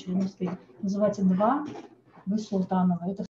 монастырь. Называется «Два вы Султанова». Это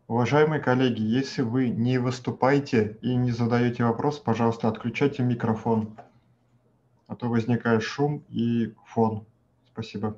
Уважаемые коллеги, если вы не выступаете и не задаете вопрос, пожалуйста, отключайте микрофон, а то возникает шум и фон. Спасибо.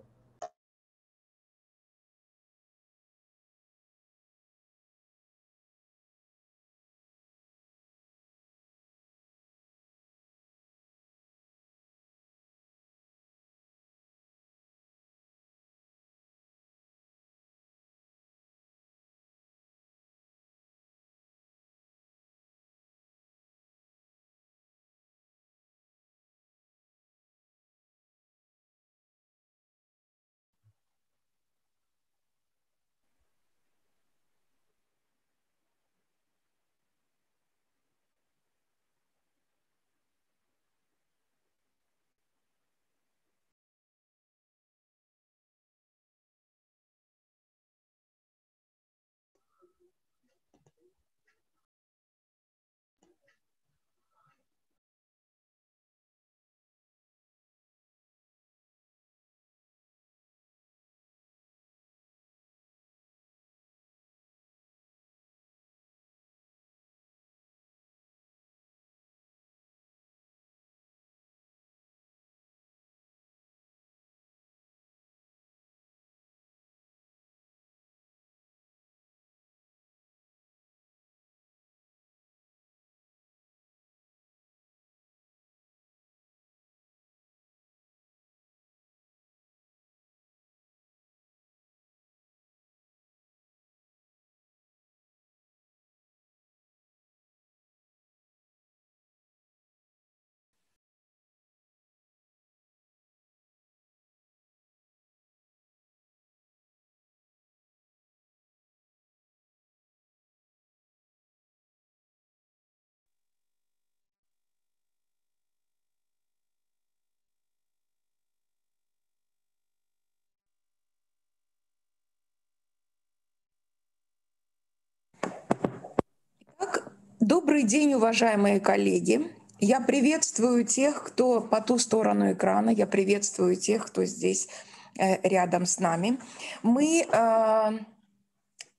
Добрый день, уважаемые коллеги. Я приветствую тех, кто по ту сторону экрана, я приветствую тех, кто здесь рядом с нами. Мы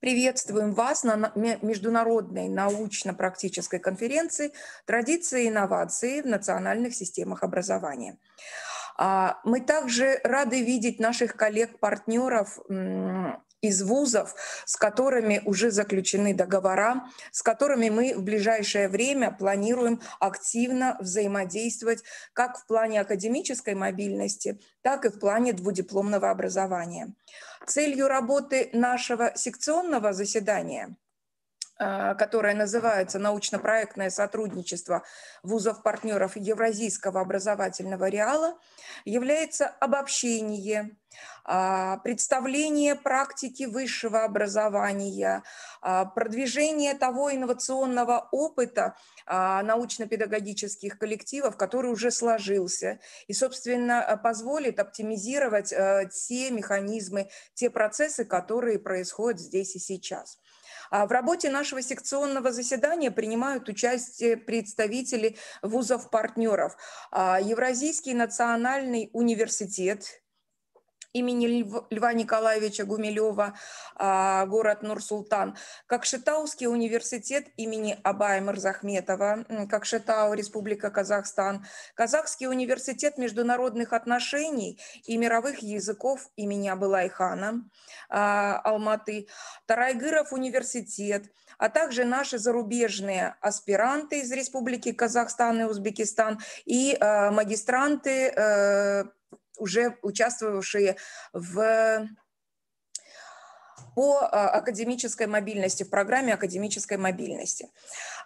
приветствуем вас на международной научно-практической конференции «Традиции и инновации в национальных системах образования». Мы также рады видеть наших коллег-партнеров из вузов, с которыми уже заключены договора, с которыми мы в ближайшее время планируем активно взаимодействовать как в плане академической мобильности, так и в плане двудипломного образования. Целью работы нашего секционного заседания которая называется «Научно-проектное сотрудничество вузов-партнеров Евразийского образовательного реала», является обобщение, представление практики высшего образования, продвижение того инновационного опыта научно-педагогических коллективов, который уже сложился, и, собственно, позволит оптимизировать те механизмы, те процессы, которые происходят здесь и сейчас. В работе нашего секционного заседания принимают участие представители вузов-партнеров. Евразийский национальный университет имени Льва Николаевича Гумилева, город Нур-Султан, Кокшетауский университет имени Абая Мырзахметова, Кокшетау, Республика Казахстан, Казахский университет международных отношений и мировых языков имени Абылайхана, Алматы, Тарайгыров университет, а также наши зарубежные аспиранты из Республики Казахстан и Узбекистан и магистранты, уже участвовавшие по академической мобильности, в программе академической мобильности.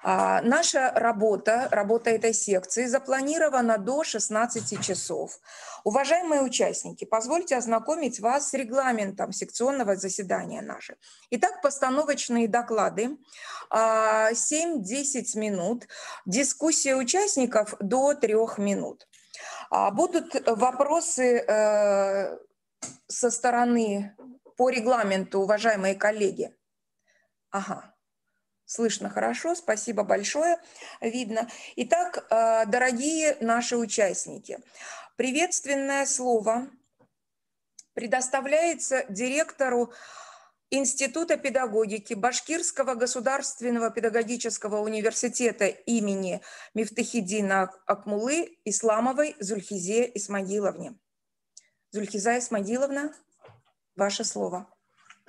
Наша работа этой секции запланирована до 16 часов. Уважаемые участники, позвольте ознакомить вас с регламентом секционного заседания нашего. Итак, постановочные доклады 7-10 минут, дискуссия участников до 3 минут. Будут вопросы со стороны по регламенту, уважаемые коллеги? Ага, слышно хорошо, спасибо большое, видно. Итак, дорогие наши участники, приветственное слово предоставляется директору Института педагогики Башкирского государственного педагогического университета имени Мифтахиддина Акмулы Исламовой Зульхизе Исмагиловне. Зульхиза Исмагиловна, ваше слово.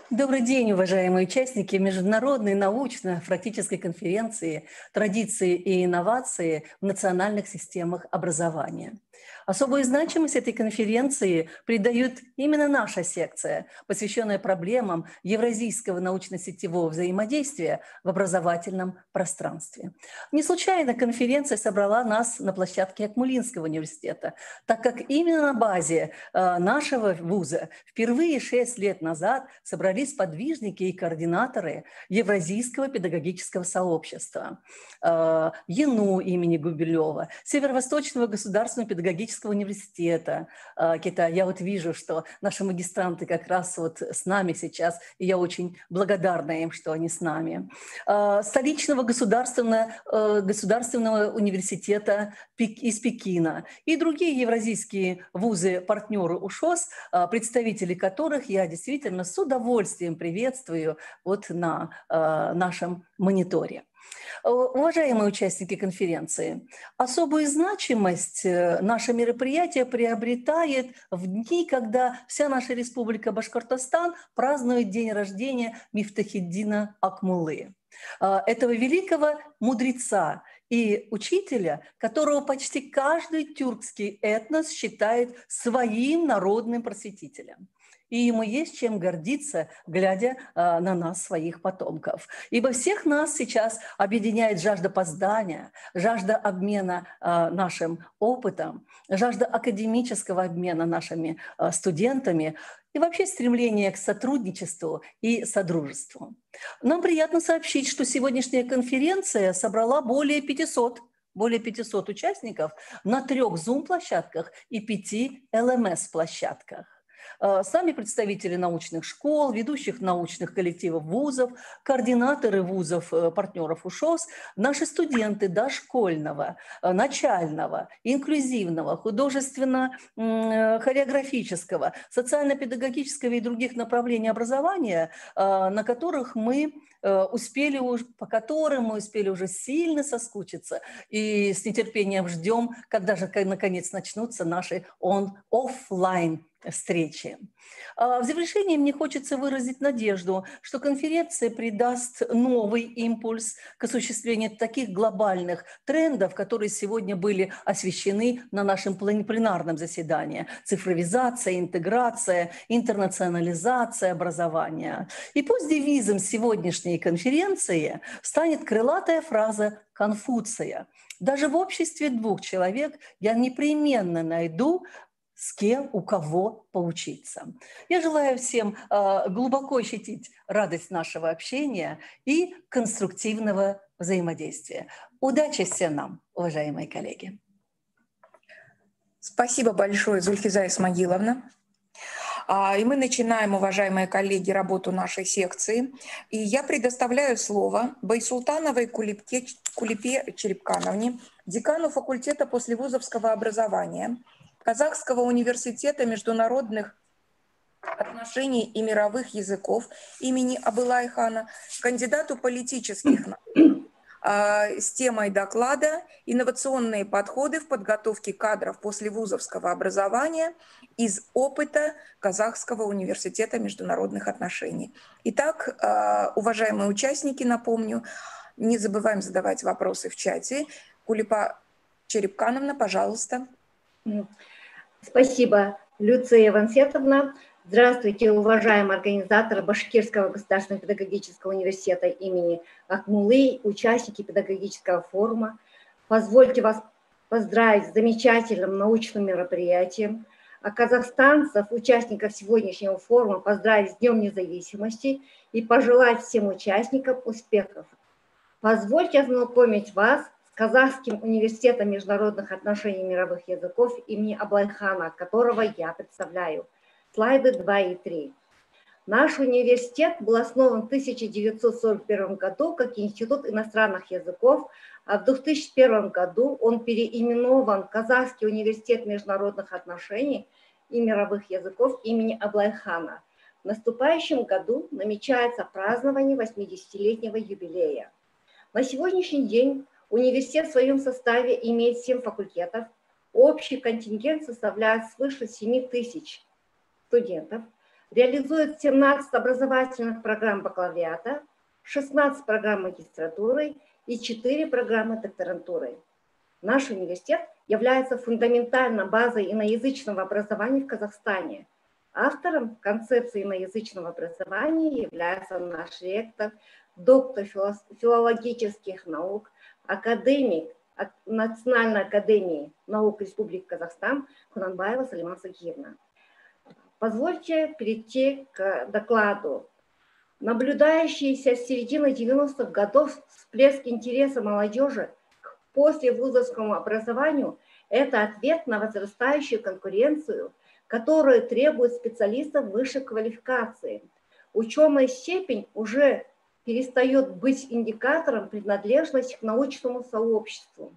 Добрый день, уважаемые участники Международной научно-практической конференции «Традиции и инновации в национальных системах образования». Особую значимость этой конференции придает именно наша секция, посвященная проблемам евразийского научно-сетевого взаимодействия в образовательном пространстве. Не случайно конференция собрала нас на площадке Акмулинского университета, так как именно на базе нашего вуза впервые 6 лет назад собрались подвижники и координаторы Евразийского педагогического сообщества, ЕНУ имени Губилева, Северо-Восточного государственного педагогического университета Китая. Я вот вижу, что наши магистранты как раз вот с нами сейчас, и я очень благодарна им, что они с нами. Столичного государственного университета из Пекина и другие евразийские вузы-партнеры УШОС, представители которых я действительно с удовольствием приветствую вот на нашем мониторе. Уважаемые участники конференции, особую значимость наше мероприятие приобретает в дни, когда вся наша республика Башкортостан празднует день рождения Мифтахиддина Акмулы, этого великого мудреца и учителя, которого почти каждый тюркский этнос считает своим народным просветителем. И ему есть чем гордиться, глядя на нас, своих потомков. Ибо всех нас сейчас объединяет жажда познания, жажда обмена нашим опытом, жажда академического обмена нашими студентами и вообще стремление к сотрудничеству и содружеству. Нам приятно сообщить, что сегодняшняя конференция собрала более 500 участников на 3 Zoom-площадках и 5 LMS-площадках. Сами представители научных школ, ведущих научных коллективов вузов, координаторы вузов, партнеров УШОС, наши студенты дошкольного, начального, инклюзивного, художественно-хореографического, социально-педагогического и других направлений образования, по которым мы успели уже сильно соскучиться и с нетерпением ждем, когда же наконец начнутся наши офлайн встречи. В завершение мне хочется выразить надежду, что конференция придаст новый импульс к осуществлению таких глобальных трендов, которые сегодня были освещены на нашем пленарном заседании. Цифровизация, интеграция, интернационализация образования. И пусть девизом сегодняшней конференции станет крылатая фраза Конфуция. Даже в обществе двух человек я непременно найду, с кем, у кого поучиться. Я желаю всем глубоко ощутить радость нашего общения и конструктивного взаимодействия. Удачи всем нам, уважаемые коллеги. Спасибо большое, Зульфиза Исмагиловна. И мы начинаем, уважаемые коллеги, работу нашей секции. И я предоставляю слово Байсултановой Кулипе Черепкановне, декану факультета послевузовского образования Казахского университета международных отношений и мировых языков имени Абылай-хана, кандидату политических наук, с темой доклада «Инновационные подходы в подготовке кадров послевузовского образования из опыта Казахского университета международных отношений». Итак, уважаемые участники, напомню, не забываем задавать вопросы в чате. Кулипа Черепкановна, пожалуйста. Спасибо, Люция Вансетовна. Здравствуйте, уважаемые организаторы Башкирского государственного педагогического университета имени Акмулы, участники педагогического форума. Позвольте вас поздравить с замечательным научным мероприятием, а казахстанцев, участников сегодняшнего форума, поздравить с Днем независимости и пожелать всем участникам успехов. Позвольте ознакомить вас с Казахским университетом международных отношений и мировых языков имени Абылай-хана, которого я представляю. Слайды 2 и 3. Наш университет был основан в 1941 году как Институт иностранных языков, а в 2001 году он переименован в Казахский университет международных отношений и мировых языков имени Абылай-хана. В наступающем году намечается празднование 80-летнего юбилея. На сегодняшний день университет в своем составе имеет 7 факультетов. Общий контингент составляет свыше 7 тысяч студентов, реализует 17 образовательных программ бакалавриата, 16 программ магистратуры и 4 программы докторантуры. Наш университет является фундаментальной базой иноязычного образования в Казахстане. Автором концепции иноязычного образования является наш ректор, доктор филологических наук, академик Национальной академии наук Республики Казахстан Кунанбаева Салима Сагиевна. Позвольте перейти к докладу. Наблюдающийся с середины 90-х годов всплеск интереса молодежи к послевузовскому образованию – это ответ на возрастающую конкуренцию, которая требует специалистов высшей квалификации. Ученая степень уже перестает быть индикатором принадлежности к научному сообществу,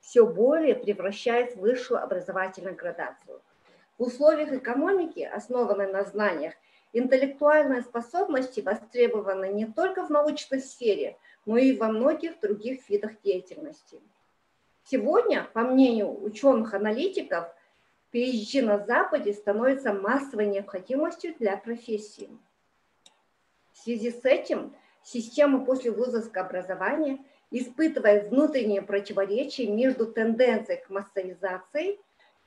все более превращаясь в высшую образовательную градацию. В условиях экономики, основанной на знаниях, интеллектуальные способности востребованы не только в научной сфере, но и во многих других видах деятельности. Сегодня, по мнению ученых-аналитиков, PhD на Западе становится массовой необходимостью для профессии. В связи с этим система послевузовского образования испытывает внутренние противоречия между тенденцией к массовизации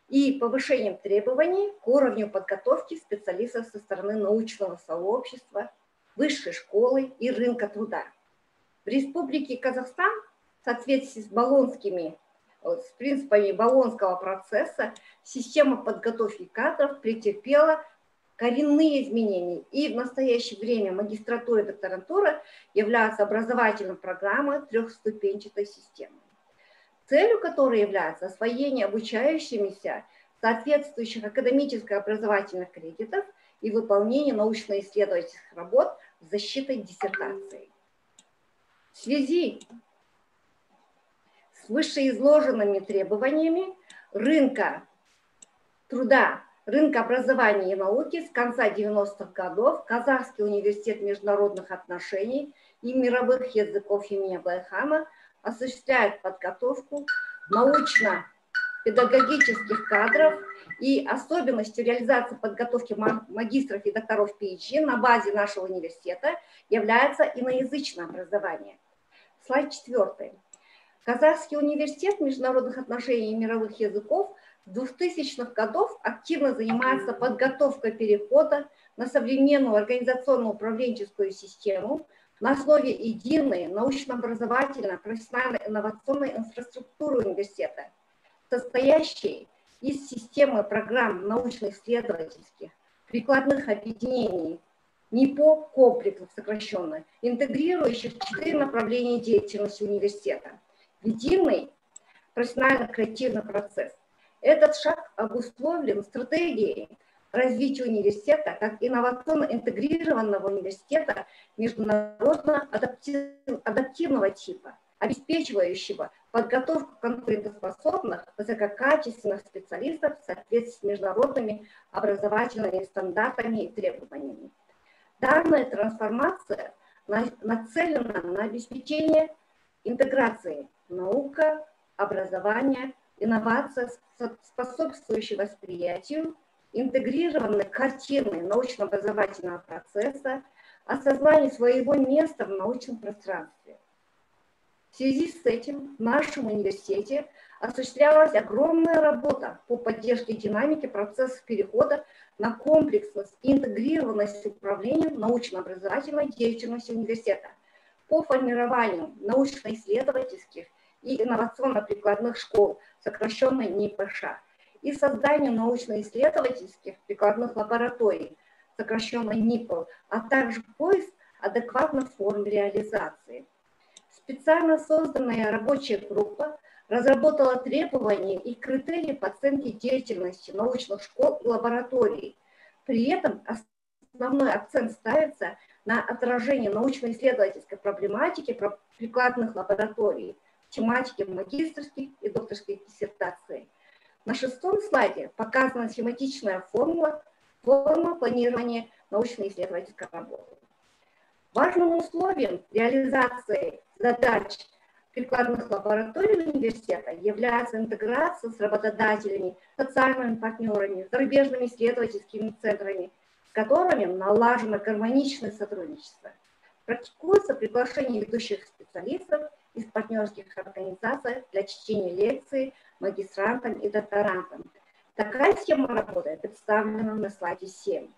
и повышением требований к уровню подготовки специалистов со стороны научного сообщества, высшей школы и рынка труда. В Республике Казахстан в соответствии с принципами Болонского процесса система подготовки кадров претерпела коренные изменения, и в настоящее время магистратура и докторантура являются образовательной программой трехступенчатой системы, целью которой является освоение обучающимися соответствующих академическо-образовательных кредитов и выполнение научно-исследовательских работ с защитой диссертации. В связи с вышеизложенными требованиями рынка труда, рынка образования и науки с конца 90-х годов Казахский университет международных отношений и мировых языков имени Абылай-хана осуществляет подготовку научно-педагогических кадров И особенностью реализации подготовки магистров и докторов PhD на базе нашего университета является иноязычное образование. Слайд 4. Казахский университет международных отношений и мировых языков с 2000-х годов активно занимается подготовкой перехода на современную организационно-управленческую систему на основе единой научно-образовательной, профессионально-инновационной инфраструктуры университета, состоящей из системы программ научно-исследовательских, прикладных объединений, НИПО комплексов сокращенно, интегрирующих 4 направления деятельности университета. Единый профессионально-креативный процесс. Этот шаг обусловлен стратегией развития университета как инновационно интегрированного университета международно адаптивного типа, обеспечивающего подготовку конкурентоспособных, высококачественных специалистов в соответствии с международными образовательными стандартами и требованиями. Данная трансформация нацелена на обеспечение интеграции наука, образование, инновация, способствующие восприятию, интегрированной картины научно-образовательного процесса, осознание своего места в научном пространстве. В связи с этим в нашем университете осуществлялась огромная работа по поддержке динамики процесса перехода на комплексность и интегрированность управления научно-образовательной деятельностью университета по формированию научно-исследовательских и инновационно-прикладных школ, сокращенно НИПШ, и созданию научно-исследовательских прикладных лабораторий, сокращенно НИПЛ, а также поиск адекватных форм реализации. Специально созданная рабочая группа разработала требования и критерии по оценке деятельности научных школ и лабораторий. При этом основной акцент ставится на отражение научно-исследовательской проблематики прикладных лабораторий, тематики магистерских и докторских диссертаций. На 6-м слайде показана схематичная форма планирования научно-исследовательской работы. Важным условием реализации задач прикладных лабораторий университета является интеграция с работодателями, социальными партнерами, зарубежными исследовательскими центрами, с которыми налажено гармоничное сотрудничество. Практикуется приглашение ведущих специалистов из партнерских организаций для чтения лекций магистрантам и докторантам. Такая схема работы представлена на слайде 7.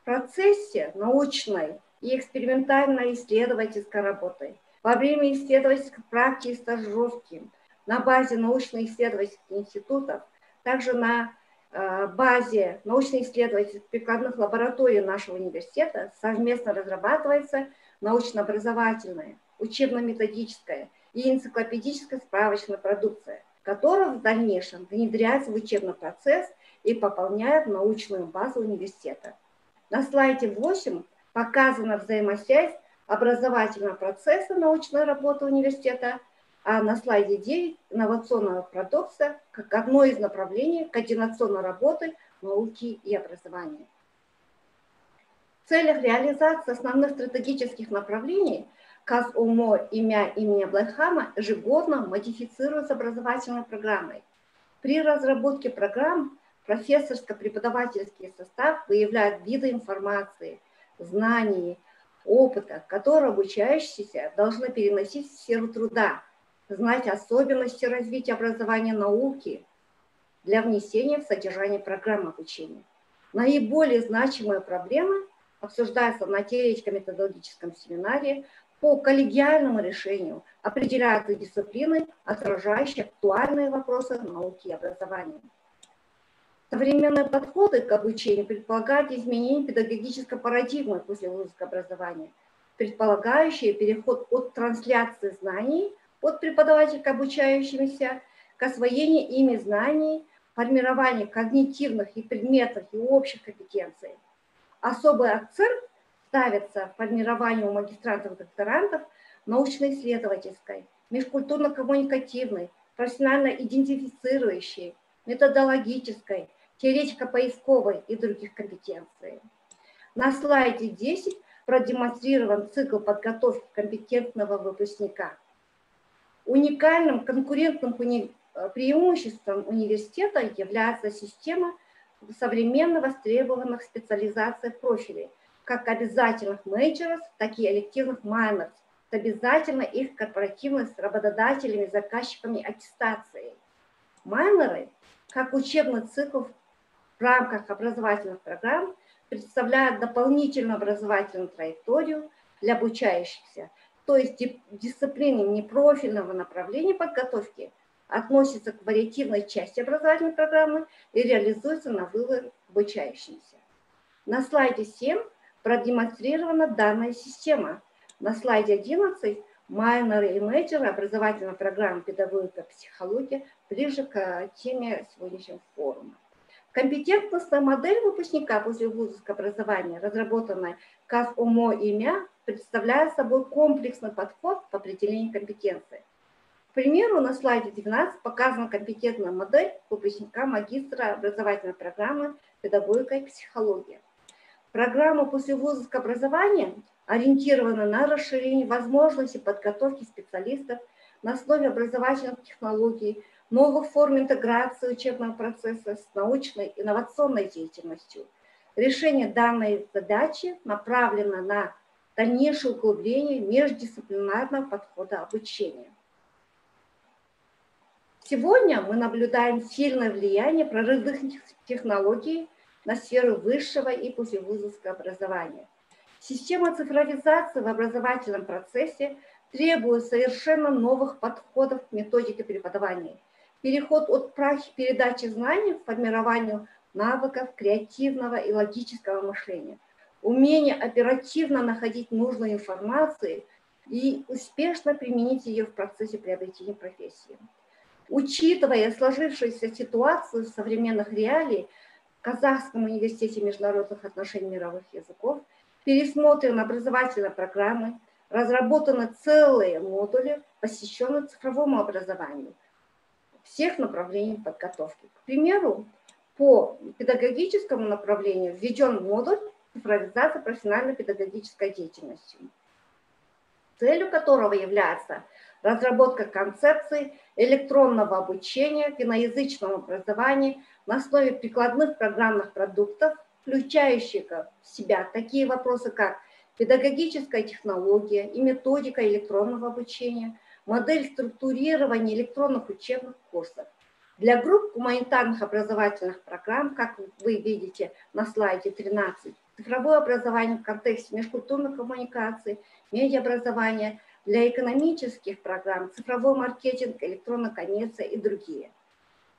В процессе научной и экспериментальной исследовательской работы во время исследовательской практики и стажировки на базе научно-исследовательских институтов, также на базе научно-исследовательских прикладных лабораторий нашего университета совместно разрабатывается научно-образовательная, учебно-методическая и энциклопедическая справочная продукция, которая в дальнейшем внедряется в учебный процесс и пополняет научную базу университета. На слайде 8 показана взаимосвязь образовательного процесса научной работы университета, а на слайде 9 инновационного продукта как одно из направлений координационной работы науки и образования. В целях реализации основных стратегических направлений КАЗ-УМО имени Аблайхама ежегодно модифицируются образовательной программой. При разработке программ профессорско-преподавательский состав выявляет виды информации, знаний, опыта, которые обучающиеся должны переносить в сферу труда, знать особенности развития образования науки для внесения в содержание программы обучения. Наиболее значимые проблемы обсуждаются на теоретико-методологическом семинаре. По коллегиальному решению определяются дисциплины, отражающие актуальные вопросы науки и образования. Современные подходы к обучению предполагают изменение педагогической парадигмы послевузовского образования, предполагающие переход от трансляции знаний от преподавателя к обучающимся, к освоению ими знаний, формированию когнитивных и предметных и общих компетенций. Особый акцент ставится в формировании у магистрантов и докторантов научно-исследовательской, межкультурно-коммуникативной, профессионально-идентифицирующей, методологической, теоретико-поисковой и других компетенций. На слайде 10 продемонстрирован цикл подготовки компетентного выпускника. Уникальным конкурентным преимуществом университета является система современно востребованных специализаций профилей, как обязательных мейджоров, так и элективных майнеров, с обязательно их корпоративной с работодателями, заказчиками аттестацией. Майнеры, как учебный цикл в рамках образовательных программ, представляют дополнительную образовательную траекторию для обучающихся, то есть дисциплины непрофильного направления подготовки относятся к вариативной части образовательной программы и реализуются на выбор обучающимся. На слайде 7 продемонстрирована данная система. На слайде 11 майнеры и мейджоры образовательной программы «Педагогика, психология» ближе к теме сегодняшнего форума. Компетентностная модель выпускника послевузовского образования, разработанная КАФ ОМО и МЯ, представляет собой комплексный подход к определению компетенции. К примеру, на слайде 12 показана компетентная модель выпускника магистра образовательной программы «Педагогика и психология». Программа послевузовского образования ориентирована на расширение возможностей подготовки специалистов на основе образовательных технологий, новых форм интеграции учебного процесса с научной инновационной деятельностью. Решение данной задачи направлено на дальнейшее углубление междисциплинарного подхода обучения. Сегодня мы наблюдаем сильное влияние прорывных технологий на сферу высшего и послевузовского образования. Система цифровизации в образовательном процессе требует совершенно новых подходов к методике преподавания. Переход от практики передачи знаний к формированию навыков креативного и логического мышления. Умение оперативно находить нужную информацию и успешно применить ее в процессе приобретения профессии. Учитывая сложившуюся ситуацию в современных реалиях, в Казахском университете международных отношений и мировых языков пересмотрены образовательные программы, разработаны целые модули, посвященные цифровому образованию всех направлений подготовки. К примеру, по педагогическому направлению введен модуль цифровизации профессионально-педагогической деятельности, целью которого является разработка концепции электронного обучения в иноязычном образовании на основе прикладных программных продуктов, включающих в себя такие вопросы, как педагогическая технология и методика электронного обучения, модель структурирования электронных учебных курсов. Для групп гуманитарных образовательных программ, как вы видите на слайде 13, цифровое образование в контексте межкультурных коммуникаций, медиаобразования, для экономических программ, цифровой маркетинг, электронная коммерция и другие.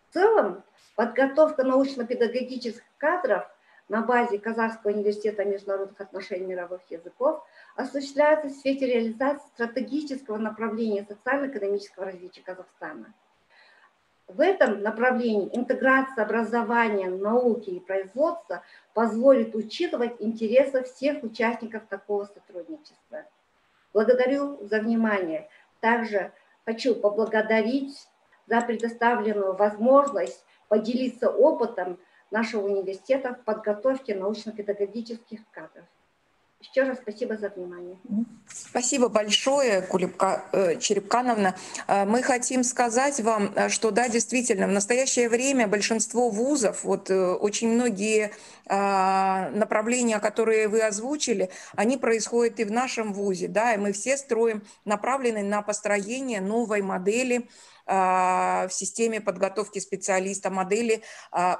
В целом, подготовка научно-педагогических кадров на базе Казахского университета международных отношений и мировых языков осуществляется в свете реализации стратегического направления социально-экономического развития Казахстана. В этом направлении интеграция образования, науки и производства позволит учитывать интересы всех участников такого сотрудничества. Благодарю за внимание. Также хочу поблагодарить за предоставленную возможность поделиться опытом нашего университета в подготовке научно-педагогических кадров. Еще раз спасибо за внимание. Спасибо большое, Кулипка Черепкановна. Мы хотим сказать вам, что да, действительно, в настоящее время большинство вузов, вот очень многие направления, которые вы озвучили, они происходят и в нашем вузе, да, и мы все строим, направлены на построение новой модели в системе подготовки специалиста, модели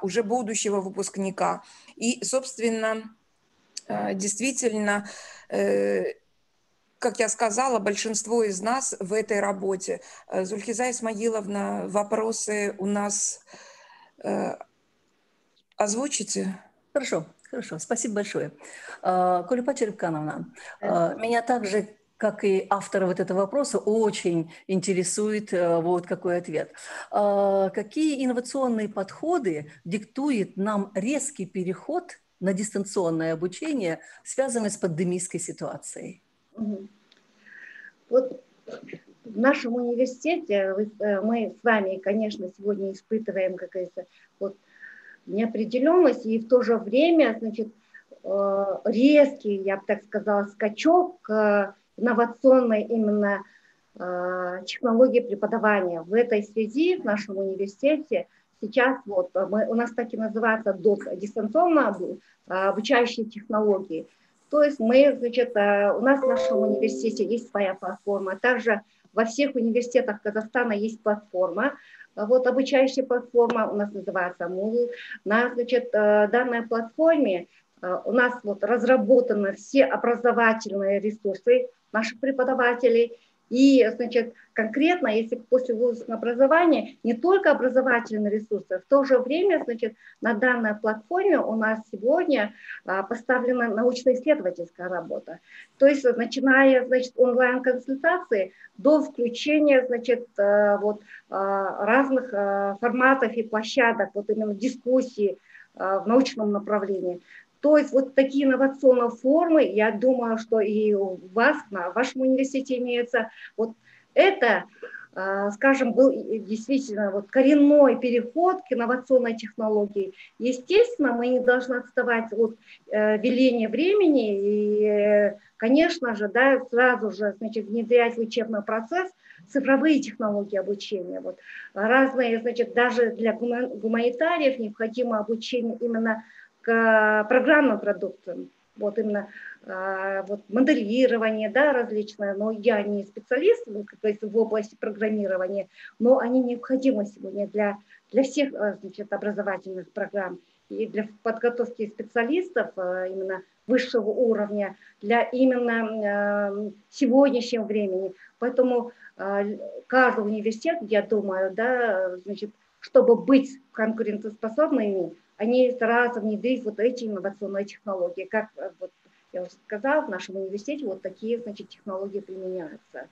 уже будущего выпускника. И, собственно, действительно, как я сказала, большинство из нас в этой работе. Зульхиза Исмаиловна, вопросы у нас озвучите? Хорошо, спасибо большое. Кулипа Черепкановна, меня также, как и автора вот этого вопроса, очень интересует вот какой ответ. Какие инновационные подходы диктует нам резкий переход на дистанционное обучение, связанное с пандемийской ситуацией? Вот в нашем университете мы с вами, конечно, сегодня испытываем какую-то вот неопределенность и в то же время, значит, резкий, я бы так сказала, скачок к инновационной именно технологии преподавания. В этой связи в нашем университете сейчас вот у нас так и называется ДОТ, дистанционно обучающие технологии. То есть мы, значит, у нас в нашем университете есть своя платформа. Также во всех университетах Казахстана есть платформа. Вот обучающая платформа у нас называется Moodle. На, значит, данной платформе у нас вот разработаны все образовательные ресурсы наших преподавателей. И, значит, конкретно, если после вузовского образования, не только образовательные ресурсы, в то же время, значит, на данной платформе у нас сегодня поставлена научно-исследовательская работа. То есть, начиная, значит, онлайн-консультации до включения, значит, вот, разных форматов и площадок, вот именно дискуссий в научном направлении. То есть вот такие инновационные формы, я думаю, что и у вас, в вашем университете имеются. Вот это, скажем, был действительно вот коренной переход к инновационной технологии. Естественно, мы не должны отставать от веления времени и, конечно же, да, сразу же, значит, внедрять в учебный процесс цифровые технологии обучения. Вот. Разные, значит, даже для гуманитариев необходимо обучение именно к программным продуктам, вот именно вот моделирование, да, различное, но я не специалист, как говорится, в области программирования, но они необходимы сегодня для всех, значит, образовательных программ и для подготовки специалистов именно высшего уровня для именно сегодняшнего времени. Поэтому каждый университет, я думаю, да, значит, чтобы быть конкурентоспособными, они стараются внедрить вот эти инновационные технологии. Как вот я уже сказала, в нашем университете вот такие, значит, технологии применяются.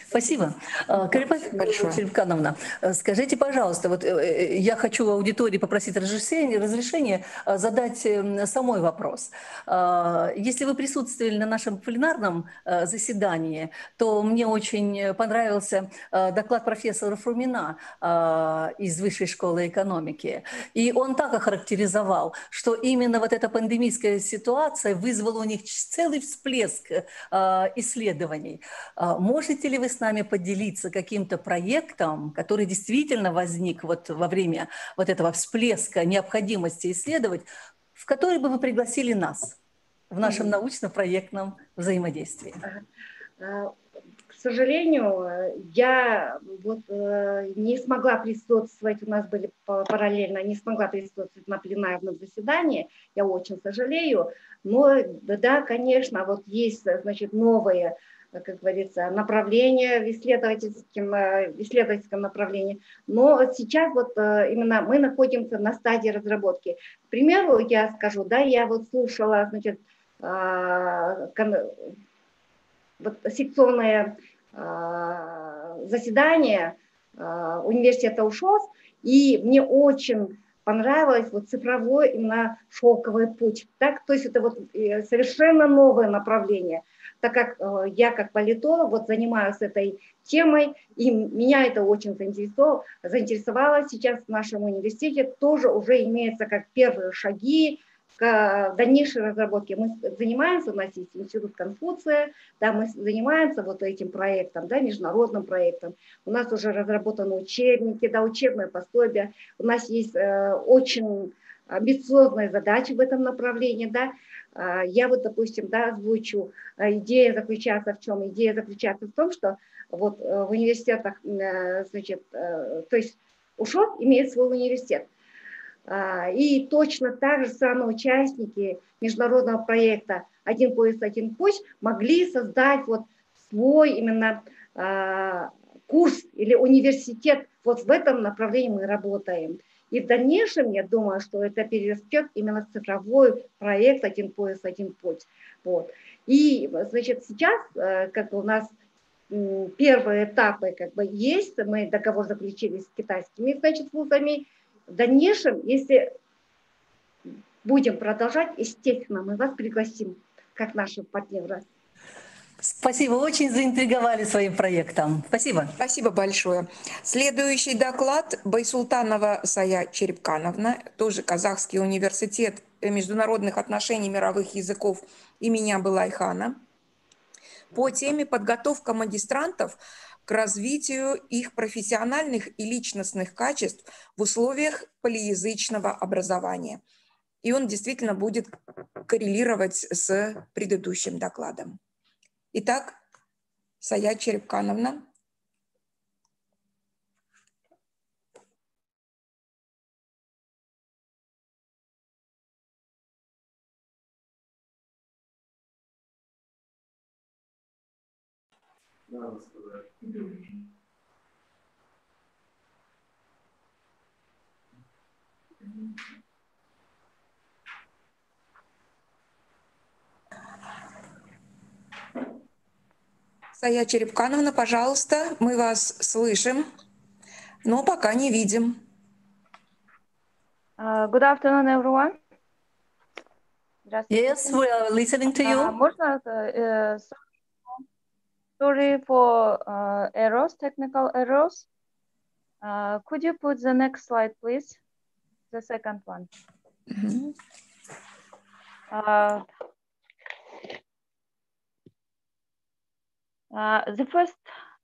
Спасибо. Карипа Черепкановна, скажите, пожалуйста, вот я хочу аудитории попросить разрешения задать самой вопрос. Если вы присутствовали на нашем пленарном заседании, то мне очень понравился доклад профессора Фрумина из Высшей школы экономики. И он так охарактеризовал, что именно вот эта пандемийская ситуация вызвала у них целый всплеск исследований. Можете ли вы с нами поделиться каким-то проектом, который действительно возник вот во время вот этого всплеска необходимости исследовать, в который бы вы пригласили нас в нашем научно-проектном взаимодействии? К сожалению, я вот не смогла присутствовать, у нас были параллельно, не смогла присутствовать на пленарном заседании, я очень сожалею, но да, конечно, вот есть, значит, новые, как говорится, направления в исследовательском направлении. Но сейчас вот именно мы находимся на стадии разработки. К примеру, я скажу, да, я вот слушала, значит, вот секционное заседание университета УШОС, и мне очень понравилось вот цифровой именно шелковый путь. Так? То есть это вот совершенно новое направление. Так как я как политолог вот занимаюсь этой темой, и меня это очень заинтересовало. Сейчас в нашем университете тоже уже имеются как первые шаги к дальнейшей разработке. Мы занимаемся, у нас есть институт Конфуция, да, мы занимаемся вот этим проектом, да, международным проектом. У нас уже разработаны учебники, да, учебные пособия. У нас есть очень амбициозные задачи в этом направлении, да. Я вот, допустим, да, озвучу, идея заключается в чем? Идея заключается в том, что вот в университетах, значит, то есть УШОС имеет свой университет. И точно так же самые участники международного проекта «Один пояс, один путь» могли создать вот свой именно курс или университет. Вот в этом направлении мы работаем. И в дальнейшем, я думаю, что это перерастет именно в цифровой проект «Один пояс, один путь». Вот. И, значит, сейчас, как у нас первые этапы как бы есть, мы договор заключили с китайскими, значит, вузами. В дальнейшем, если будем продолжать, естественно, мы вас пригласим как нашего партнера. Спасибо, очень заинтриговали своим проектом. Спасибо. Спасибо большое. Следующий доклад Байсултанова Сая Черепкановна, тоже Казахский университет международных отношений мировых языков имени Абылай Хана. по теме подготовка магистрантов к развитию их профессиональных и личностных качеств в условиях полиязычного образования. И он действительно будет коррелировать с предыдущим докладом. Итак, Саят Черепкановна. Саят Черепкановна, пожалуйста, мы вас слышим, но пока не видим. Good afternoon, everyone. Yes, we are listening to you. Можно, sorry for errors, technical errors. Could you put the next slide, please? The second one. The first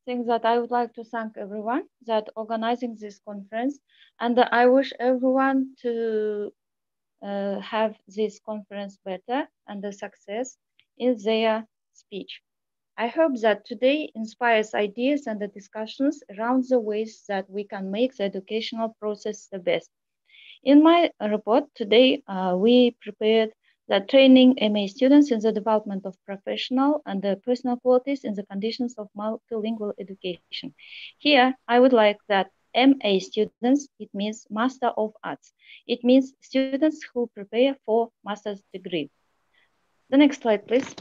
thing that I would like to thank everyone that organizing this conference, and I wish everyone to have this conference better and a success in their speech. I hope that today inspires ideas and the discussions around the ways that we can make the educational process the best. In my report today, we prepared the training MA students in the development of professional and the personal qualities in the conditions of multilingual education. Here, I would like that MA students, it means Master of Arts. It means students who prepare for master's degree. The next slide, please.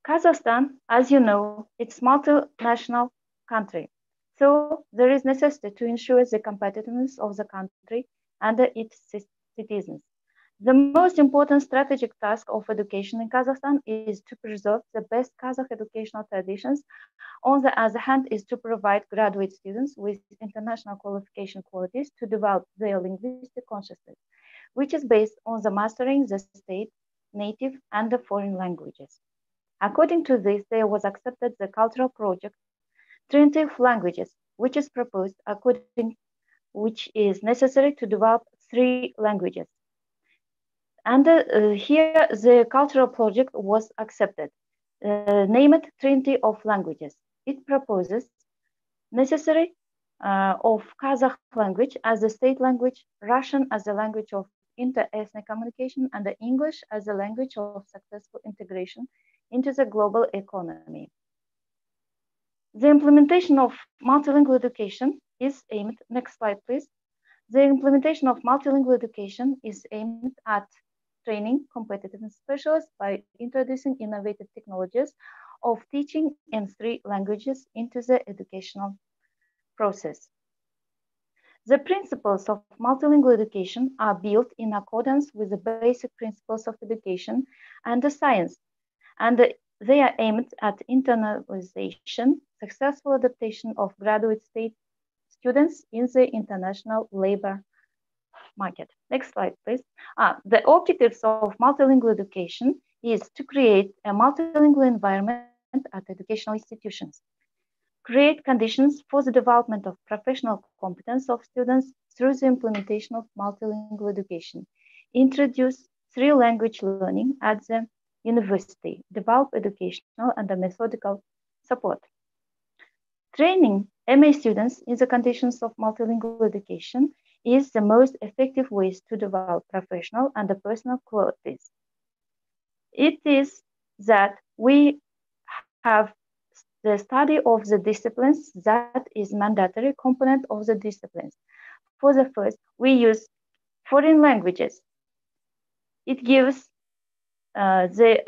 Kazakhstan, as you know, it's a multinational country. So there is necessity to ensure the competitiveness of the country and its citizens. The most important strategic task of education in Kazakhstan is to preserve the best Kazakh educational traditions. On the other hand, is to provide graduate students with international qualification qualities to develop their linguistic consciousness, which is based on the mastering the state, native, and the foreign languages. According to this, there was accepted the cultural project Trinity of Languages, which is proposed which is necessary to develop 3 languages. And here the cultural project was accepted, named Trinity of Languages. It proposes necessary of Kazakh language as the state language, Russian as the language of inter-ethnic communication, and the English as the language of successful integration into the global economy. The implementation of multilingual education is aimed, next slide please. The implementation of multilingual education is aimed at training competitiveness specialists by introducing innovative technologies of teaching in 3 languages into the educational process. The principles of multilingual education are built in accordance with the basic principles of education and the science, and they are aimed at internalization, successful adaptation of graduate state students in the international labor market. Next slide, please. The objectives of multilingual education is to create a multilingual environment at educational institutions, create conditions for the development of professional competence of students through the implementation of multilingual education, introduce 3 language learning at the university, develop educational and methodical support. Training MA students in the conditions of multilingual education is the most effective ways to develop professional and personal qualities. It is that we have the study of the disciplines that is mandatory component of the disciplines. For the first, we use foreign languages. It gives the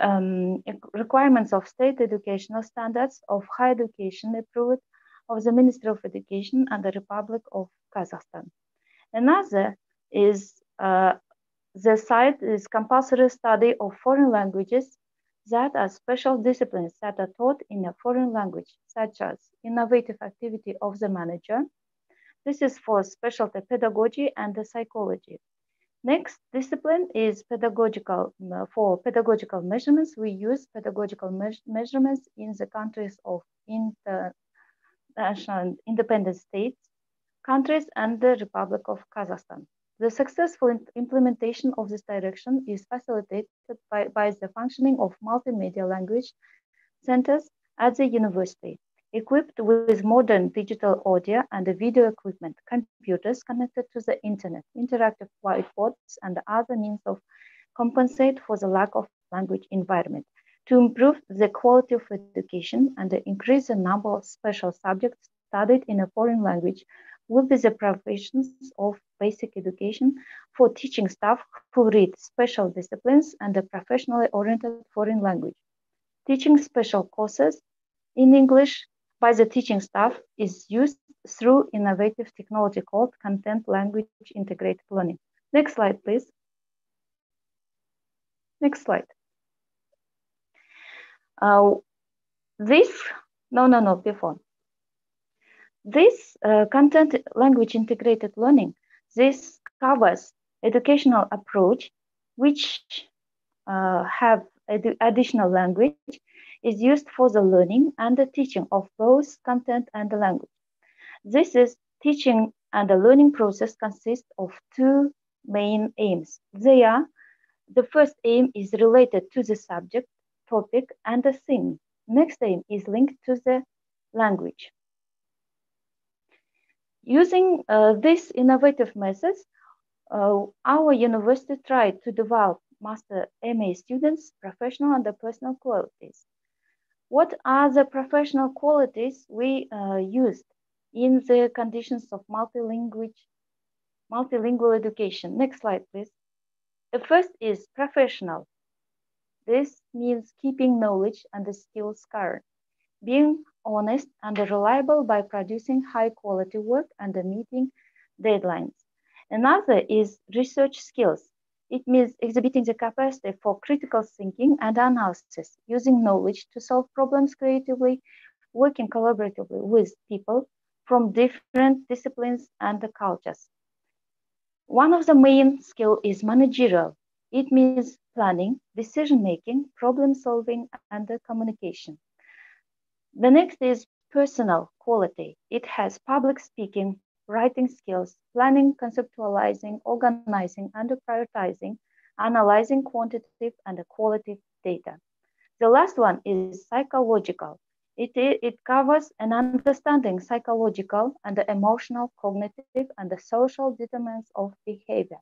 requirements of state educational standards of higher education approved of the Ministry of Education and the Republic of Kazakhstan. Another is the site is compulsory study of foreign languages that are special disciplines that are taught in a foreign language, such as innovative activity of the manager. This is for specialty pedagogy and the psychology. Next discipline is pedagogical. For pedagogical measurements, we use pedagogical measurements in the countries of international independent states, countries, and the Republic of Kazakhstan. The successful implementation of this direction is facilitated by the functioning of multimedia language centers at the university, equipped with modern digital audio and video equipment, computers connected to the internet, interactive whiteboards, and other means of compensate for the lack of language environment. To improve the quality of education and increase the number of special subjects studied in a foreign language will be the provisions of basic education for teaching staff who read special disciplines and a professionally oriented foreign language. Teaching special courses in English by the teaching staff is used through innovative technology called content language integrated learning. Next slide, please. Next slide. Before. This content language integrated learning, this covers educational approach, which have additional language, is used for the learning and the teaching of both content and the language. This is teaching and the learning process consists of two main aims. They are, the first aim is related to the subject, topic, and the theme. Next aim is linked to the language. Using these innovative methods, our university tried to develop master MA students' professional and personal qualities. What are the professional qualities we used in the conditions of multilingual education? Next slide, please. The first is professional. This means keeping knowledge and the skills current, being honest and reliable by producing high quality work and meeting deadlines. Another is research skills. It means exhibiting the capacity for critical thinking and analysis, using knowledge to solve problems creatively, working collaboratively with people from different disciplines and cultures. One of the main skills is managerial. It means planning, decision-making, problem-solving, and communication. The next is personal quality. It has public speaking, writing skills, planning, conceptualizing, organizing, and prioritizing, analyzing quantitative and qualitative data. The last one is psychological. It covers an understanding psychological and emotional, cognitive, and social determinants of behavior.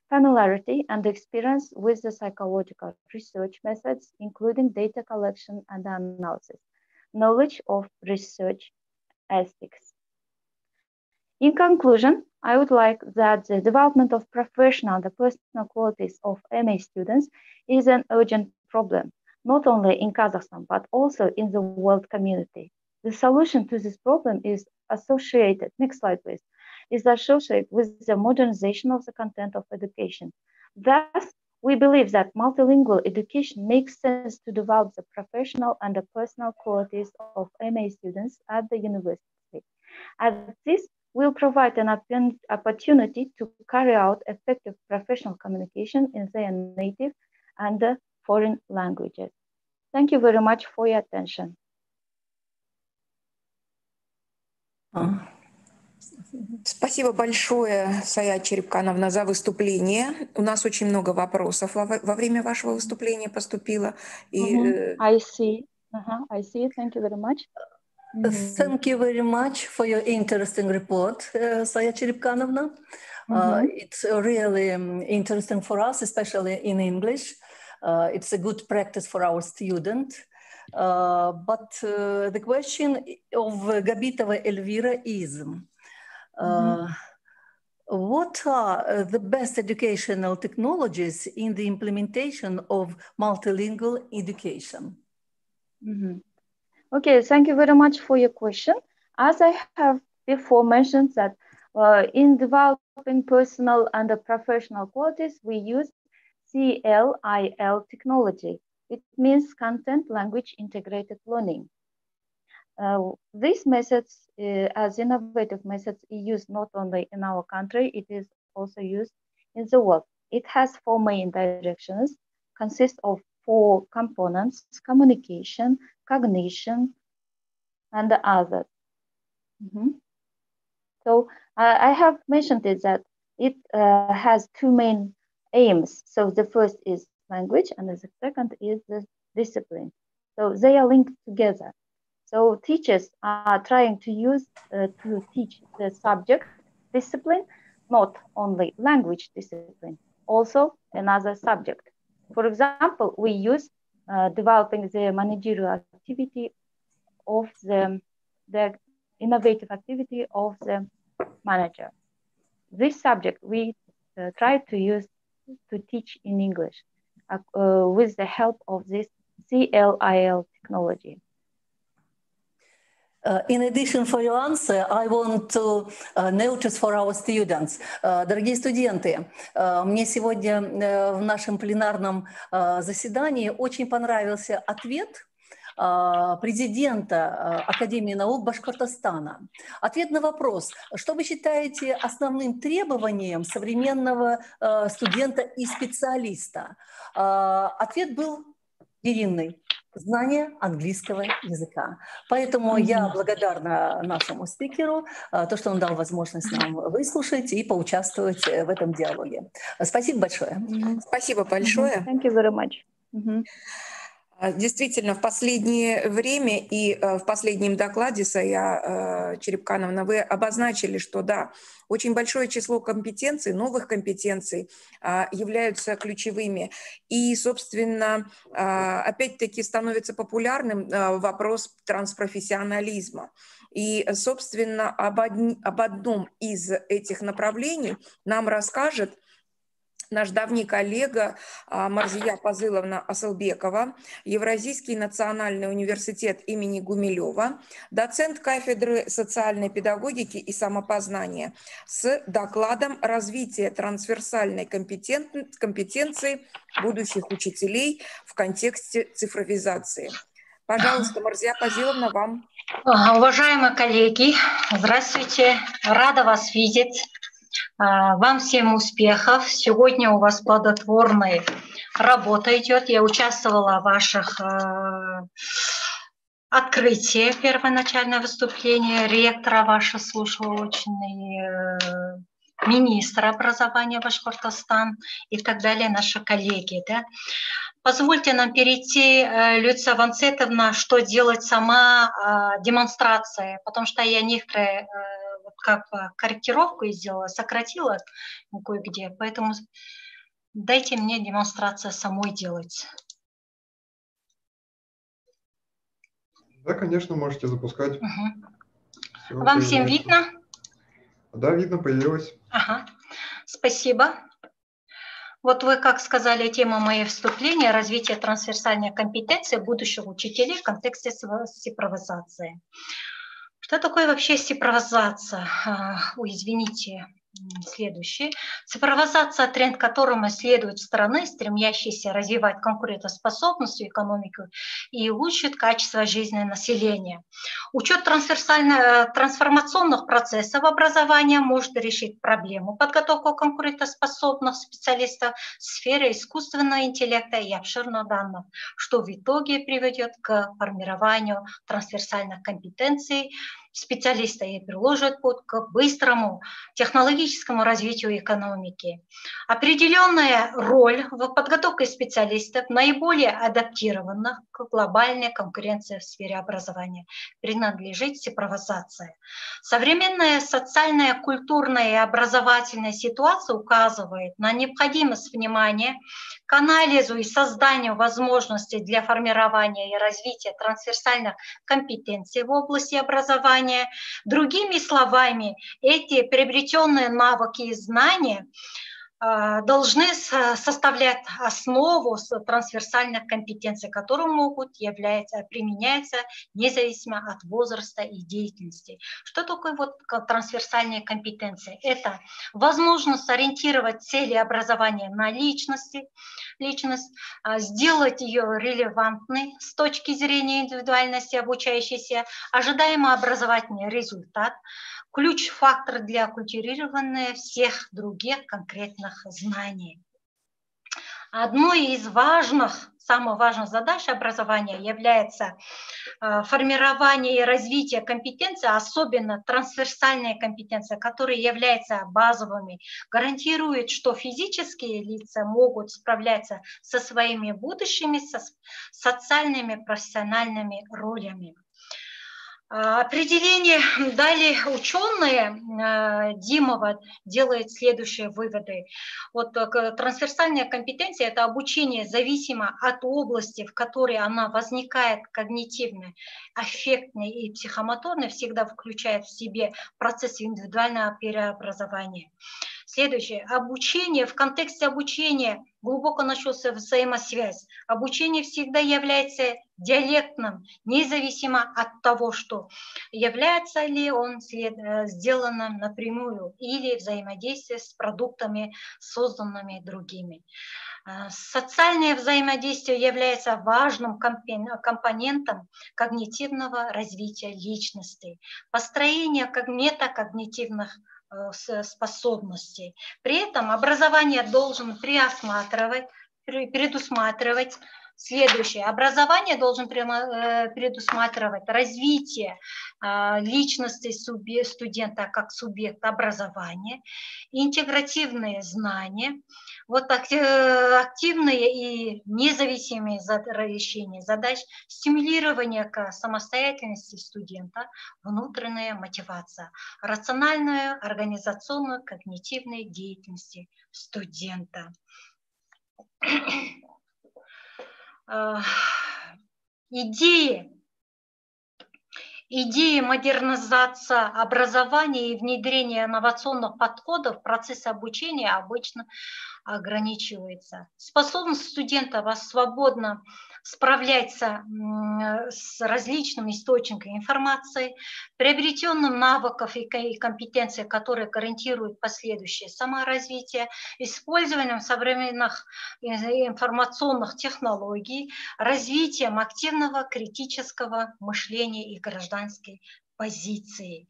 Familiarity and experience with the psychological research methods, including data collection and analysis. Knowledge of research ethics. In conclusion, I would like that the development of professional and personal qualities of MA students is an urgent problem, not only in Kazakhstan, but also in the world community. The solution to this problem is associated, next slide please, is associated with the modernization of the content of education. Thus, we believe that multilingual education makes sense to develop the professional and the personal qualities of MA students at the university. And this will provide an opportunity to carry out effective professional communication in their native and foreign languages. Thank you very much for your attention. Спасибо большое, Сая Черепкановна, за выступление. У нас очень много вопросов во время вашего выступления поступило. I see. I see. Thank you very much. Thank you very much for your interesting report, Saya Cherepkanovna. It's really interesting for us, especially in English. It's a good practice for our students. But the question of Gabitova Elvira is, what are the best educational technologies in the implementation of multilingual education? Okay, thank you very much for your question. As I have before mentioned that in developing personal and professional qualities, we use CLIL technology. It means content language integrated learning. These methods, as innovative methods, are used not only in our country, it is also used in the world. It has 4 main directions, consists of 4 components: communication, cognition, and the others. So I have mentioned it that it has 2 main aims. So the first is language, and the second is the discipline. So they are linked together. So teachers are trying to use to teach the subject discipline, not only language discipline, also another subject. For example, we use developing the managerial activity of the innovative activity of the manager. This subject we try to use to teach in English with the help of this CLIL technology. In addition for your answer, I want to notice for our students. Дорогие студенты, мне сегодня в нашем пленарном заседании очень понравился ответ президента Академии наук Башкортостана. Ответ на вопрос: что вы считаете основным требованием современного студента и специалиста? Ответ был единый: знание английского языка. Поэтому я благодарна нашему спикеру, то, что он дал возможность нам выслушать и поучаствовать в этом диалоге. Спасибо большое. Спасибо большое. Thank you very much. Действительно, в последнее время и в последнем докладе, Сая Черепкановна, вы обозначили, что да, очень большое число компетенций, новых компетенций являются ключевыми. И, собственно, опять-таки становится популярным вопрос транспрофессионализма. И, собственно, об одном из этих направлений нам расскажет наш давний коллега Марзия Пазыловна Асылбекова, Евразийский национальный университет имени Гумилева, доцент кафедры социальной педагогики и самопознания, с докладом «Развитие трансверсальной компетенции будущих учителей в контексте цифровизации». Пожалуйста, Марзия Пазыловна, вам. Уважаемые коллеги, здравствуйте, рада вас видеть. Вам всем успехов. Сегодня у вас плодотворная работа идет. Я участвовала в ваших открытии, первоначальное выступление ректора ваше слушала очень, министра образования Башкортостан и так далее, наши коллеги. Да? Позвольте нам перейти, Люция Ванцетовна, что делать сама демонстрация, потому что я некоторые как бы корректировку сделала, сократила кое-где, поэтому дайте мне демонстрацию самой делать. Да, конечно, можете запускать. Все, вам всем видно? Да, видно, появилось. Ага, спасибо. Вот вы, как сказали, тема моей вступления – развитие трансверсальной компетенции будущих учителей в контексте цифровизации. Что такое вообще цифровизация? Извините, следующее. Цифровизация – тренд, которому следуют страны, стремящиеся развивать конкурентоспособность экономику и улучшить качество жизни населения. Учет трансформационных процессов образования может решить проблему подготовки конкурентоспособных специалистов в сфере искусственного интеллекта и обширных данных, что в итоге приведет к формированию трансверсальных компетенций специалиста и приложит путь к быстрому технологическому развитию экономики. Определенная роль в подготовке специалистов, наиболее адаптированных к глобальной конкуренции в сфере образования, принадлежит цифровизации. Современная социальная, культурная и образовательная ситуация указывает на необходимость внимания к анализу и созданию возможностей для формирования и развития трансверсальных компетенций в области образования. Другими словами, эти приобретенные навыки и знания должны составлять основу трансверсальных компетенций, которые могут применяться независимо от возраста и деятельности. Что такое трансверсальные компетенции? Это возможность ориентировать цели образования на личность, сделать ее релевантной с точки зрения индивидуальности обучающейся, ожидаемый образовательный результат, ключ-фактор для культивирования всех других конкретных знаний. Одной из самых важных задач образования является формирование и развитие компетенций, особенно трансверсальные компетенции, которые являются базовыми, гарантирует, что физические лица могут справляться со своими будущими социальными профессиональными ролями. Определение дали ученые, Димова делает следующие выводы. Вот трансверсальная компетенция – это обучение зависимо от области, в которой она возникает, когнитивно, аффектной и психомоторной, всегда включает в себе процесс индивидуального преобразования. Следующее. Обучение. В контексте обучения глубоко начался взаимосвязь. Обучение всегда является диалектным, независимо от того, что является ли он сделанным напрямую или взаимодействие с продуктами, созданными другими. Социальное взаимодействие является важным компонентом когнитивного развития личности, построения метакогнитивных способностей. При этом образование должен предусматривать следующее. Образование должен предусматривать развитие личности студента как субъекта образования, интегративные знания, вот активные и независимые решения задач, стимулирование к самостоятельности студента, внутренняя мотивация, рациональную, организационную, когнитивной деятельности студента. Идеи модернизации образования и внедрения инновационных подходов в процессе обучения обычно ограничивается. Способность студентов свободно справляться с различными источниками информации, приобретенным навыков и компетенций, которые гарантируют последующее саморазвитие, использованием современных информационных технологий, развитием активного критического мышления и гражданской позиции.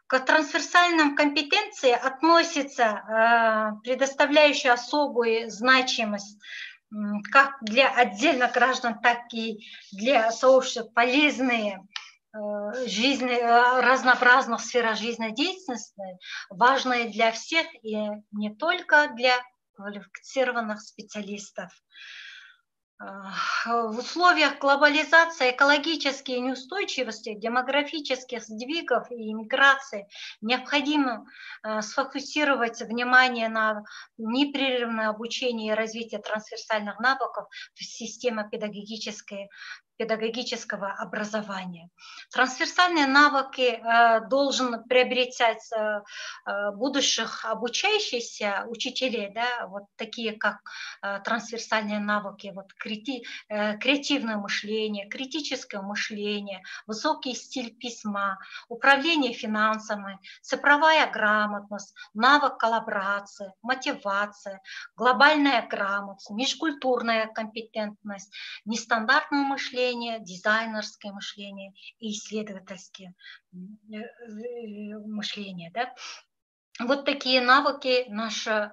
К трансверсальным компетенциям относится предоставляющая особую значимость как для отдельных граждан, так и для сообщества полезные разнообразных сфер жизнедеятельности, важные для всех и не только для квалифицированных специалистов. В условиях глобализации, экологической неустойчивости, демографических сдвигов и иммиграции необходимо сфокусировать внимание на непрерывное обучение и развитие трансверсальных навыков в системе педагогического образования. Трансверсальные навыки должен приобретать будущих обучающихся учителей, да, вот такие как трансверсальные навыки, вот креативное мышление, критическое мышление, высокий стиль письма, управление финансами, цифровая грамотность, навык коллаборации, мотивация, глобальная грамотность, межкультурная компетентность, нестандартное мышление, дизайнерское мышление и исследовательское мышление. Да? Вот такие навыки наши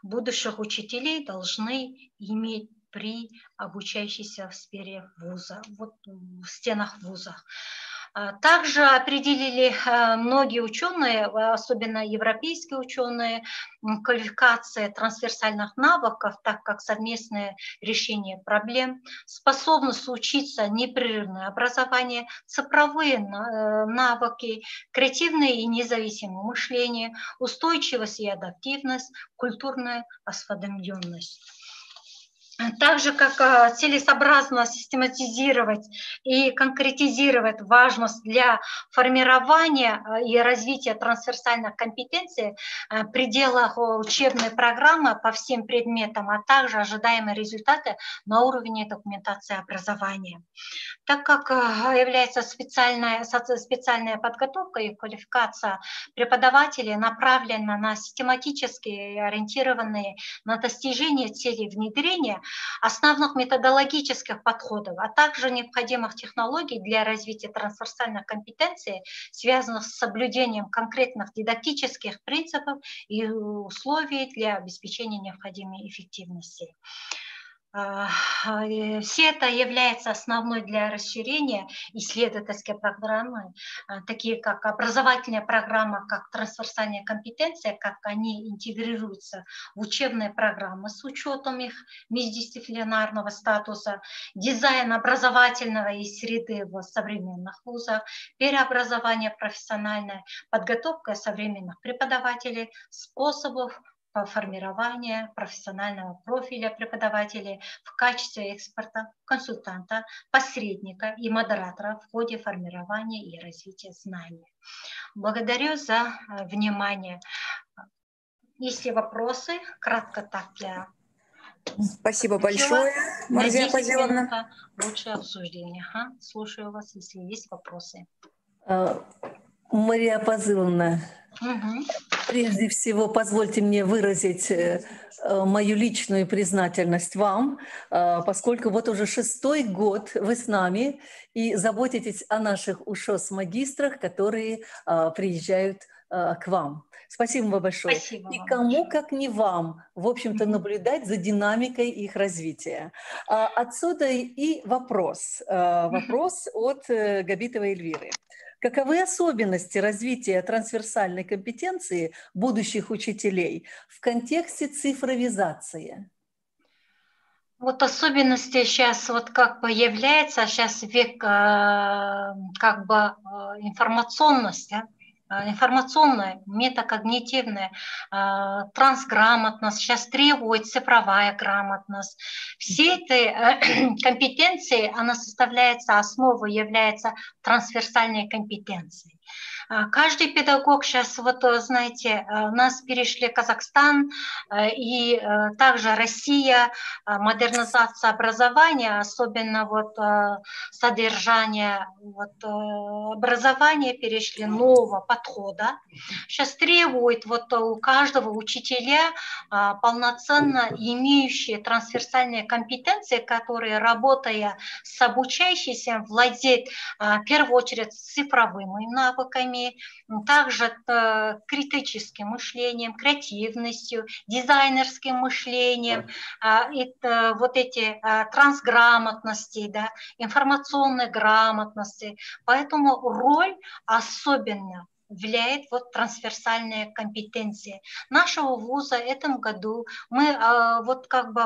будущих учителей должны иметь при обучающихся в сфере вуза, вот в стенах вуза. Также определили многие ученые, особенно европейские ученые, квалификация трансверсальных навыков, так как совместное решение проблем, способность учиться, непрерывное образование, цифровые навыки, креативное и независимое мышление, устойчивость и адаптивность, культурная осведомленность. Так же, как целесообразно систематизировать и конкретизировать важность для формирования и развития трансверсальных компетенций в пределах учебной программы по всем предметам, а также ожидаемые результаты на уровне документации образования. Так как является специальная подготовка и квалификация преподавателей направлена на систематически ориентированные на достижение целей внедрения, основных методологических подходов, а также необходимых технологий для развития трансверсальных компетенций, связанных с соблюдением конкретных дидактических принципов и условий для обеспечения необходимой эффективности. Все это является основной для расширения исследовательской программы, такие как образовательная программа, как трансверсальная компетенция, как они интегрируются в учебные программы с учетом их междисциплинарного статуса, дизайн образовательного и среды в современных вузах, переобразование профессиональное, подготовка современных преподавателей, способов формирования профессионального профиля преподавателей в качестве эксперта, консультанта, посредника и модератора в ходе формирования и развития знаний. Благодарю за внимание. Есть ли вопросы? Кратко так для... Спасибо большое, Марзия Пазиловна. Лучшее обсуждение. Слушаю вас, если есть вопросы. Мария Пазиловна, прежде всего позвольте мне выразить мою личную признательность вам, поскольку вот уже 6-й год вы с нами и заботитесь о наших УШОС-магистрах, которые приезжают к вам. Спасибо вам большое. Спасибо и вам кому, большое. как не вам, в общем-то, наблюдать за динамикой их развития. Отсюда и вопрос. Вопрос от Габитовой Эльвиры. Каковы особенности развития трансверсальной компетенции будущих учителей в контексте цифровизации? Вот особенности сейчас вот как бы является, сейчас век как бы информационности, информационная, метакогнитивная, трансграмотность, сейчас требует цифровая грамотность. Все эти компетенции, она составляется, основой является трансверсальной компетенцией. Каждый педагог сейчас, вот знаете, у нас перешли Казахстан и также Россия, модернизация образования, особенно вот содержание вот, образования перешли нового подхода. Сейчас требует вот у каждого учителя полноценно имеющие трансверсальные компетенции, которые, работая с обучающимся, владеют в первую очередь цифровыми навыками, также критическим мышлением, креативностью, дизайнерским мышлением, вот эти трансграмотности, да, информационной грамотности. Поэтому роль особенно влияет вот трансверсальные компетенции. Нашего вуза в этом году мы вот как бы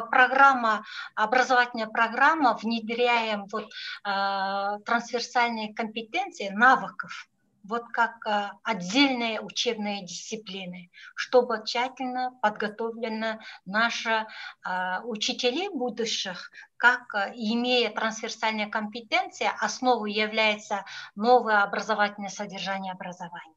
образовательная программа внедряем вот трансверсальные компетенции навыков, вот как отдельные учебные дисциплины, чтобы тщательно подготовлены наши учителей будущих, как, имея трансверсальные компетенции, основой является новое образовательное содержание образования.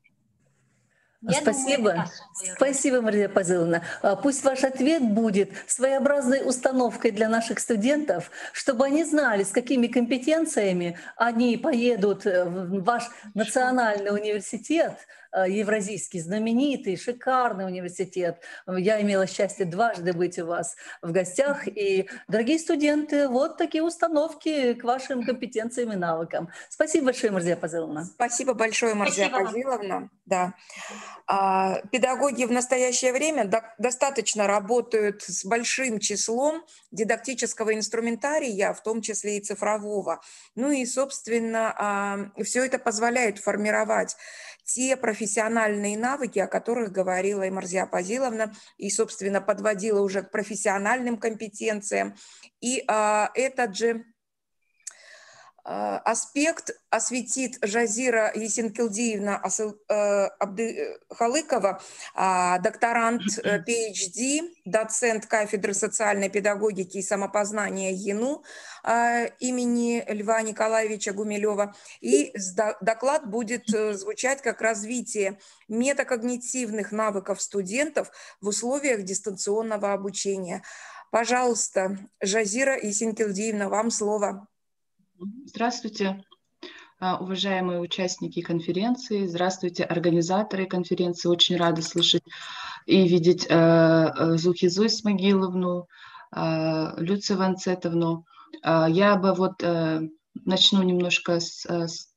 Спасибо. Спасибо, Мария Пазиловна. Пусть ваш ответ будет своеобразной установкой для наших студентов, чтобы они знали, с какими компетенциями они поедут в ваш национальный университет, евразийский, знаменитый, шикарный университет. Я имела счастье дважды быть у вас в гостях. И, дорогие студенты, вот такие установки к вашим компетенциям и навыкам. Спасибо большое, Марзия Пазиловна. Спасибо большое, Марзия Пазиловна. Да. Педагоги в настоящее время достаточно работают с большим числом дидактического инструментария, в том числе и цифрового. Ну и, собственно, все это позволяет формировать те профессиональные навыки, о которых говорила и Марзия Пазиловна, и, собственно, подводила уже к профессиональным компетенциям. И этот же аспект осветит Жазира Есенкелдиевна Абдыхалыкова, докторант PhD, доцент кафедры социальной педагогики и самопознания ЕНУ имени Льва Николаевича Гумилева. И доклад будет звучать как развитие метакогнитивных навыков студентов в условиях дистанционного обучения. Пожалуйста, Жазира Есенкелдиевна, вам слово. Здравствуйте, уважаемые участники конференции, здравствуйте, организаторы конференции. Очень рада слышать и видеть Зухизу Исмагиловну, Люцию Ванцетовну. Я бы вот начну немножко с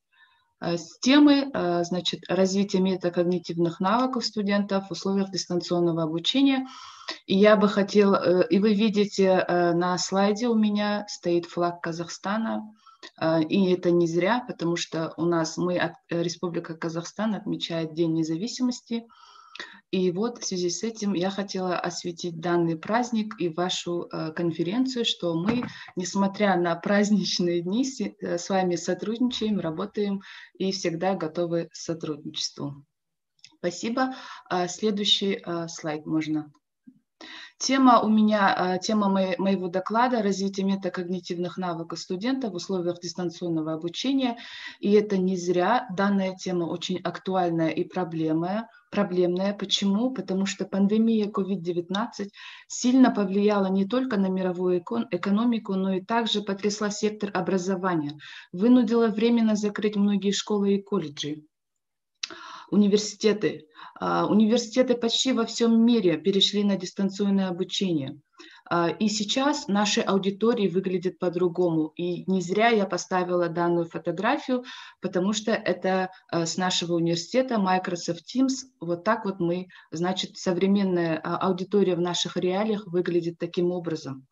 темы, значит, развития метакогнитивных навыков студентов в условиях дистанционного обучения. И я бы хотела, и вы видите на слайде у меня стоит флаг Казахстана, и это не зря, потому что у нас Республика Казахстан отмечает День независимости. И вот в связи с этим я хотела осветить данный праздник и вашу конференцию, что мы, несмотря на праздничные дни, с вами сотрудничаем, работаем и всегда готовы к сотрудничеству. Спасибо. Следующий слайд можно. Тема моего доклада – развитие метакогнитивных навыков студентов в условиях дистанционного обучения. И это не зря. Данная тема очень актуальная и проблемная. Почему? Потому что пандемия COVID-19 сильно повлияла не только на мировую экономику, но и также потрясла сектор образования, вынудила временно закрыть многие школы и колледжи. Университеты почти во всем мире перешли на дистанционное обучение. И сейчас наши аудитории выглядят по-другому. И не зря я поставила данную фотографию, потому что это с нашего университета Microsoft Teams. Вот так вот значит, современная аудитория в наших реалиях выглядит таким образом.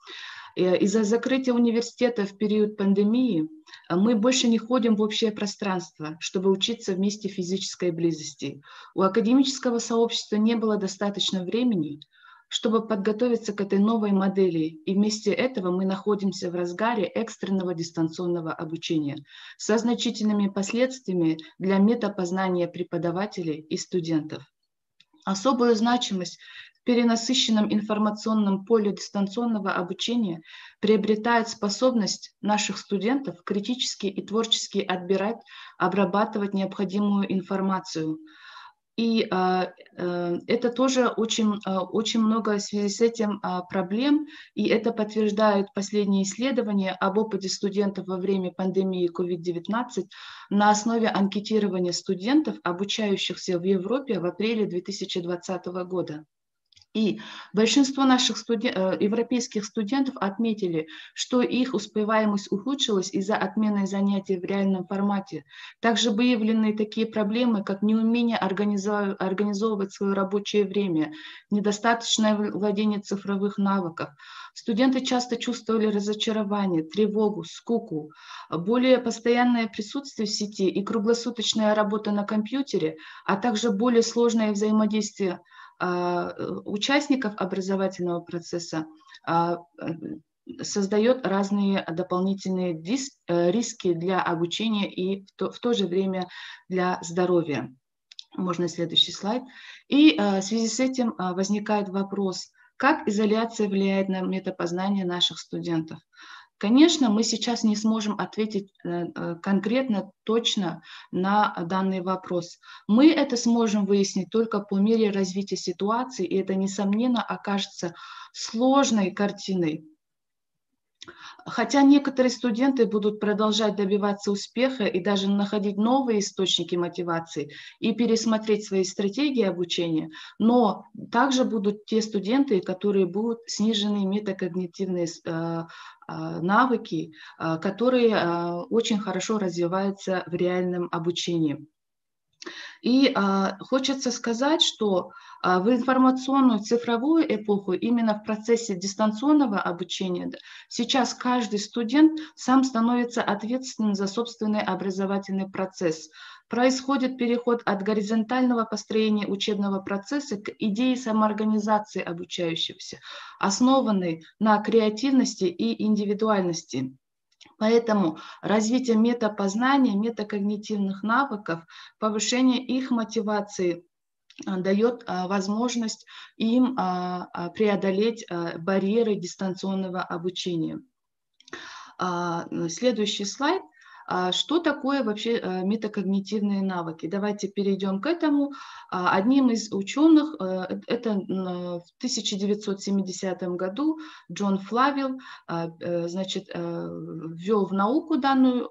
Из-за закрытия университета в период пандемии мы больше не ходим в общее пространство, чтобы учиться вместе в физической близости. У академического сообщества не было достаточно времени, чтобы подготовиться к этой новой модели. И вместе этого мы находимся в разгаре экстренного дистанционного обучения со значительными последствиями для метапознания преподавателей и студентов. Особую значимость в перенасыщенном информационном поле дистанционного обучения приобретает способность наших студентов критически и творчески отбирать, обрабатывать необходимую информацию. И это тоже очень много в связи с этим проблем, и это подтверждают последние исследования об опыте студентов во время пандемии COVID-19 на основе анкетирования студентов, обучающихся в Европе в апреле 2020 года. И большинство наших европейских студентов отметили, что их успеваемость ухудшилась из-за отмены занятий в реальном формате. Также выявлены такие проблемы, как неумение организовывать свое рабочее время, недостаточное владение цифровых навыков. Студенты часто чувствовали разочарование, тревогу, скуку. Более постоянное присутствие в сети и круглосуточная работа на компьютере, а также более сложное взаимодействие участников образовательного процесса создает разные дополнительные риски для обучения и в то же время для здоровья. Можно следующий слайд. И в связи с этим возникает вопрос, как изоляция влияет на метапознание наших студентов. Конечно, мы сейчас не сможем ответить конкретно, точно на данный вопрос. Мы это сможем выяснить только по мере развития ситуации, и это, несомненно, окажется сложной картиной. Хотя некоторые студенты будут продолжать добиваться успеха и даже находить новые источники мотивации и пересмотреть свои стратегии обучения, но также будут те студенты, которые будут снижены метакогнитивные навыки, которые очень хорошо развиваются в реальном обучении. И хочется сказать, что в информационную цифровую эпоху, именно в процессе дистанционного обучения, сейчас каждый студент сам становится ответственным за собственный образовательный процесс. Происходит переход от горизонтального построения учебного процесса к идее самоорганизации обучающегося, основанной на креативности и индивидуальности. Поэтому развитие метапознания, метакогнитивных навыков, повышение их мотивации дает возможность им преодолеть барьеры дистанционного обучения. Следующий слайд. Что такое вообще метакогнитивные навыки? Давайте перейдем к этому. Одним из ученых, это в 1970 году Джон Флавилл, значит, ввел в науку данную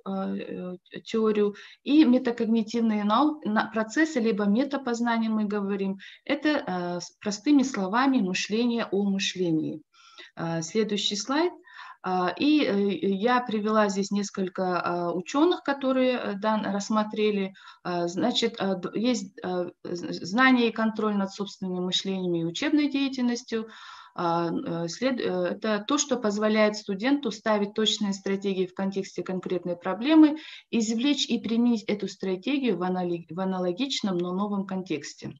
теорию, и метакогнитивные процессы, либо метапознание мы говорим, это простыми словами мышление о мышлении. Следующий слайд. И я привела здесь несколько ученых, которые рассмотрели. Значит, есть знание и контроль над собственным мышлением и учебной деятельностью. Это то, что позволяет студенту ставить точные стратегии в контексте конкретной проблемы, извлечь и применить эту стратегию в аналогичном, но новом контексте.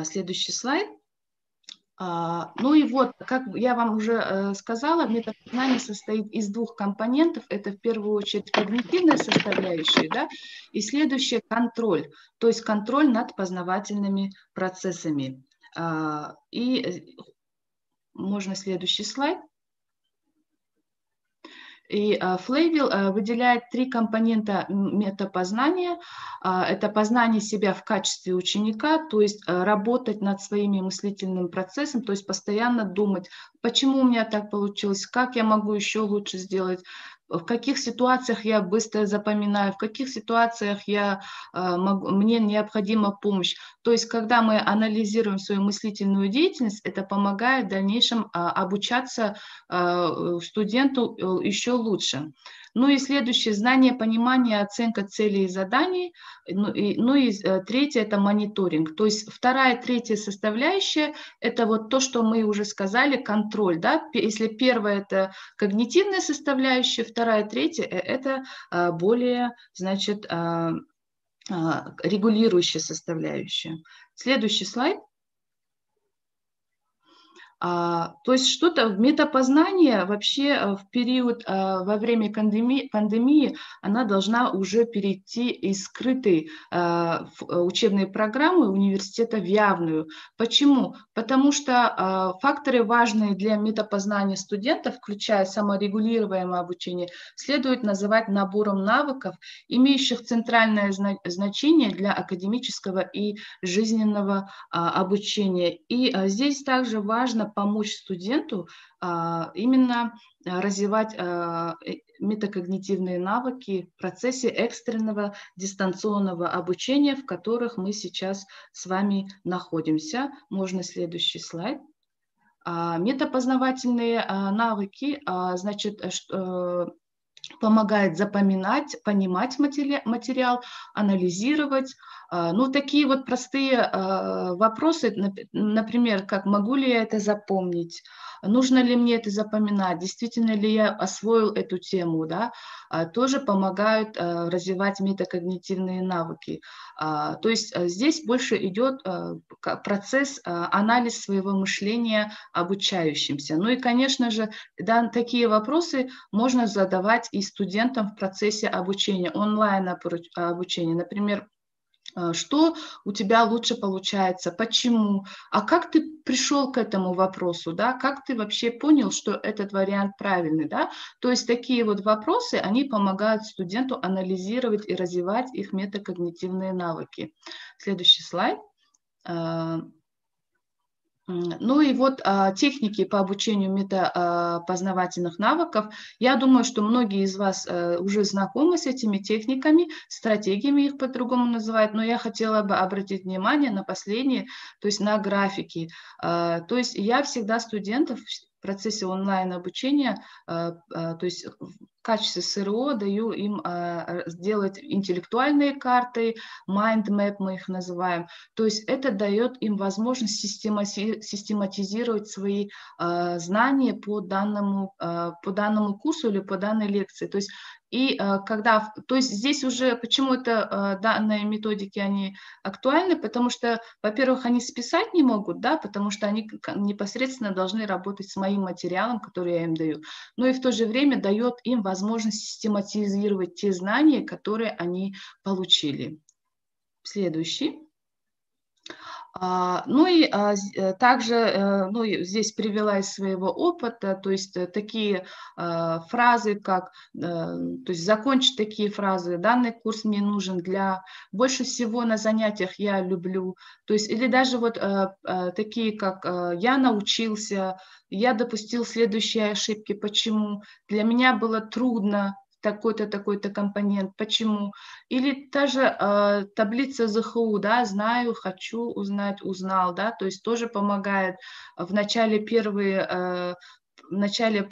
Следующий слайд. Ну и вот, как я вам уже сказала, метапознание состоит из двух компонентов. Это в первую очередь когнитивная составляющая, да, и следующее контроль, то есть контроль над познавательными процессами. И можно следующий слайд. И Флейвилл выделяет три компонента метапознания. Это познание себя в качестве ученика, то есть работать над своими мыслительным процессом, то есть постоянно думать, почему у меня так получилось, как я могу еще лучше сделать, в каких ситуациях я быстро запоминаю, в каких ситуациях мне необходима помощь. То есть, когда мы анализируем свою мыслительную деятельность, это помогает в дальнейшем обучаться студенту еще лучше. Ну и следующее, знание, понимание, оценка целей и заданий. Ну и третье, это мониторинг. То есть вторая, третья составляющая, это вот то, что мы уже сказали, контроль. Да? Если первая, это когнитивная составляющая, вторая, третья, это более, значит, регулирующая составляющая. Следующий слайд. То есть что-то в метапознание вообще в период, во время пандемии, она должна уже перейти из скрытой учебной программы университета в явную. Почему? Потому что факторы, важные для метапознания студентов, включая саморегулируемое обучение, следует называть набором навыков, имеющих центральное значение для академического и жизненного обучения. И здесь также важно помочь студенту именно развивать метакогнитивные навыки в процессе экстренного дистанционного обучения, в которых мы сейчас с вами находимся. Можно следующий слайд. Метапознавательные навыки, значит, помогает запоминать, понимать материал, анализировать. Ну, такие вот простые вопросы, например, как могу ли я это запомнить, нужно ли мне это запоминать, действительно ли я освоил эту тему, да, тоже помогают развивать метакогнитивные навыки. То есть здесь больше идет процесс, анализ своего мышления обучающимся. Ну и, конечно же, да, такие вопросы можно задавать и студентам в процессе обучения, онлайн-обучения. Например, что у тебя лучше получается, почему, а как ты пришел к этому вопросу, да, как ты вообще понял, что этот вариант правильный, да, то есть такие вот вопросы, они помогают студенту анализировать и развивать их метакогнитивные навыки. Следующий слайд. Ну и вот техники по обучению метапознавательных навыков. Я думаю, что многие из вас уже знакомы с этими техниками, стратегиями их по-другому называют, но я хотела бы обратить внимание на последние, то есть на графики. То есть я всегда студентов в процессе онлайн-обучения, то есть в качестве СРО даю им сделать интеллектуальные карты, mind map мы их называем. То есть это дает им возможность систематизировать свои знания по данному курсу или по данной лекции. То есть то есть здесь уже почему-то данные методики, они актуальны, потому что, во-первых, они списать не могут, да, потому что они непосредственно должны работать с моим материалом, который я им даю, но и в то же время дает им возможность систематизировать те знания, которые они получили. Следующий. Ну и также здесь привела из своего опыта, то есть такие фразы, как, то есть закончить такие фразы, данный курс мне нужен для, больше всего на занятиях я люблю, то есть или даже вот такие, как я научился, я допустил следующие ошибки, почему, для меня было трудно, такой-то, такой-то компонент, почему. Или та же таблица ЗХУ, да, знаю, хочу узнать, узнал, да, то есть тоже помогает в начале первые в начале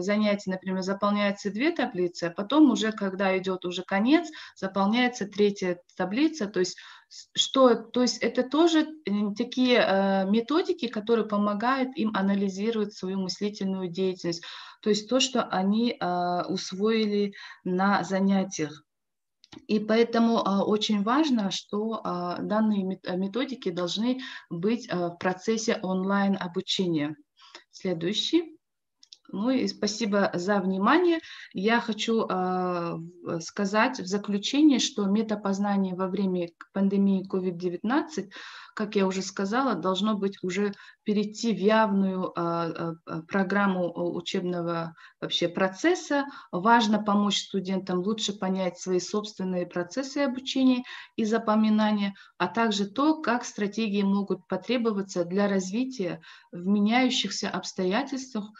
занятий, например, заполняются 2 таблицы, а потом уже, когда идет уже конец, заполняется 3-я таблица. То есть это тоже такие методики, которые помогают им анализировать свою мыслительную деятельность, то есть то, что они усвоили на занятиях. И поэтому очень важно, что данные методики должны быть в процессе онлайн-обучения. Следующий. Ну и спасибо за внимание. Я хочу сказать в заключение, что метапознание во время пандемии COVID-19, как я уже сказала, должно быть уже перейти в явную программу учебного вообще процесса. Важно помочь студентам лучше понять свои собственные процессы обучения и запоминания, а также то, как стратегии могут потребоваться для развития в меняющихся обстоятельствах,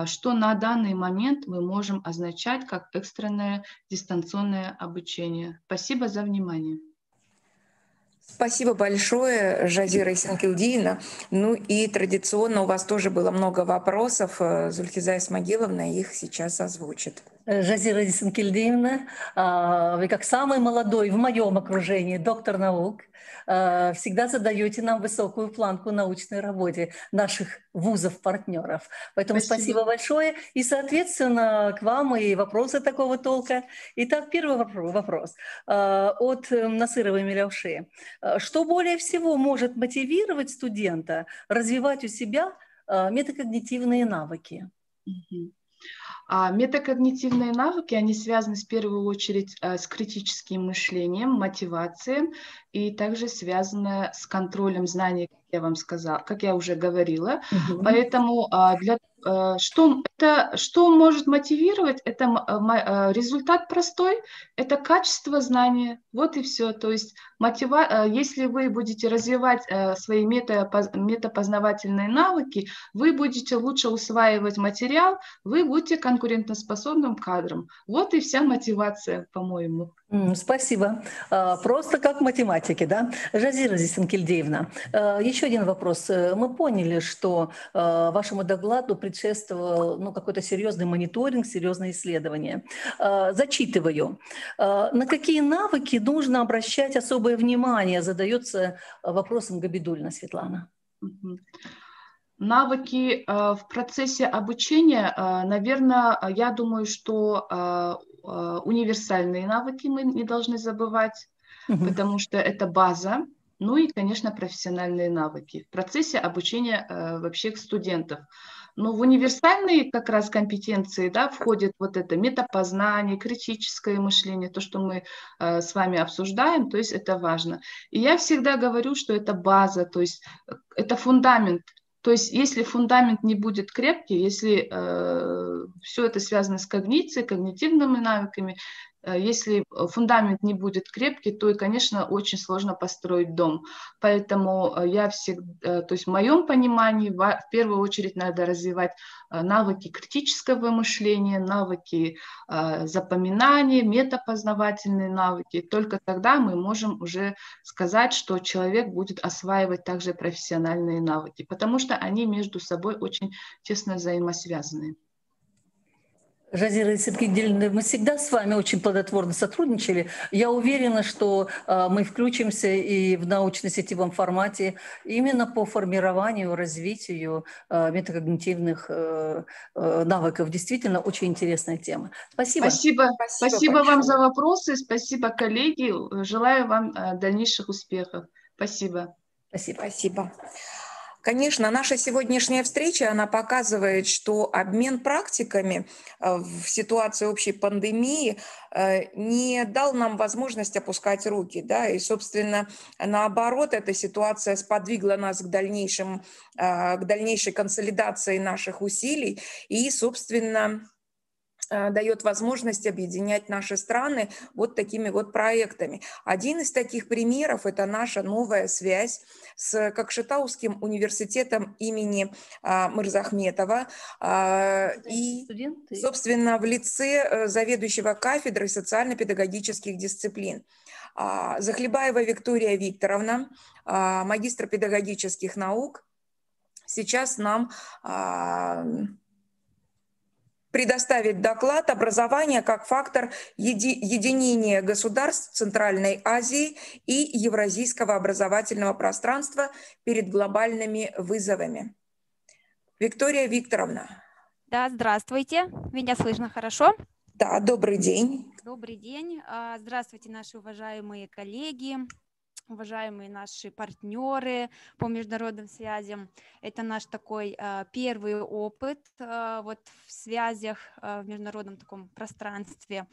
что на данный момент мы можем означать как экстренное дистанционное обучение. Спасибо за внимание. Спасибо большое, Жазира Исенкелдиевна. Ну и традиционно у вас тоже было много вопросов. Зульхиза Исмагиловна их сейчас озвучит. Жазира Исенкелдиевна, вы как самый молодой в моем окружении доктор наук всегда задаете нам высокую планку научной работе наших вузов-партнеров. Поэтому спасибо большое. И, соответственно, к вам и вопросы такого толка. Итак, первый вопрос от Насырова Милявши. Что более всего может мотивировать студента развивать у себя метакогнитивные навыки? Метакогнитивные навыки, они связаны в первую очередь с критическим мышлением, мотивацией и также связаны с контролем знаний, как я вам сказала, как я уже говорила. Поэтому что может мотивировать? Это результат простой, это качество знания. Вот и все. То есть если вы будете развивать свои метапознавательные навыки, вы будете лучше усваивать материал, вы будете конкурентоспособным кадром. Вот и вся мотивация, по-моему. Спасибо. Просто как математики, да? Жазира Исенкелдиевна, еще один вопрос. Мы поняли, что вашему докладу предшествовал какой-то серьезный мониторинг, серьезное исследование. Зачитываю. На какие навыки нужно обращать особое внимание? Задается вопросом Габидульна Светлана. Навыки в процессе обучения, наверное, я думаю, что универсальные навыки мы не должны забывать, потому что это база. Ну и, конечно, профессиональные навыки в процессе обучения вообще студентов. Но в универсальные как раз компетенции, да, входит вот это метапознание, критическое мышление, то, что мы с вами обсуждаем, то есть это важно. И я всегда говорю, что это база, то есть это фундамент. То есть если фундамент не будет крепкий, если все это связано с когницией, когнитивными навыками, если фундамент не будет крепкий, то, конечно, очень сложно построить дом. Поэтому я всегда, то есть в моем понимании, в первую очередь надо развивать навыки критического мышления, навыки запоминания, метапознавательные навыки. Только тогда мы можем уже сказать, что человек будет осваивать также профессиональные навыки, потому что они между собой очень тесно взаимосвязаны. Жазира Исенкелдиевна, мы всегда с вами очень плодотворно сотрудничали. Я уверена, что мы включимся и в научно-сетевом формате именно по формированию, развитию метакогнитивных навыков. Действительно, очень интересная тема. Спасибо. Спасибо вам за вопросы, спасибо, коллеги. Желаю вам дальнейших успехов. Спасибо. Спасибо. Конечно, наша сегодняшняя встреча, она показывает, что обмен практиками в ситуации общей пандемии не дал нам возможность опускать руки, да, и, собственно, наоборот, эта ситуация сподвигла нас к дальнейшей консолидации наших усилий и, собственно, дает возможность объединять наши страны вот такими вот проектами. Один из таких примеров – это наша новая связь с Кокшетауским университетом имени Мырзахметова и, собственно, в лице заведующего кафедрой социально-педагогических дисциплин. Захлебаева Виктория Викторовна, магистр педагогических наук, сейчас нам предоставить доклад «Образование как фактор единения государств Центральной Азии и евразийского образовательного пространства перед глобальными вызовами». Виктория Викторовна. Да, здравствуйте. Меня слышно хорошо? Да, добрый день. Добрый день. Здравствуйте, наши уважаемые коллеги, уважаемые наши партнеры по международным связям. Это наш такой первый опыт вот в связях в международном таком пространстве.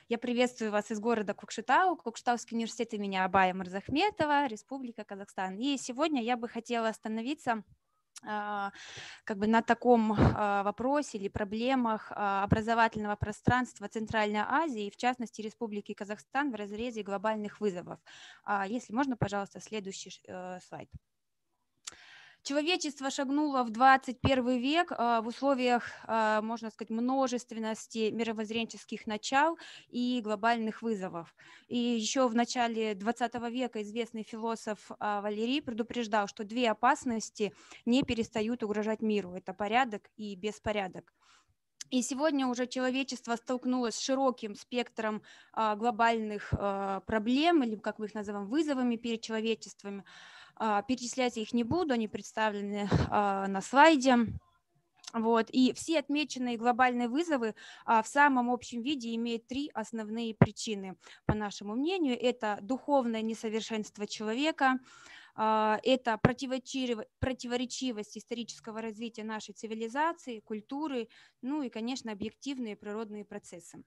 Я приветствую вас из города Кокшетау, Кокшетауский университет имени Абая Мырзахметова, Республика Казахстан. И сегодня я бы хотела остановиться как бы на таком вопросе или проблемах образовательного пространства Центральной Азии, и в частности Республики Казахстан в разрезе глобальных вызовов. Если можно, пожалуйста, следующий слайд. Человечество шагнуло в 21 век в условиях, можно сказать, множественности мировоззренческих начал и глобальных вызовов. И еще в начале 20 века известный философ Валерий предупреждал, что две опасности не перестают угрожать миру. Это порядок и беспорядок. И сегодня уже человечество столкнулось с широким спектром глобальных проблем, или, как мы их называем, вызовами перед человечеством. Перечислять я их не буду, они представлены на слайде. Вот. И все отмеченные глобальные вызовы в самом общем виде имеют три основные причины, по нашему мнению. Это духовное несовершенство человека, это противоречивость исторического развития нашей цивилизации, культуры, ну и, конечно, объективные природные процессы.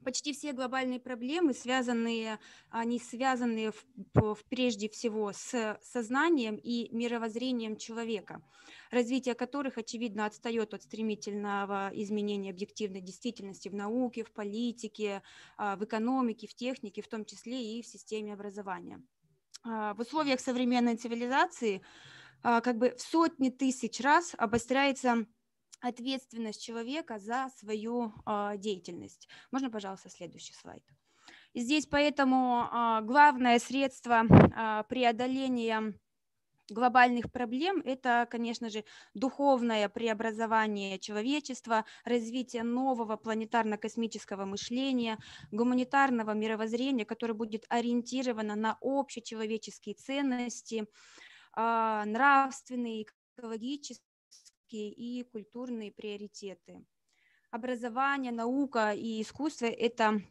Почти все глобальные проблемы они связаны прежде всего с сознанием и мировоззрением человека, развитие которых, очевидно, отстает от стремительного изменения объективной действительности в науке, в политике, в экономике, в технике, в том числе и в системе образования. В условиях современной цивилизации как бы в сотни тысяч раз обостряется ответственность человека за свою деятельность. Можно, пожалуйста, следующий слайд. И здесь поэтому главное средство преодоления глобальных проблем – это, конечно же, духовное преобразование человечества, развитие нового планетарно-космического мышления, гуманитарного мировоззрения, которое будет ориентировано на общечеловеческие ценности, нравственные, экологические и культурные приоритеты. Образование, наука и искусство – это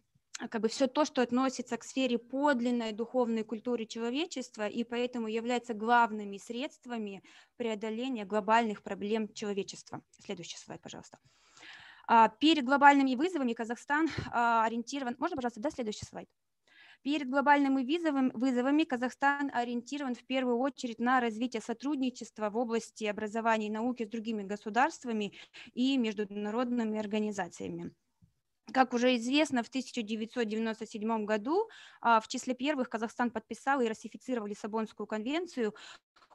как бы все то, что относится к сфере подлинной духовной культуры человечества, и поэтому является главными средствами преодоления глобальных проблем человечества. Следующий слайд, пожалуйста. Перед глобальными вызовами Казахстан ориентирован… Можно, пожалуйста, да, следующий слайд? Перед глобальными вызовами Казахстан ориентирован в первую очередь на развитие сотрудничества в области образования и науки с другими государствами и международными организациями. Как уже известно, в 1997 году в числе первых Казахстан подписал и ратифицировал Лиссабонскую конвенцию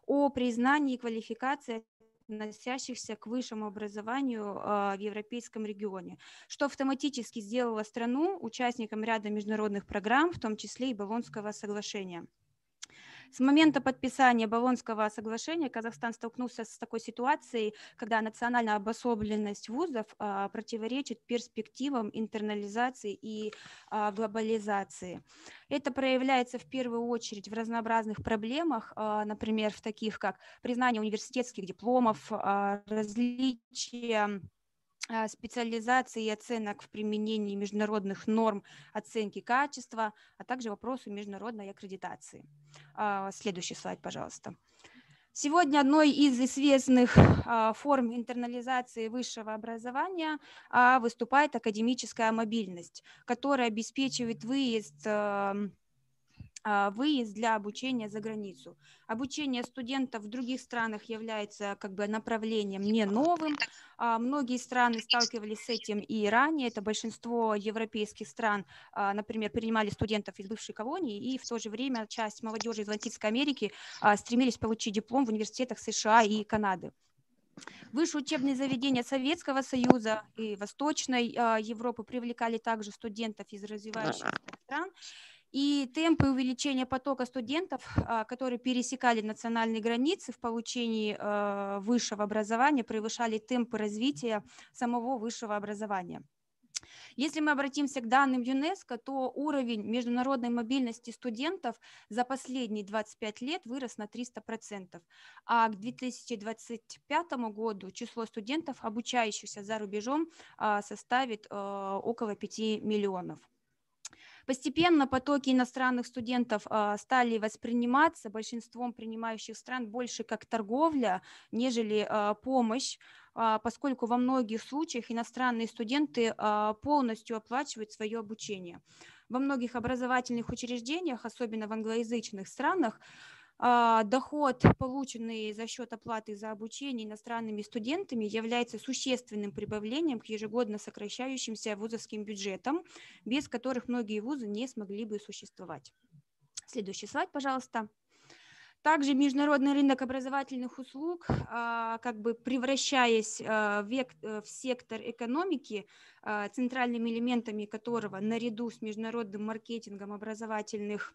о признании квалификации относящихся к высшему образованию в европейском регионе, что автоматически сделало страну участником ряда международных программ, в том числе и Болонского соглашения. С момента подписания Болонского соглашения Казахстан столкнулся с такой ситуацией, когда национальная обособленность вузов противоречит перспективам интернализации и глобализации. Это проявляется в первую очередь в разнообразных проблемах, например, в таких как признание университетских дипломов, различия специализации и оценок в применении международных норм оценки качества, а также вопросу международной аккредитации. Следующий слайд, пожалуйста. Сегодня одной из известных форм интернализации высшего образования выступает академическая мобильность, которая обеспечивает выезд для обучения за границу. Обучение студентов в других странах является как бы направлением не новым. Многие страны сталкивались с этим и ранее. Это большинство европейских стран, например, принимали студентов из бывшей колонии, и в то же время часть молодежи из Латинской Америки стремились получить диплом в университетах США и Канады. Высшие учебные заведения Советского Союза и Восточной Европы привлекали также студентов из развивающихся стран. И темпы увеличения потока студентов, которые пересекали национальные границы в получении высшего образования, превышали темпы развития самого высшего образования. Если мы обратимся к данным ЮНЕСКО, то уровень международной мобильности студентов за последние 25 лет вырос на 300%, а к 2025 году число студентов, обучающихся за рубежом, составит около 5 миллионов. Постепенно потоки иностранных студентов стали восприниматься большинством принимающих стран больше как торговля, нежели помощь, поскольку во многих случаях иностранные студенты полностью оплачивают свое обучение. Во многих образовательных учреждениях, особенно в англоязычных странах, доход, полученный за счет оплаты за обучение иностранными студентами, является существенным прибавлением к ежегодно сокращающимся вузовским бюджетам, без которых многие вузы не смогли бы существовать. Следующий слайд, пожалуйста. Также международный рынок образовательных услуг, как бы превращаясь в сектор экономики, центральными элементами которого наряду с международным маркетингом образовательных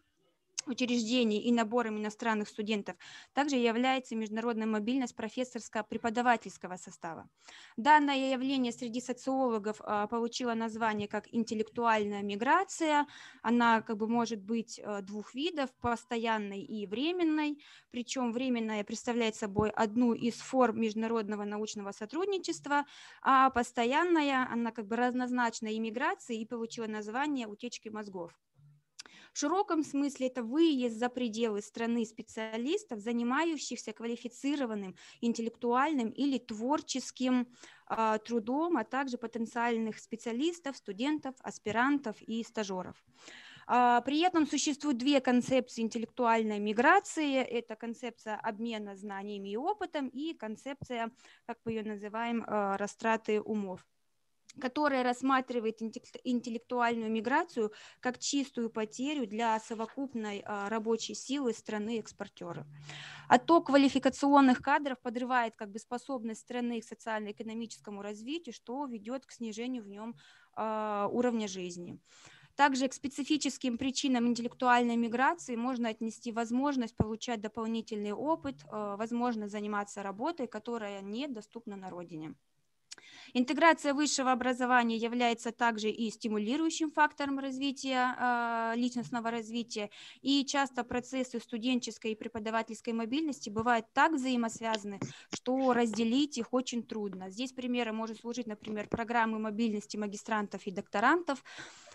учреждений и набором иностранных студентов также является международная мобильность профессорско-преподавательского состава. Данное явление среди социологов получило название как интеллектуальная миграция. Она как бы может быть двух видов, постоянной и временной. Причем временная представляет собой одну из форм международного научного сотрудничества, а постоянная, она как бы разнозначна иммиграции и получила название утечки мозгов. В широком смысле это выезд за пределы страны специалистов, занимающихся квалифицированным интеллектуальным или творческим трудом, а также потенциальных специалистов, студентов, аспирантов и стажеров. При этом существуют две концепции интеллектуальной миграции. Это концепция обмена знаниями и опытом и концепция, как мы ее называем, растраты умов, которая рассматривает интеллектуальную миграцию как чистую потерю для совокупной рабочей силы страны-экспортера. Отток квалификационных кадров подрывает как бы способность страны к социально-экономическому развитию, что ведет к снижению в нем уровня жизни. Также к специфическим причинам интеллектуальной миграции можно отнести возможность получать дополнительный опыт, возможность заниматься работой, которая недоступна на родине. Интеграция высшего образования является также и стимулирующим фактором развития, личностного развития, и часто процессы студенческой и преподавательской мобильности бывают так взаимосвязаны, что разделить их очень трудно. Здесь примером может служить, например, программы мобильности магистрантов и докторантов.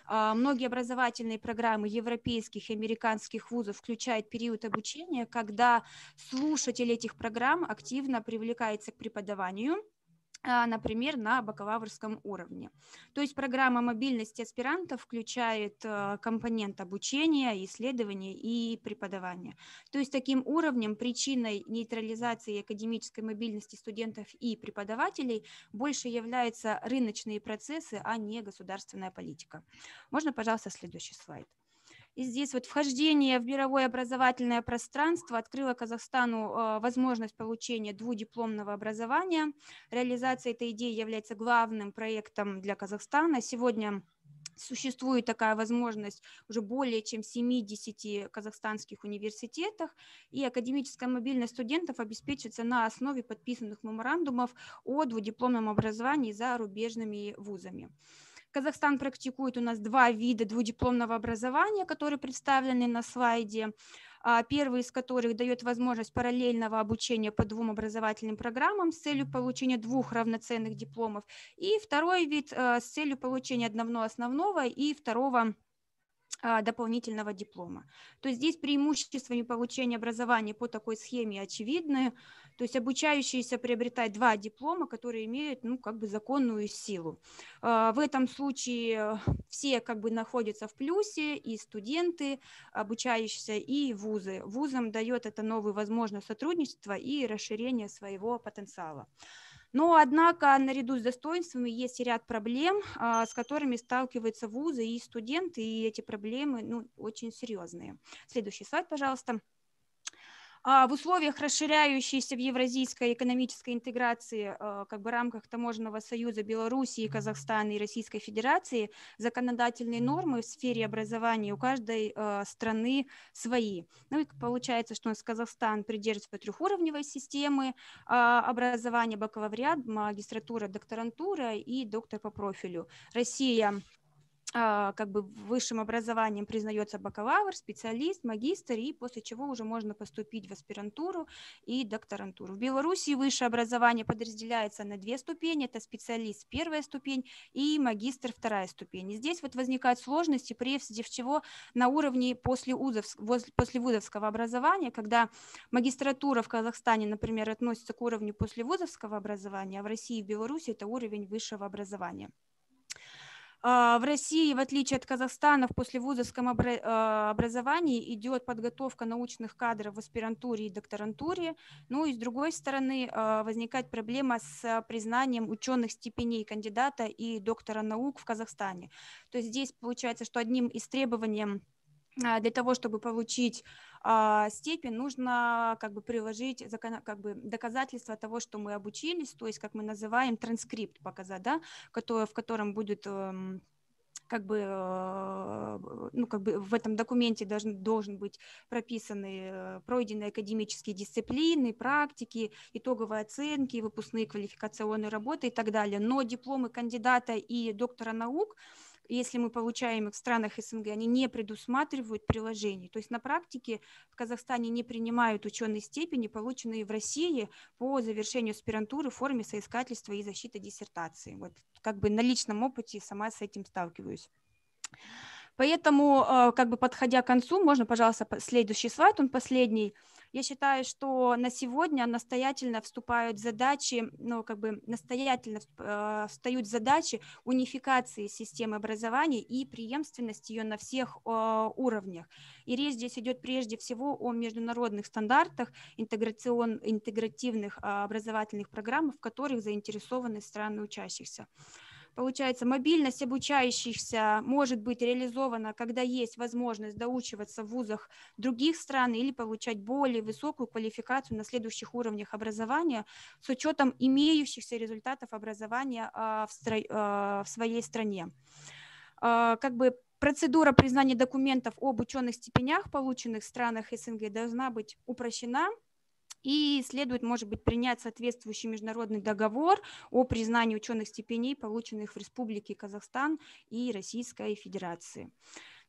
Многие образовательные программы европейских и американских вузов включают период обучения, когда слушатель этих программ активно привлекается к преподаванию, например, на бакалаврском уровне. То есть программа мобильности аспирантов включает компонент обучения, исследования и преподавания. То есть таким уровнем, причиной нейтрализации академической мобильности студентов и преподавателей больше являются рыночные процессы, а не государственная политика. Можно, пожалуйста, следующий слайд. И здесь вот вхождение в мировое образовательное пространство открыло Казахстану возможность получения двудипломного образования. Реализация этой идеи является главным проектом для Казахстана. Сегодня существует такая возможность уже более чем в 70 казахстанских университетах, и академическая мобильность студентов обеспечивается на основе подписанных меморандумов о двудипломном образовании за зарубежными вузами. Казахстан практикует у нас два вида двудипломного образования, которые представлены на слайде. Первый из которых дает возможность параллельного обучения по двум образовательным программам с целью получения двух равноценных дипломов. И второй вид с целью получения одного основного и второго дополнительного диплома. То есть здесь преимуществами получения образования по такой схеме очевидны. То есть обучающиеся приобретают два диплома, которые имеют как бы законную силу. В этом случае все как бы находятся в плюсе, и студенты, обучающиеся, и вузы. Вузам дает это новую возможность сотрудничества и расширения своего потенциала. Но, однако, наряду с достоинствами есть и ряд проблем, с которыми сталкиваются вузы и студенты, и эти проблемы очень серьезные. Следующий слайд, пожалуйста. В условиях расширяющейся в евразийской экономической интеграции как бы рамках Таможенного союза Белоруссии, Казахстана и Российской Федерации законодательные нормы в сфере образования у каждой страны свои. Ну и получается, что у нас Казахстан придерживается трехуровневой системы образования: бакалавриат, магистратура, докторантура и доктор по профилю. Россия как бы высшим образованием признается бакалавр, специалист, магистр, и после чего уже можно поступить в аспирантуру и докторантуру. В Беларуси высшее образование подразделяется на 2 ступени: это специалист 1 ступень и магистр 2 ступень. И здесь вот возникают сложности, прежде всего на уровне послевузовского образования, когда магистратура в Казахстане, например, относится к уровню послевузовского образования, а в России и Беларуси это уровень высшего образования. В России, в отличие от Казахстана, в послевузовском образовании идет подготовка научных кадров в аспирантуре и докторантуре. Ну и с другой стороны возникает проблема с признанием ученых степеней кандидата и доктора наук в Казахстане. То есть здесь получается, что одним из требований для того, чтобы получить степень, нужно как бы приложить доказательства того, что мы обучились, то есть, как мы называем, транскрипт показать, да, в котором будет в этом документе должен быть прописаны пройденные академические дисциплины, практики, итоговые оценки, выпускные квалификационные работы и так далее. Но дипломы кандидата и доктора наук, если мы получаем их в странах СНГ, они не предусматривают приложений. То есть на практике в Казахстане не принимают ученые степени, полученные в России по завершению аспирантуры в форме соискательства и защиты диссертации. Вот как бы на личном опыте сама с этим сталкиваюсь. Поэтому, как бы подходя к концу, можно, пожалуйста, следующий слайд, он последний. Я считаю, что на сегодня настоятельно встают задачи, встают задачи унификации системы образования и преемственности ее на всех уровнях. И речь здесь идет прежде всего о международных стандартах, интегративных образовательных программах, в которых заинтересованы страны учащихся. Получается, мобильность обучающихся может быть реализована, когда есть возможность доучиваться в вузах других стран или получать более высокую квалификацию на следующих уровнях образования с учетом имеющихся результатов образования в своей стране. Как бы процедура признания документов об ученых степенях, полученных в странах СНГ, должна быть упрощена. И следует, может быть, принять соответствующий международный договор о признании ученых степеней, полученных в Республике Казахстан и Российской Федерации.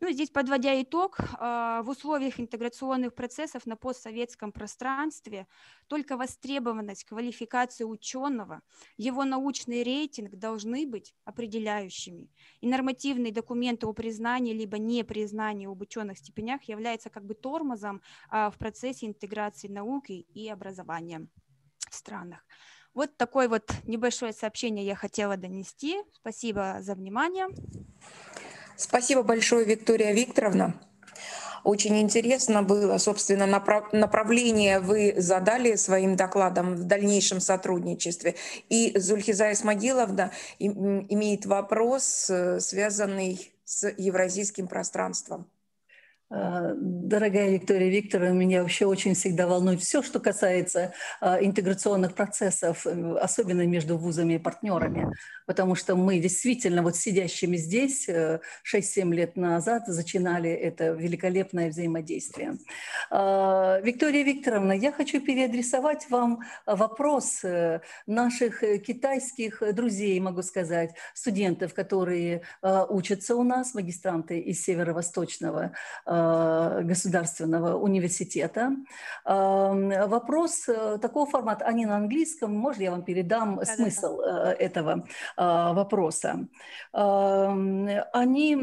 Ну, здесь, подводя итог, в условиях интеграционных процессов на постсоветском пространстве только востребованность квалификации ученого, его научный рейтинг должны быть определяющими. И нормативные документы о признании либо непризнании об ученых степенях являются как бы тормозом в процессе интеграции науки и образования в странах. Вот такое вот небольшое сообщение я хотела донести. Спасибо за внимание. Спасибо большое, Виктория Викторовна. Очень интересно было, собственно, направление вы задали своим докладом в дальнейшем сотрудничестве. И Зульхиза Исмагиловна имеет вопрос, связанный с евразийским пространством. Дорогая Виктория Викторовна, меня вообще очень всегда волнует все, что касается интеграционных процессов, особенно между вузами и партнерами, потому что мы действительно, вот сидящими здесь 6-7 лет назад, начинали это великолепное взаимодействие. Виктория Викторовна, я хочу переадресовать вам вопрос наших китайских друзей, могу сказать, студентов, которые учатся у нас, магистранты из Северо-Восточного государственного университета. Вопрос такого формата, они на английском, можно я вам передам смысл этого вопроса? Они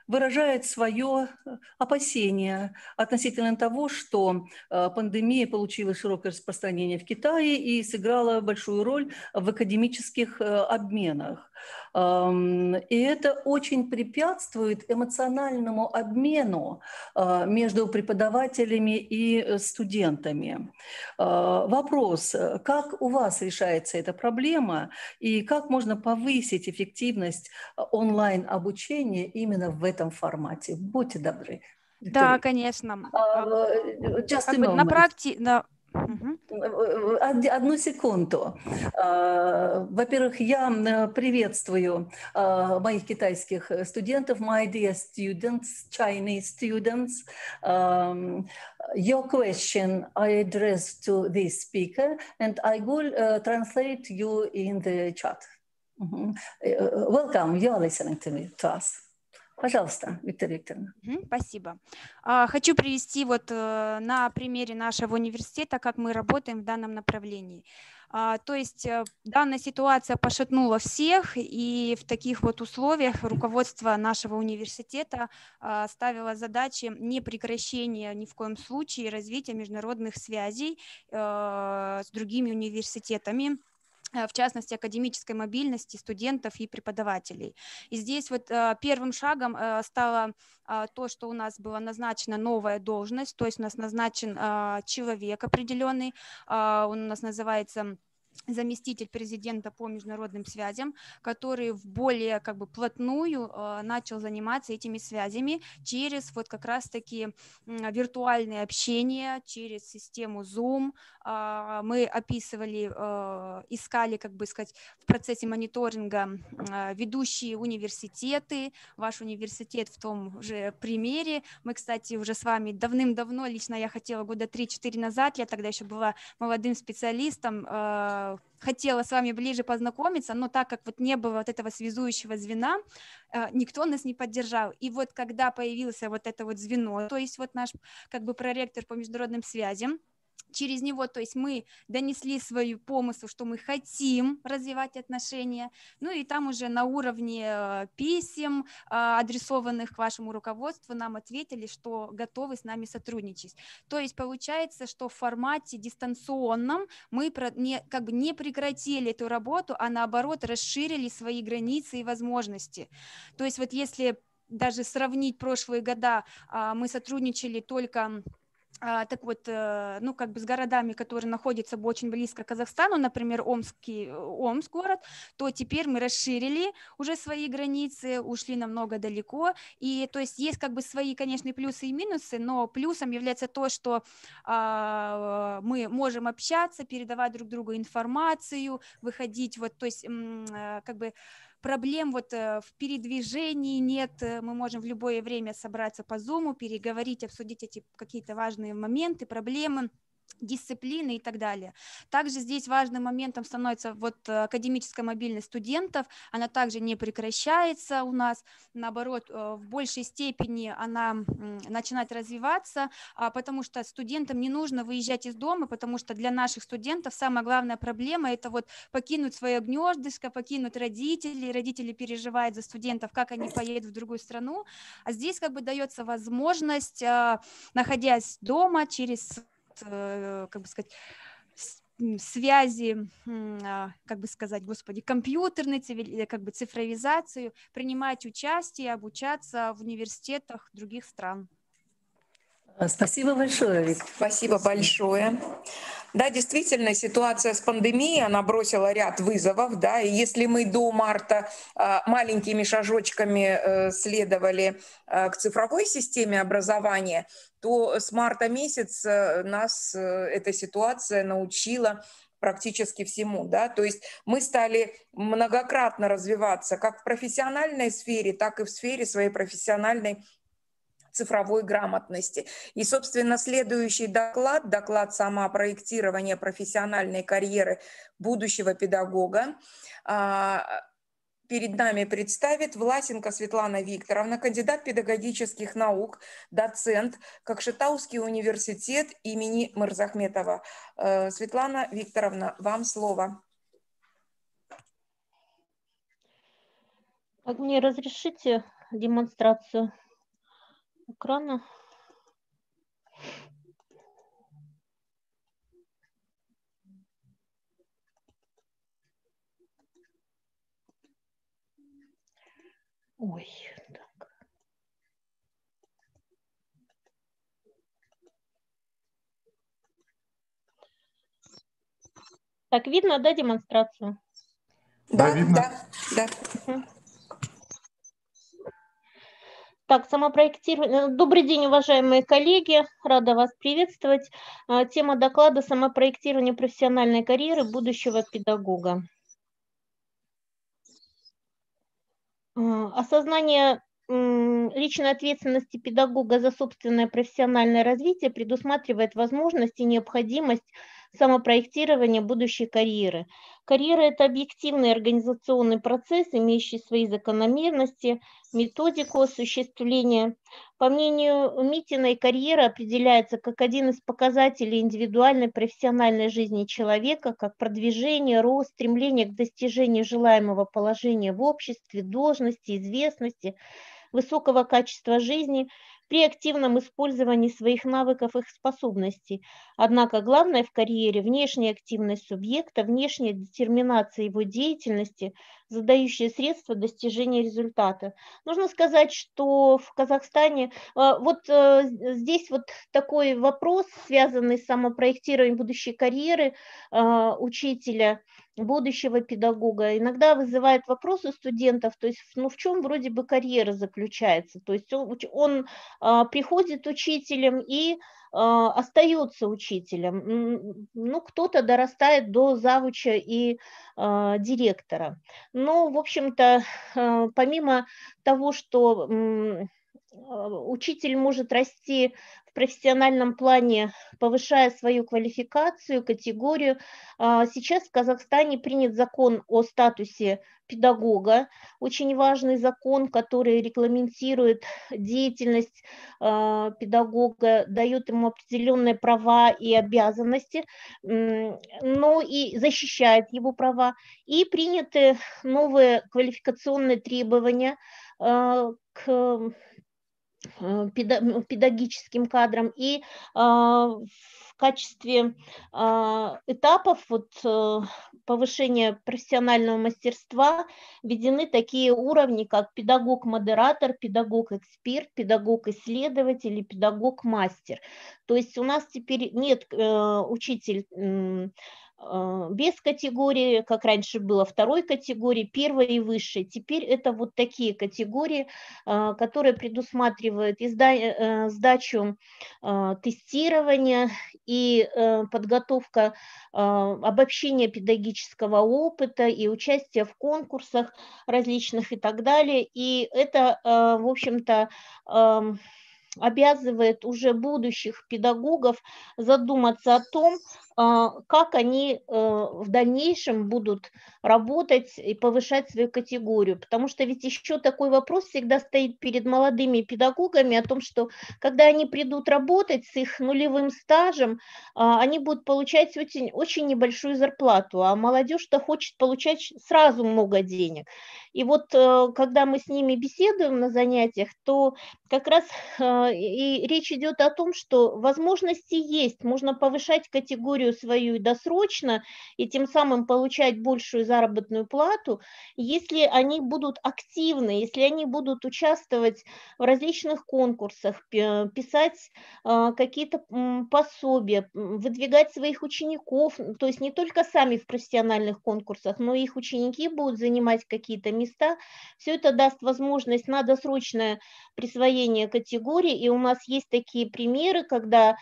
выражает свое опасение относительно того, что пандемия получила широкое распространение в Китае и сыграла большую роль в академических обменах. И это очень препятствует эмоциональному обмену между преподавателями и студентами. Вопрос, как у вас решается эта проблема и как можно повысить эффективность онлайн-обучения именно в этом формате? Будьте добры. Да, конечно. Just Как a бы на moment. практике... Да. Мгм. Одну секунду. Во-первых, я приветствую моих китайских студентов, my dear students, Chinese students. Your question I address to this speaker, and I will translate you in the chat. Welcome, you are listening to us. Пожалуйста, Виктория Викторовна. Спасибо. Хочу привести вот на примере нашего университета, как мы работаем в данном направлении. То есть данная ситуация пошатнула всех, и в таких вот условиях руководство нашего университета ставило задачи не прекращения ни в коем случае развития международных связей с другими университетами, в частности, академической мобильности студентов и преподавателей. И здесь вот первым шагом стало то, что у нас была назначена новая должность, то есть у нас назначен человек определенный, он у нас называется заместитель президента по международным связям, который в более как бы плотную начал заниматься этими связями через вот как раз-таки виртуальное общение, через систему Zoom. Мы описывали, искали, как бы сказать, в процессе мониторинга ведущие университеты, ваш университет в том же примере. Мы, кстати, уже с вами давным-давно, лично я хотела года 3-4 назад, я тогда еще была молодым специалистом, хотела с вами ближе познакомиться, но так как вот не было вот этого связующего звена, никто нас не поддержал. И вот когда появился вот это вот звено, то есть вот наш как бы проректор по международным связям, через него, то есть мы донесли свою помыслу, что мы хотим развивать отношения, ну и там уже на уровне писем, адресованных к вашему руководству, нам ответили, что готовы с нами сотрудничать. То есть получается, что в формате дистанционном мы как бы не прекратили эту работу, а наоборот расширили свои границы и возможности. То есть вот если даже сравнить прошлые года, мы сотрудничали только... Так вот, ну, как бы с городами, которые находятся очень близко к Казахстану, например, Омск город, то теперь мы расширили уже свои границы, ушли намного далеко, и то есть есть как бы свои, конечно, плюсы и минусы, но плюсом является то, что мы можем общаться, передавать друг другу информацию, выходить, вот, то есть как бы проблем вот в передвижении нет, мы можем в любое время собраться по Zoom, переговорить, обсудить эти какие-то важные моменты, проблемы, дисциплины и так далее. Также здесь важным моментом становится вот академическая мобильность студентов, она также не прекращается у нас, наоборот, в большей степени она начинает развиваться, потому что студентам не нужно выезжать из дома, потому что для наших студентов самая главная проблема – это вот покинуть свое гнездышко, покинуть родители переживают за студентов, как они поедут в другую страну, а здесь как бы дается возможность, находясь дома, через как бы сказать, связи, как бы сказать, господи, компьютерной, как бы цифровизацию, принимать участие, обучаться в университетах других стран. Спасибо большое. Спасибо большое. Да, действительно, ситуация с пандемией, она бросила ряд вызовов, да, и если мы до марта маленькими шажочками следовали к цифровой системе образования, то с марта месяца нас эта ситуация научила практически всему, да, то есть мы стали многократно развиваться как в профессиональной сфере, так и в сфере своей профессиональной цифровой грамотности. И, собственно, следующий доклад самопроектирования профессиональной карьеры будущего педагога, перед нами представит Власенко Светлана Викторовна, кандидат педагогических наук, доцент, Кокшетауский университет имени Мырзахметова. Светлана Викторовна, вам слово. Мне разрешите демонстрацию экрана? Ой, так. Так, видно, да, демонстрацию? Да, видно. Да. Угу. Так, самопроектирование. Добрый день, уважаемые коллеги. Рада вас приветствовать. Тема доклада «Самопроектирование профессиональной карьеры будущего педагога». Осознание личной ответственности педагога за собственное профессиональное развитие предусматривает возможность и необходимость самопроектирования будущей карьеры. Карьера – это объективный организационный процесс, имеющий свои закономерности, методику осуществления. По мнению Митиной, карьера определяется как один из показателей индивидуальной профессиональной жизни человека, как продвижение, рост, стремление к достижению желаемого положения в обществе, должности, известности, высокого качества жизни при активном использовании своих навыков и их способностей. Однако главное в карьере – внешняя активность субъекта, внешняя детерминация его деятельности, задающая средства достижения результата. Нужно сказать, что в Казахстане здесь вот такой вопрос, связанный с самопроектированием будущей карьеры учителя, будущего педагога, иногда вызывает вопрос у студентов, то есть, в чем вроде бы карьера заключается, то есть он приходит учителем и остается учителем, кто-то дорастает до завуча и директора. Но, в общем-то, помимо того, что учитель может расти в профессиональном плане, повышая свою квалификацию, категорию. Сейчас в Казахстане принят закон о статусе педагога, очень важный закон, который регламентирует деятельность педагога, дает ему определенные права и обязанности, но и защищает его права. И приняты новые квалификационные требования к педагогическим кадрам, и в качестве этапов повышения профессионального мастерства введены такие уровни, как педагог-модератор, педагог-эксперт, педагог-исследователь и педагог-мастер. То есть у нас теперь нет учитель без категории, как раньше было, второй категории, первой и высшей. Теперь это вот такие категории, которые предусматривают сдачу тестирования и подготовка обобщения педагогического опыта и участие в конкурсах различных и так далее. И это, в общем-то, обязывает уже будущих педагогов задуматься о том, как они в дальнейшем будут работать и повышать свою категорию. Потому что ведь еще такой вопрос всегда стоит перед молодыми педагогами о том, что когда они придут работать с их нулевым стажем, они будут получать очень небольшую зарплату, а молодежь-то хочет получать сразу много денег. И вот когда мы с ними беседуем на занятиях, то как раз и речь идет о том, что возможности есть, можно повышать категорию свою досрочно и тем самым получать большую заработную плату, если они будут активны, если они будут участвовать в различных конкурсах, писать какие-то пособия, выдвигать своих учеников, то есть не только сами в профессиональных конкурсах, но и их ученики будут занимать какие-то места. Все это даст возможность на досрочное присвоение категории, и у нас есть такие примеры, когда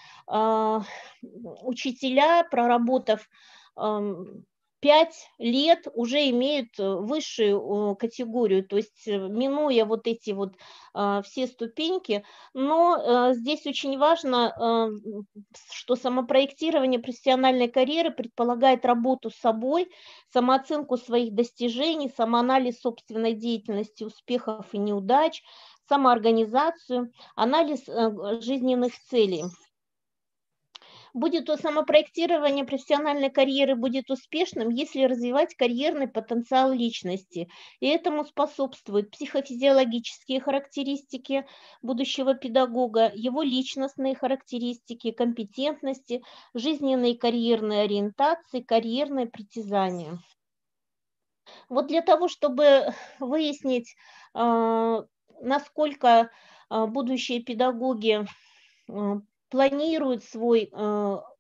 учителя, проработав 5 лет, уже имеют высшую категорию, то есть минуя вот эти вот все ступеньки. Но здесь очень важно, что самопроектирование профессиональной карьеры предполагает работу с собой, самооценку своих достижений, самоанализ собственной деятельности, успехов и неудач, самоорганизацию, анализ жизненных целей. Самопроектирование профессиональной карьеры будет успешным, если развивать карьерный потенциал личности. И этому способствуют психофизиологические характеристики будущего педагога, его личностные характеристики, компетентности, жизненные и карьерные ориентации, карьерное притязание. Вот для того, чтобы выяснить, насколько будущие педагоги планируют свой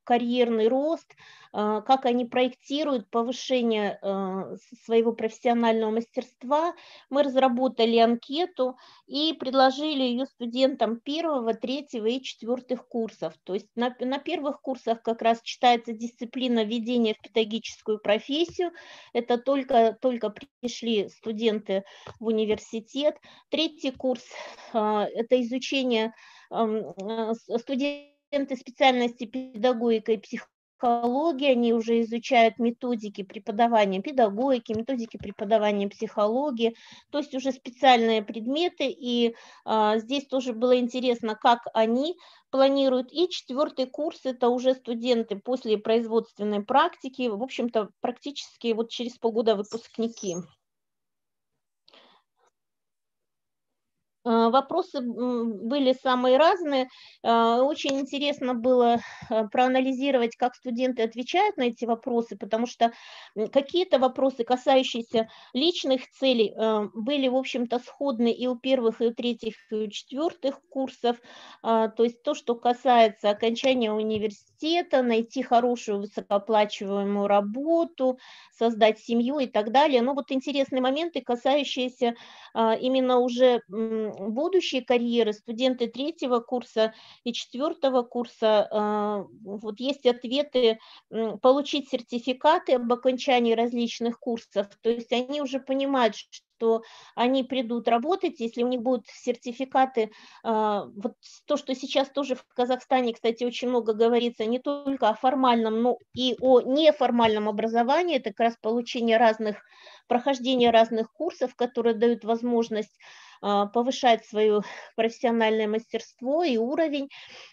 карьерный рост, как они проектируют повышение своего профессионального мастерства. Мы разработали анкету и предложили ее студентам 1, 3 и 4 курсов. То есть на первых курсах как раз читается дисциплина введения в педагогическую профессию. Это только пришли студенты в университет. 3 курс – это изучение студенты специальности педагогика и психология, они уже изучают методики преподавания педагогики, методики преподавания психологии, то есть уже специальные предметы, и здесь тоже было интересно, как они планируют. И 4 курс – это уже студенты после производственной практики, в общем-то, практически вот через полгода выпускники. Вопросы были самые разные. Очень интересно было проанализировать, как студенты отвечают на эти вопросы, потому что какие-то вопросы, касающиеся личных целей, были, в общем-то, сходны и у 1, и у 3, и у 4 курсов. То есть то, что касается окончания университета, найти хорошую высокооплачиваемую работу, создать семью и так далее. Но вот интересные моменты, касающиеся именно уже будущей карьеры, студенты 3 курса и 4 курса, вот есть ответы: получить сертификаты об окончании различных курсов, то есть они уже понимают, что они придут работать, если у них будут сертификаты. Вот то, что сейчас тоже в Казахстане, кстати, очень много говорится не только о формальном, но и о неформальном образовании, это как раз прохождение разных курсов, которые дают возможность повышать свое профессиональное мастерство и уровень.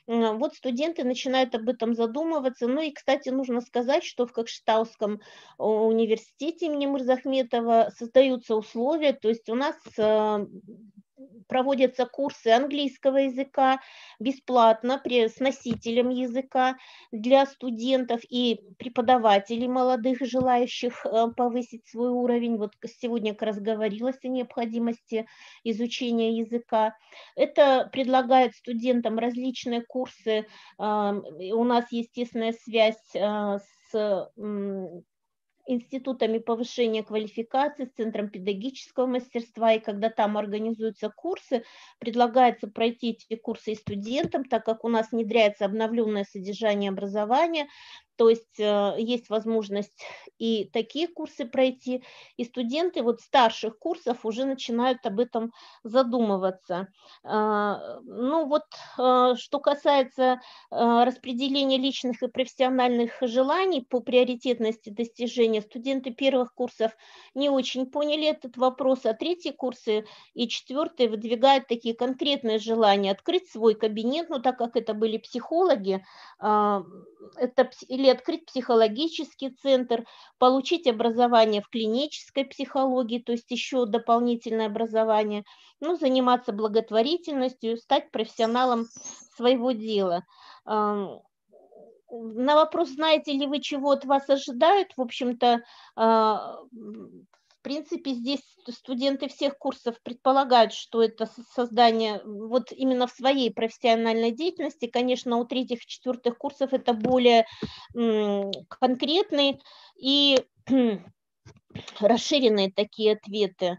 Вот студенты начинают об этом задумываться. Ну и, кстати, нужно сказать, что в Кокшетауском университете имени Мырзахметова создаются условия, то есть у нас проводятся курсы английского языка бесплатно с носителем языка для студентов и преподавателей молодых, желающих повысить свой уровень. Вот сегодня как раз говорилось о необходимости изучения языка. Это предлагает студентам различные курсы. У нас есть тесная связь с институтами повышения квалификации, с Центром педагогического мастерства, и когда там организуются курсы, предлагается пройти эти курсы и студентам, так как у нас внедряется обновленное содержание образования, то есть есть возможность и такие курсы пройти, и студенты вот старших курсов уже начинают об этом задумываться. Ну вот, что касается распределения личных и профессиональных желаний по приоритетности достижения, студенты 1 курсов не очень поняли этот вопрос, а 3 курсы и 4 выдвигают такие конкретные желания: открыть свой кабинет, ну так как это были психологи, или открыть психологический центр, получить образование в клинической психологии, то есть еще дополнительное образование, ну, заниматься благотворительностью, стать профессионалом своего дела. На вопрос, знаете ли вы, чего от вас ожидают, в общем-то, в принципе, здесь студенты всех курсов предполагают, что это создание вот именно в своей профессиональной деятельности. Конечно, у 3 и 4 курсов это более конкретные и расширенные такие ответы.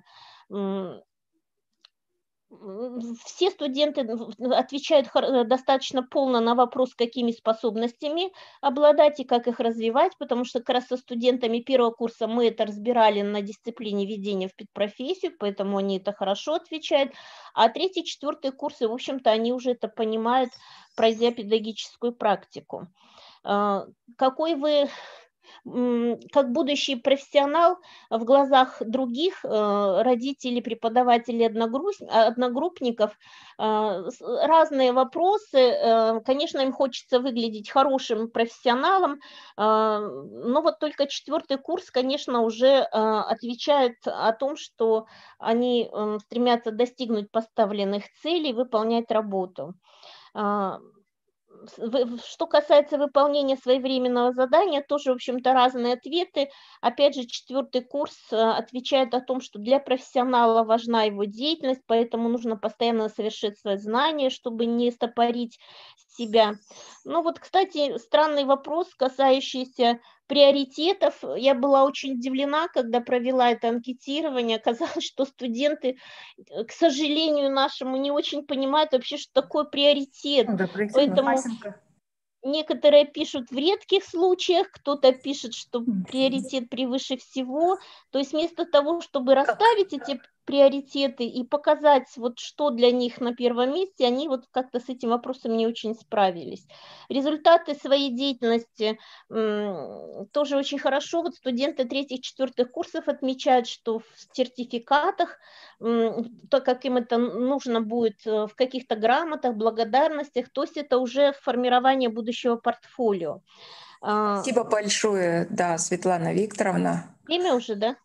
Все студенты отвечают достаточно полно на вопрос, какими способностями обладать и как их развивать, потому что как раз со студентами 1 курса мы это разбирали на дисциплине введения в педпрофессию, поэтому они это хорошо отвечают, а 3 и 4 курсы, в общем-то, они уже это понимают, пройдя педагогическую практику. Какой вы как будущий профессионал в глазах других родителей, преподавателей, одногруппников, разные вопросы. Конечно, им хочется выглядеть хорошим профессионалом, но вот только 4 курс, конечно, уже отвечает о том, что они стремятся достигнуть поставленных целей, выполнять работу. Что касается выполнения своевременного задания, тоже, в общем-то, разные ответы. Опять же, 4-й курс отвечает о том, что для профессионала важна его деятельность, поэтому нужно постоянно совершенствовать знания, чтобы не стопорить себя. Ну вот, кстати, странный вопрос, касающийся приоритетов. Я была очень удивлена, когда провела это анкетирование. Оказалось, что студенты, к сожалению нашему, не очень понимают вообще, что такое приоритет. Поэтому некоторые пишут в редких случаях, кто-то пишет, что приоритет превыше всего. То есть вместо того, чтобы расставить эти приоритеты и показать, вот что для них на первом месте, они вот как-то с этим вопросом не очень справились. Результаты своей деятельности тоже очень хорошо. Вот студенты 3-4 курсов отмечают, что в сертификатах, так как им это нужно будет в каких-то грамотах, благодарностях, то есть это уже формирование будущего портфолио. Спасибо большое, да, Светлана Викторовна. Время уже, да?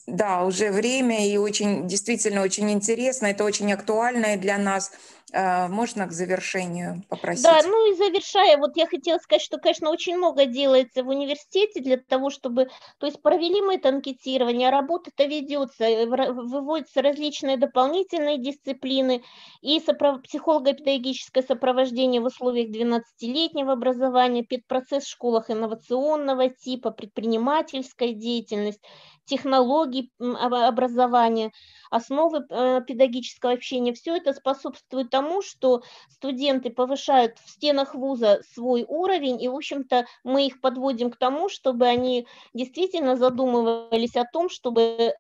Да, уже время, и очень, действительно очень интересно, это очень актуально и для нас. Можно к завершению попросить? Да, ну и завершая, вот я хотела сказать, что, конечно, очень много делается в университете для того, чтобы, то есть провели мы это анкетирование, а работа-то ведется, выводятся различные дополнительные дисциплины и психолого-педагогическое сопровождение в условиях 12-летнего образования, педпроцесс в школах инновационного типа, предпринимательская деятельность, технологии образования, основы педагогического общения. Все это способствует тому, что студенты повышают в стенах вуза свой уровень, и, в общем-то, мы их подводим к тому, чтобы они действительно задумывались о том, чтобы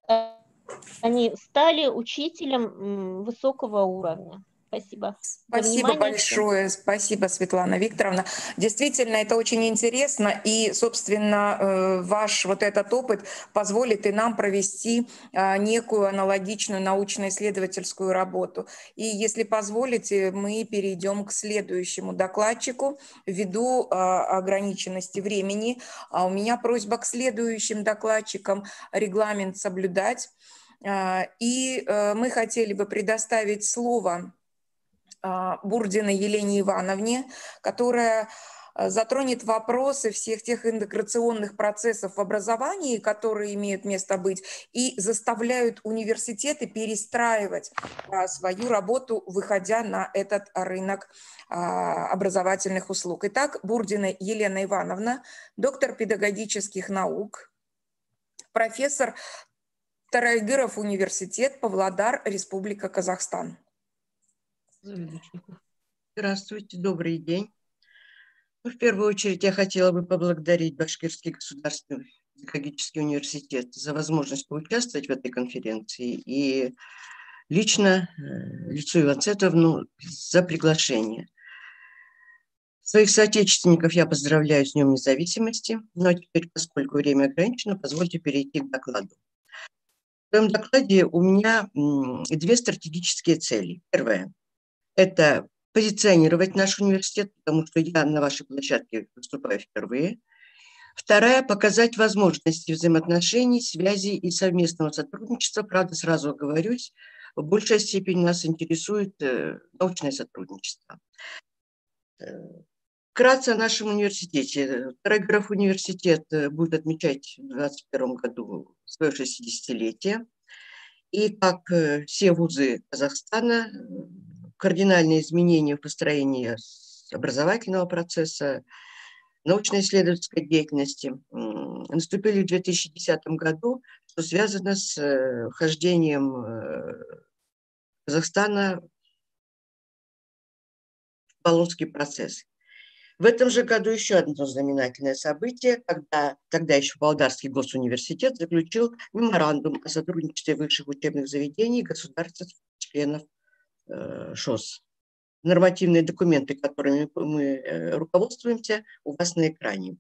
они стали учителем высокого уровня. Спасибо. Спасибо большое, спасибо, Светлана Викторовна. Действительно, это очень интересно, и, собственно, ваш вот этот опыт позволит и нам провести некую аналогичную научно-исследовательскую работу. И, если позволите, мы перейдем к следующему докладчику ввиду ограниченности времени. У меня просьба к следующим докладчикам регламент соблюдать. И мы хотели бы предоставить слово Бурдиной Елене Ивановне, которая затронет вопросы всех тех интеграционных процессов в образовании, которые имеют место быть и заставляют университеты перестраивать свою работу, выходя на этот рынок образовательных услуг. Итак, Бурдина Елена Ивановна, доктор педагогических наук, профессор Тарайгыров университет, Павлодар, Республика Казахстан. Здравствуйте, добрый день. В первую очередь я хотела бы поблагодарить Башкирский государственный педагогический университет за возможность поучаствовать в этой конференции и лично Лицу Иванцетовну за приглашение. Своих соотечественников я поздравляю с Днем независимости, но теперь, поскольку время ограничено, позвольте перейти к докладу. В своем докладе у меня 2 стратегические цели. Первое – это позиционировать наш университет, потому что я на вашей площадке выступаю впервые. Вторая – показать возможности взаимоотношений, связей и совместного сотрудничества. Правда, сразу оговорюсь, в большей степени нас интересует научное сотрудничество. Вкратце о нашем университете. Тарайгыров университет будет отмечать в 2021 году свое 60-летие. И, как все вузы Казахстана, кардинальные изменения в построении образовательного процесса, научно-исследовательской деятельности наступили в 2010 году, что связано с вхождением Казахстана в Болонский процесс. В этом же году еще одно знаменательное событие, когда тогда еще Павлодарский госуниверситет заключил меморандум о сотрудничестве высших учебных заведений государственных членов ШОС. Нормативные документы, которыми мы руководствуемся, у вас на экране.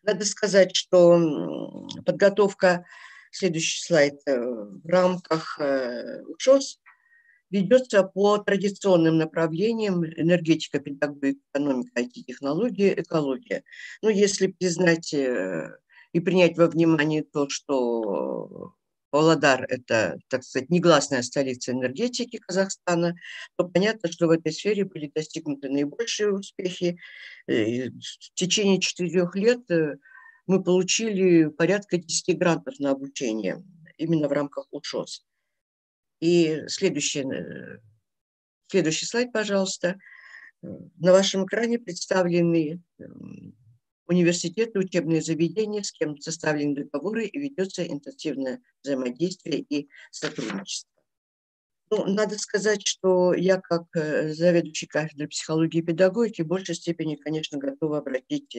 Надо сказать, что подготовка, следующий слайд, в рамках ШОС ведется по традиционным направлениям: энергетика, педагогика, экономика, IT-технологии, экология. Но если признать и принять во внимание то, что Павлодар – это, так сказать, негласная столица энергетики Казахстана, то понятно, что в этой сфере были достигнуты наибольшие успехи. В течение 4 лет мы получили порядка 10 грантов на обучение именно в рамках УШОС. И следующий слайд, пожалуйста. На вашем экране представлены университеты, учебные заведения, с кем составлены договоры и ведется интенсивное взаимодействие и сотрудничество. Ну, надо сказать, что я, как заведующий кафедрой психологии и педагогики, в большей степени, конечно, готова обратить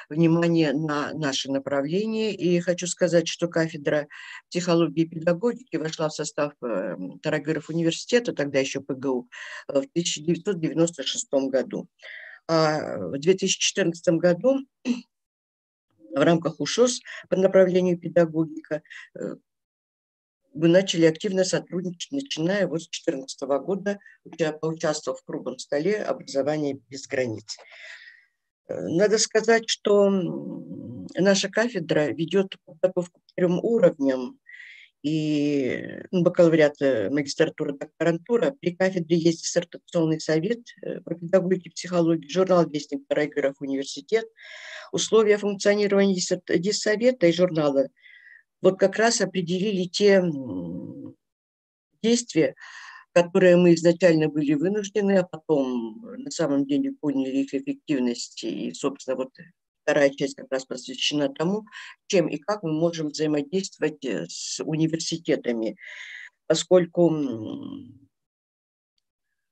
внимание на наше направление. И хочу сказать, что кафедра психологии и педагогики вошла в состав Тарагыров университета, тогда еще ПГУ, в 1996 году. А в 2014 году в рамках УШОС по направлению педагогика мы начали активно сотрудничать, начиная вот с 2014 года, поучаствовав в круглом столе «Образование без границ». Надо сказать, что наша кафедра ведет подготовку по 3 уровням, и бакалавриат, магистратура, докторантура. При кафедре есть диссертационный совет по педагогике и психологии, журнал «Вестник Тарагыров университет». Условия функционирования диссовета и журнала вот как раз определили те действия, которые мы изначально были вынуждены, а потом на самом деле поняли их эффективность. И, собственно, вот вторая часть как раз посвящена тому, чем и как мы можем взаимодействовать с университетами, поскольку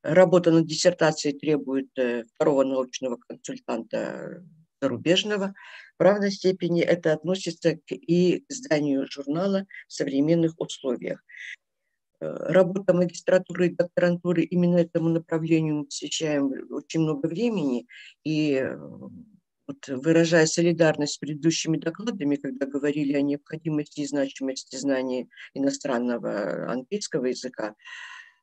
работа над диссертацией требует второго научного консультанта зарубежного. В равной степени это относится и к изданию журнала в современных условиях. Работа магистратуры и докторантуры именно этому направлению мы посвящаем очень много времени. И вот, выражая солидарность с предыдущими докладами, когда говорили о необходимости и значимости знания иностранного английского языка,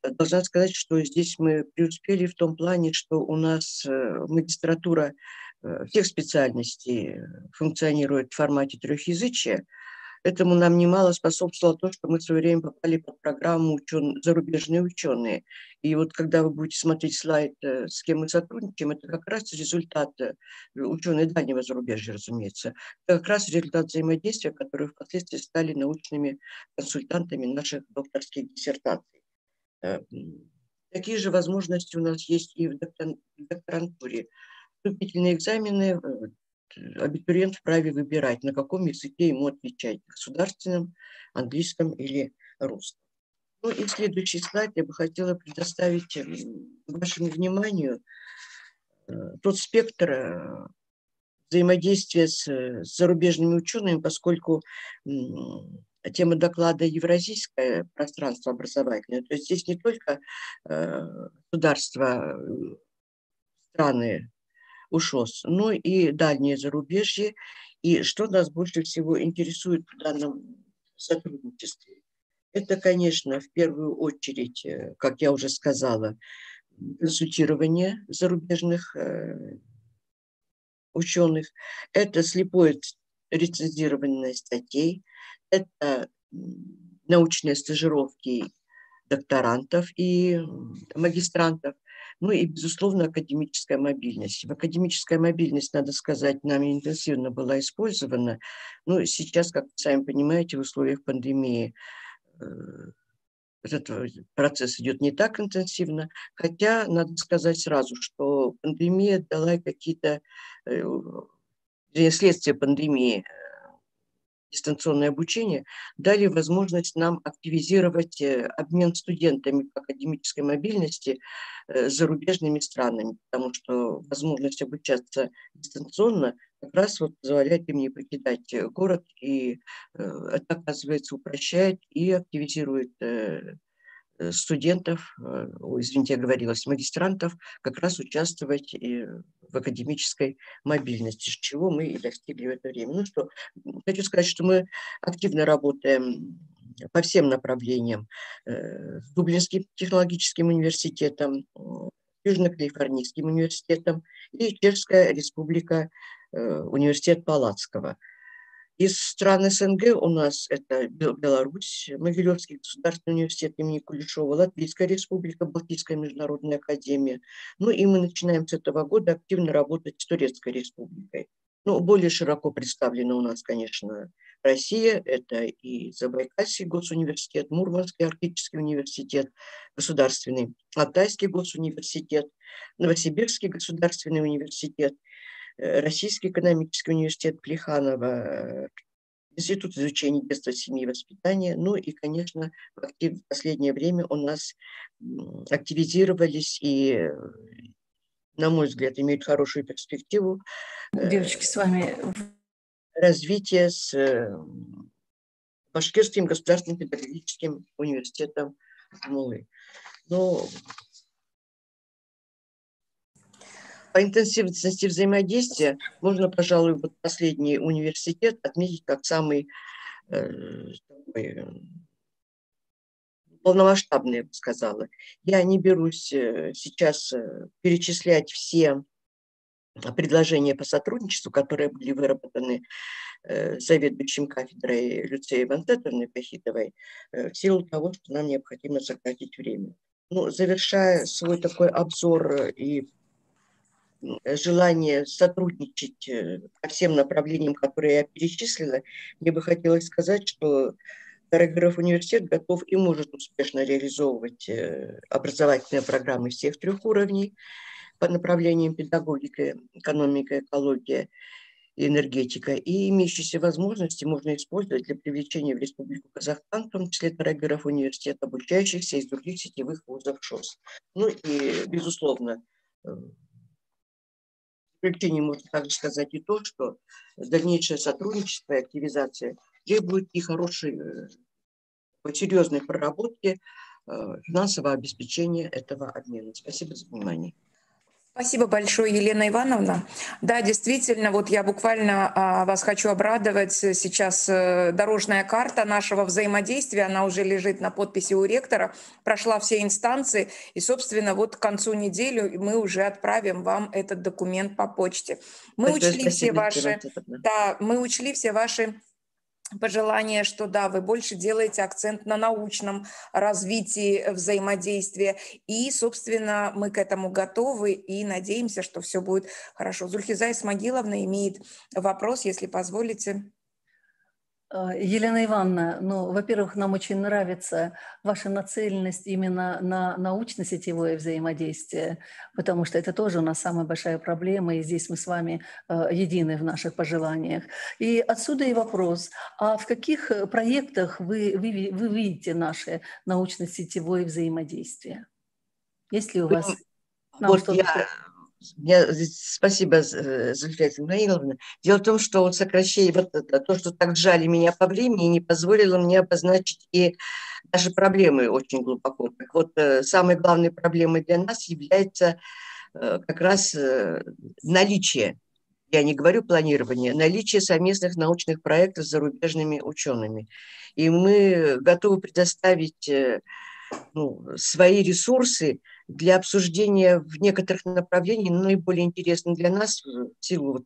должна сказать, что здесь мы преуспели в том плане, что у нас магистратура всех специальностей функционирует в формате трехязычия. Этому нам немало способствовало то, что мы в свое время попали под программу «Зарубежные ученые». И вот когда вы будете смотреть слайд, с кем мы сотрудничаем, это как раз результат, ученые дальнего зарубежья, разумеется, это как раз результат взаимодействия, которые впоследствии стали научными консультантами наших докторских диссертаций. Такие же возможности у нас есть и в докторантуре. Вступительные экзамены абитуриент вправе выбирать, на каком языке ему отвечать, государственном, английском или русском. Ну и следующий слайд я бы хотела предоставить вашему вниманию тот спектр взаимодействия с зарубежными учеными, поскольку тема доклада «Евразийское пространство образовательное», то есть здесь не только государства, страны УШОС, но и дальнее зарубежье. И что нас больше всего интересует в данном сотрудничестве? Это, конечно, в первую очередь, как я уже сказала, консультирование зарубежных ученых, это слепое рецензирование статей, это научные стажировки докторантов и магистрантов, ну и, безусловно, академическая мобильность. Академическая мобильность, надо сказать, нами интенсивно была использована, но сейчас, как вы сами понимаете, в условиях пандемии этот процесс идет не так интенсивно, хотя надо сказать сразу, что пандемия дала какие-то, следствие пандемии, дистанционное обучение, дали возможность нам активизировать обмен студентами по академической мобильности с зарубежными странами, потому что возможность обучаться дистанционно как раз вот позволяет им не покидать город, и это, оказывается, упрощает и активизирует студентов, извините, я оговорилась, магистрантов, как раз участвовать в академической мобильности, с чего мы и достигли в это время. Ну что, хочу сказать, что мы активно работаем по всем направлениям. С Дублинским технологическим университетом, Южно-Калифорнийским университетом и Чешская республика, университет Палацкого. Из стран СНГ у нас это Беларусь, Могилевский государственный университет имени Кулешова, Латвийская республика, Балтийская международная академия. Ну и мы начинаем с этого года активно работать с Турецкой республикой. Ну, более широко представлена у нас, конечно, Россия. Это и Забайкальский госуниверситет, Мурманский арктический университет, государственный Алтайский госуниверситет, Новосибирский государственный университет, Российский экономический университет Плеханова, Институт изучения детства, семьи и воспитания. Ну и, конечно, в последнее время у нас активизировались и, на мой взгляд, имеют хорошую перспективу Девочки, с вами развитие с Башкирским государственным педагогическим университетом Акмулы. Но по интенсивности взаимодействия можно, пожалуй, вот последний университет отметить как самый такой полномасштабный, я бы сказала. Я не берусь сейчас перечислять все предложения по сотрудничеству, которые были выработаны заведующим кафедрой Люцией Вантетовной Пахитовой, в силу того, что нам необходимо сократить время. Ну, завершая свой такой обзор и желание сотрудничать по всем направлениям, которые я перечислила, мне бы хотелось сказать, что РГРФ университет готов и может успешно реализовывать образовательные программы всех 3 уровней по направлениям педагогика, экономика, экология и энергетика. И имеющиеся возможности можно использовать для привлечения в Республику Казахстан, в том числе РГРФ университет, обучающихся из других сетевых вузов ШОС. Ну и, безусловно, в заключение можно также сказать и то, что дальнейшее сотрудничество и активизация требует и хорошей, серьезной проработки финансового обеспечения этого обмена. Спасибо за внимание. Спасибо большое, Елена Ивановна. Да, действительно, вот я буквально вас хочу обрадовать. Сейчас дорожная карта нашего взаимодействия, она уже лежит на подписи у ректора, прошла все инстанции, и, собственно, вот к концу недели мы уже отправим вам этот документ по почте. Мы учли все ваши, да, мы учли все ваши пожелание, что да, вы больше делаете акцент на научном развитии взаимодействия. И, собственно, мы к этому готовы и надеемся, что все будет хорошо. Зульхиза Исмагиловна имеет вопрос, если позволите. Елена Ивановна, ну, во-первых, нам очень нравится ваша нацеленность именно на научно-сетевое взаимодействие, потому что это тоже у нас самая большая проблема, и здесь мы с вами едины в наших пожеланиях. И отсюда и вопрос, а в каких проектах вы видите наше научно-сетевое взаимодействие? Есть ли у вас нам что-то... Спасибо, Зульфия Исмаиловна. Дело в том, что вот сокращение, вот то, что так сжали меня по времени, не позволило мне обозначить и даже проблемы очень глубоко. Так вот, самой главной проблемой для нас является как раз наличие, я не говорю планирование, наличие совместных научных проектов с зарубежными учеными. И мы готовы предоставить свои ресурсы для обсуждения в некоторых направлениях, наиболее интересных для нас в силу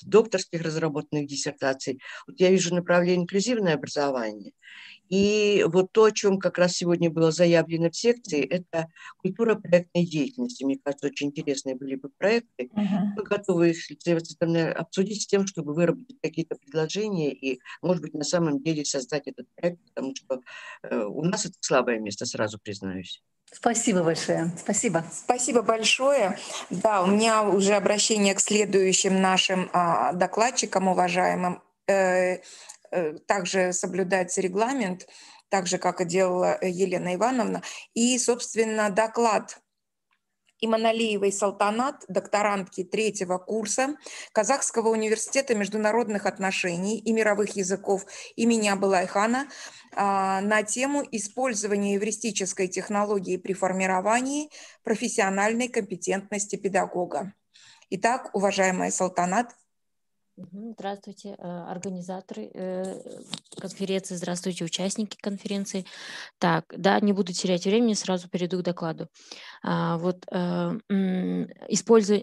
докторских разработанных диссертаций. Вот я вижу направление инклюзивное образование. И вот то, о чем как раз сегодня было заявлено в секции, это культура проектной деятельности. Мне кажется, очень интересные были бы проекты. Мы готовы их обсудить с тем, чтобы выработать какие-то предложения и, может быть, на самом деле создать этот проект, потому что у нас это слабое место, сразу признаюсь. Спасибо большое. Спасибо. Спасибо большое. Да, у меня уже обращение к следующим нашим докладчикам, уважаемым. Также соблюдать регламент, так же, как и делала Елена Ивановна. И, собственно, доклад Иманалиевой Салтанат, докторантки 3-го курса Казахского университета международных отношений и мировых языков имени Абылайхана на тему использования эвристической технологии при формировании профессиональной компетентности педагога. Итак, уважаемая Салтанат. Здравствуйте, организаторы конференции, здравствуйте, участники конференции. Так, да, не буду терять времени, сразу перейду к докладу.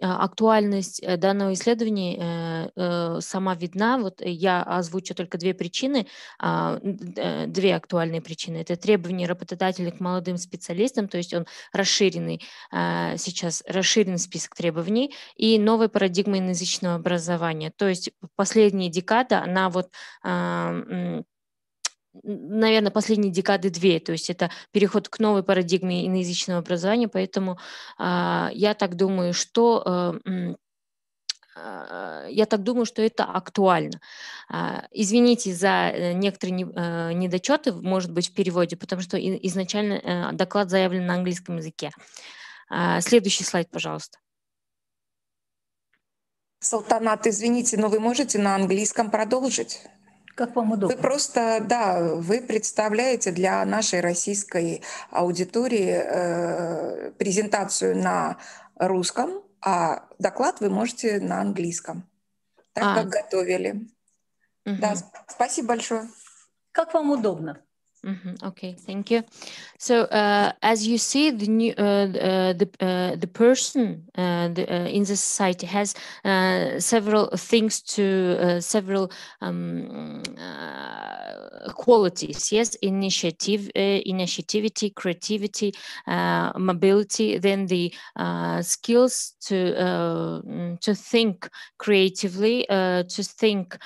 Актуальность данного исследования сама видна. Вот я озвучу только две причины, две актуальные причины. Это требования работодателя к молодым специалистам, то есть он расширенный, сейчас расширен список требований, и новая парадигма иноязычного образования. То есть последняя декада, она вот наверное, последние декады две, то есть это переход к новой парадигме иноязычного образования, поэтому я так думаю, что это актуально. Извините за некоторые недочеты, может быть, в переводе, потому что изначально доклад заявлен на английском языке. Следующий слайд, пожалуйста. Салтанат, извините, но вы можете на английском продолжить? Как вам удобно. Вы просто, да, вы представляете для нашей российской аудитории презентацию на русском, а доклад вы можете на английском, так как готовили. Да, спасибо большое. Как вам удобно. Okay, thank you. So as you see, the person in the society has several things to several qualities. Yes, initiativity, creativity, mobility. Then the skills to think creatively, to think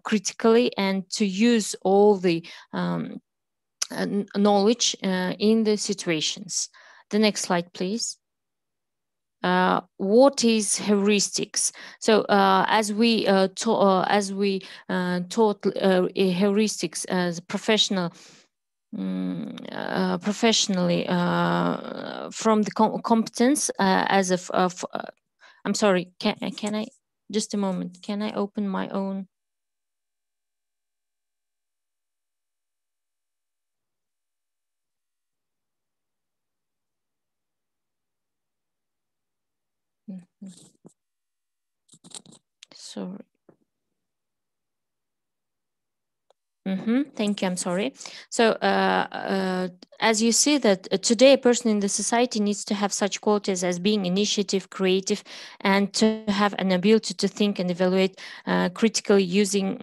critically, and to use all the knowledge in the situations. The next slide, please. What is heuristics? So as we taught heuristics as professional professionally from the competence as of I'm sorry, can I just a moment, can I open my own? Sorry. Thank you. I'm sorry. So as you see that today a person in the society needs to have such qualities as being initiative, creative, and to have an ability to think and evaluate critically using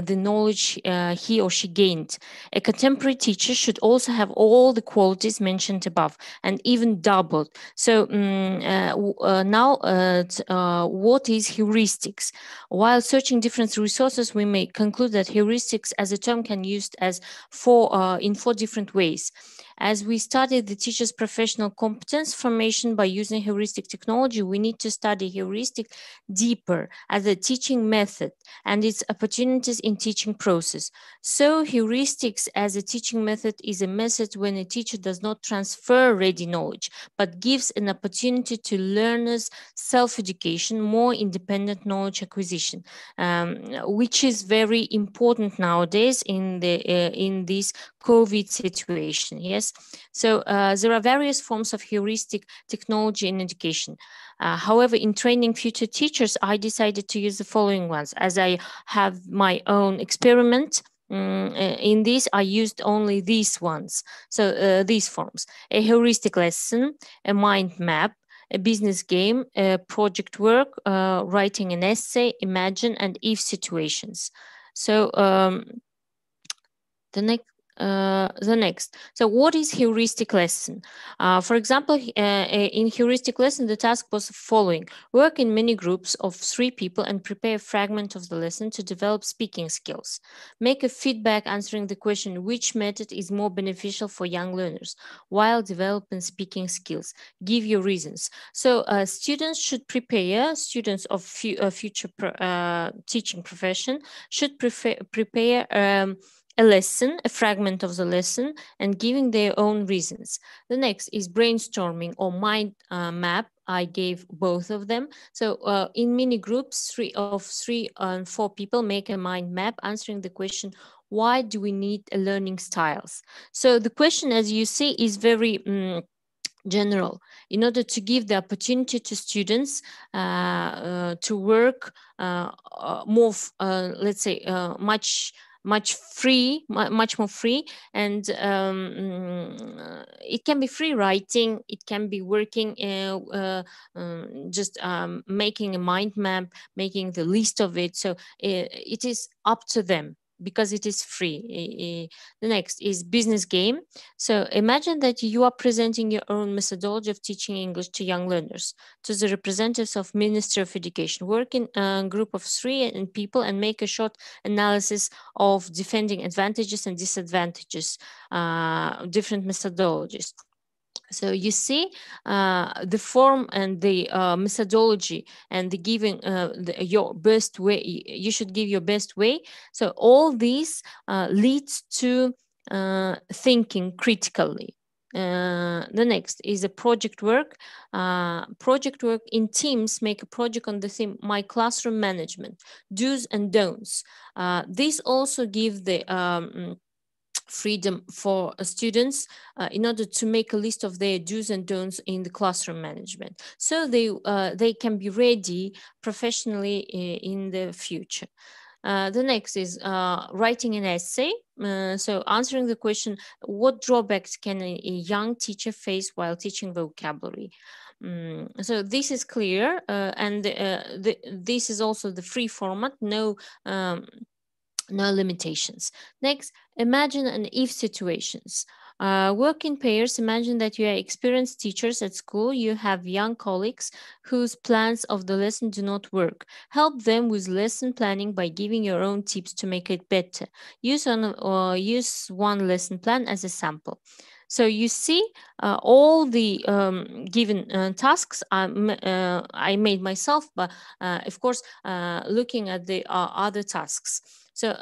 the knowledge he or she gained. A contemporary teacher should also have all the qualities mentioned above and even doubled. So now what is heuristics? While searching different resources, we may conclude that heuristics as a term can be used as in four different ways. As we study the teacher's professional competence formation by using heuristic technology, we need to study heuristic deeper as a teaching method and its opportunities in teaching process. So heuristics as a teaching method is a method when a teacher does not transfer ready knowledge, but gives an opportunity to learners self-education, more independent knowledge acquisition, which is very important nowadays in this COVID situation. Yes, so there are various forms of heuristic technology in education. However, in training future teachers, I decided to use the following ones. As I have my own experiment in this, I used only these ones. So these forms: a heuristic lesson, a mind map, a business game, a project work, writing an essay, imagine, and if situations. So the next. So what is heuristic lesson? For example, in heuristic lesson, the task was following: work in mini groups of 3 people and prepare a fragment of the lesson to develop speaking skills. Make a feedback answering the question which method is more beneficial for young learners while developing speaking skills. Give your reasons. So students should prepare, students of future teaching profession should prepare a lesson, a fragment of the lesson, and giving their own reasons. The next is brainstorming or mind map. I gave both of them. So in mini groups, 3 and 4 people make a mind map answering the question, why do we need learning styles? So the question, as you see, is very general, in order to give the opportunity to students to work more, let's say, much much more free, and it can be free writing, it can be working, just making a mind map, making the list of it. So it is up to them, because it is free. The next is business game. So imagine that you are presenting your own methodology of teaching English to young learners to the representatives of Ministry of Education. Work in a group of 3 people and make a short analysis of defending advantages and disadvantages, different methodologies. So you see the form and the methodology and the giving your best way. You should give your best way. So all these leads to thinking critically. The next is a project work. Project work in teams. Make a project on the theme My Classroom Management, do's and don'ts. This also give the freedom for students in order to make a list of their do's and don'ts in the classroom management, so they can be ready professionally in the future. The next is writing an essay. So answering the question, what drawbacks can a young teacher face while teaching vocabulary? So this is clear, and this is also the free format, no limitations. Next, imagine an if situations. Work in pairs. Imagine that you are experienced teachers at school. You have young colleagues whose plans of the lesson do not work. Help them with lesson planning by giving your own tips to make it better. Use one lesson plan as a sample. So you see all the given tasks I made myself, but of course, looking at the other tasks. So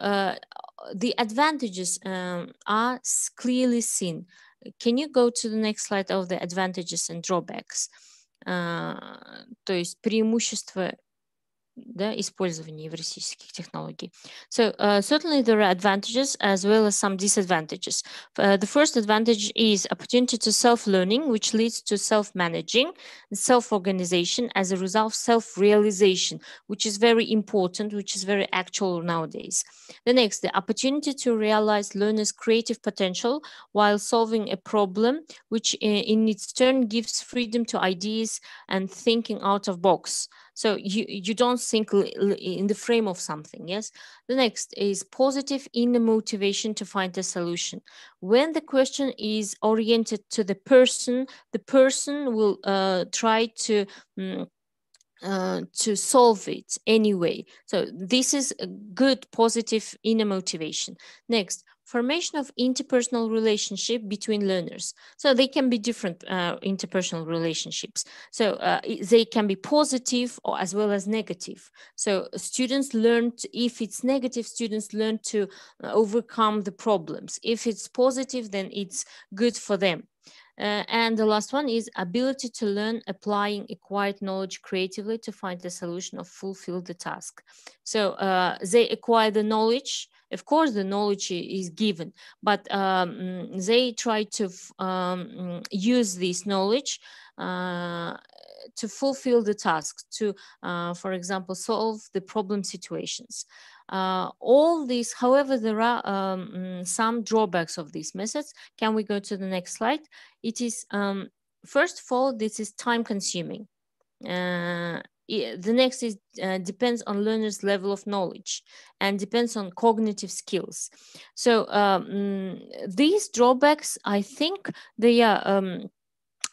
the advantages are clearly seen. Can you go to the next slide of the advantages and drawbacks? То есть преимущества, да, использования евразийских технологий. So certainly there are advantages as well as some disadvantages. The first advantage is opportunity to self-learning, which leads to self-managing, self-organization, as a result, self-realization, which is very important, which is very actual nowadays. The next, the opportunity to realize learners' creative potential while solving a problem, which in its turn gives freedom to ideas and thinking out of box. So you don't think in the frame of something, yes? The next is positive inner motivation to find a solution. When the question is oriented to the person will try to solve it anyway. So this is a good positive inner motivation. Next, formation of interpersonal relationship between learners. So they can be different interpersonal relationships. So they can be positive or as well as negative. So students learn, if it's negative, students learn to overcome the problems. If it's positive, then it's good for them. And the last one is ability to learn applying acquired knowledge creatively to find a solution or fulfill the task. So they acquire the knowledge. Of course, the knowledge is given, but they try to use this knowledge to fulfill the task, to, for example, solve the problem situations. All these, however, there are some drawbacks of these methods. Can we go to the next slide? It is, first of all, this is time consuming. The next is depends on learners' level of knowledge and depends on cognitive skills. So these drawbacks, I think they are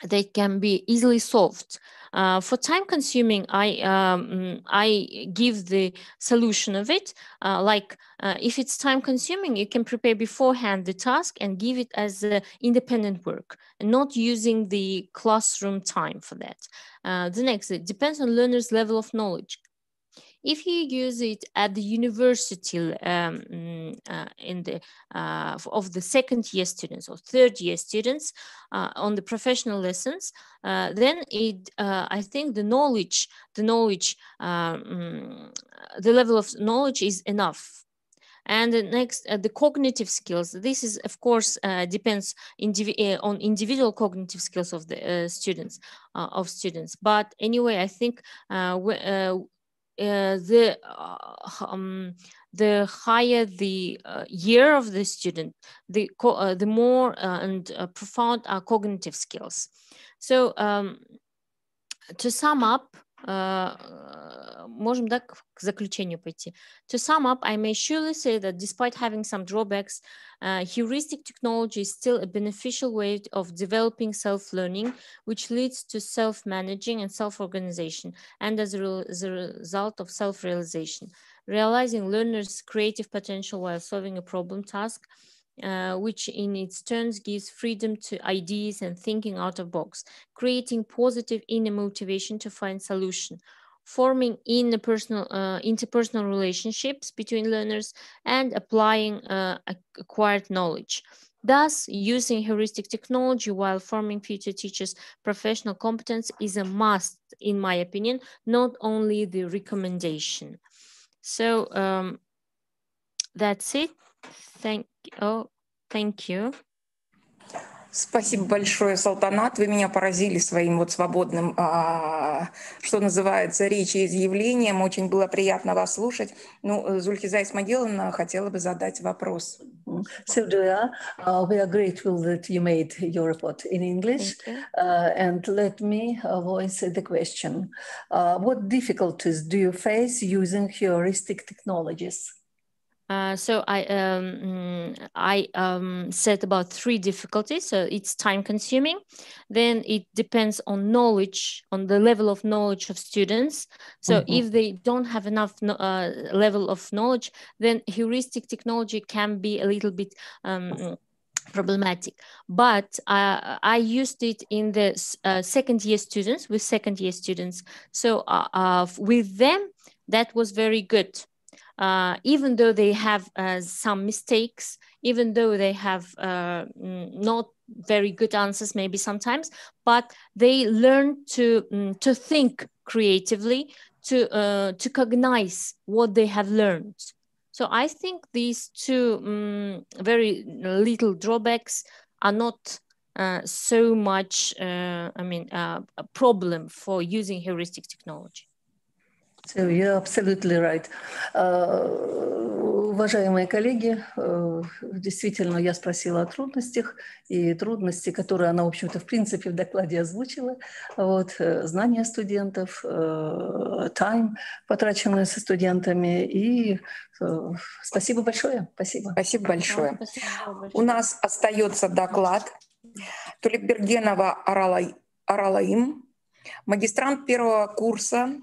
they can be easily solved. For time consuming, I give the solution of it. If it's time consuming, you can prepare beforehand the task and give it as independent work, and not using the classroom time for that. The next, it depends on learners' level of knowledge. If you use it at the university of the second year students or third year students on the professional lessons, then I think the level of knowledge is enough. And the next, the cognitive skills. This is, of course, depends on individual cognitive skills of the students. But anyway, I think the higher the year of the student, the more and profound are cognitive skills. So to sum up, можем, да, к заключению пойти. To sum up, I may surely say that despite having some drawbacks, heuristic technology is still a beneficial way of developing self-learning, which leads to self-managing and self-organization, and as a result of self-realization, realizing learners' creative potential while solving a problem task, which in its turns gives freedom to ideas and thinking out of box, creating positive inner motivation to find solution, forming interpersonal relationships between learners, and applying acquired knowledge. Thus, using heuristic technology while forming future teachers' professional competence is a must, in my opinion, not only the recommendation. So that's it. Thank you. Спасибо большое, Салтанат. Вы меня поразили своим вот свободным, что называется, речеизъявлением. Очень было приятно вас слушать. Ну, Зульхиза Исмагиловна хотела бы задать вопрос. Sylvia, we are grateful that you made your report in English. And let me voice the question. What difficulties do you face using heuristic technologies? So I said about 3 difficulties. So it's time consuming. Then it depends on knowledge, on the level of knowledge of students. So if they don't have enough level of knowledge, then heuristic technology can be a little bit problematic. But I used it in the second year students, with second year students. So with them, that was very good. Even though they have some mistakes, even though they have not very good answers maybe sometimes, but they learn to think creatively, to cognize what they have learned. So I think these 2 very little drawbacks are not so much, a problem for using heuristic technology. So you're absolutely right. Уважаемые коллеги, действительно, я спросила о трудностях, и трудности, которые она, в общем-то, в принципе, в докладе озвучила. Вот, знания студентов, time, потраченный со студентами, и спасибо большое. Спасибо. Спасибо большое. У нас остается доклад Тулепбергенова Аралаим, магистрант 1-го курса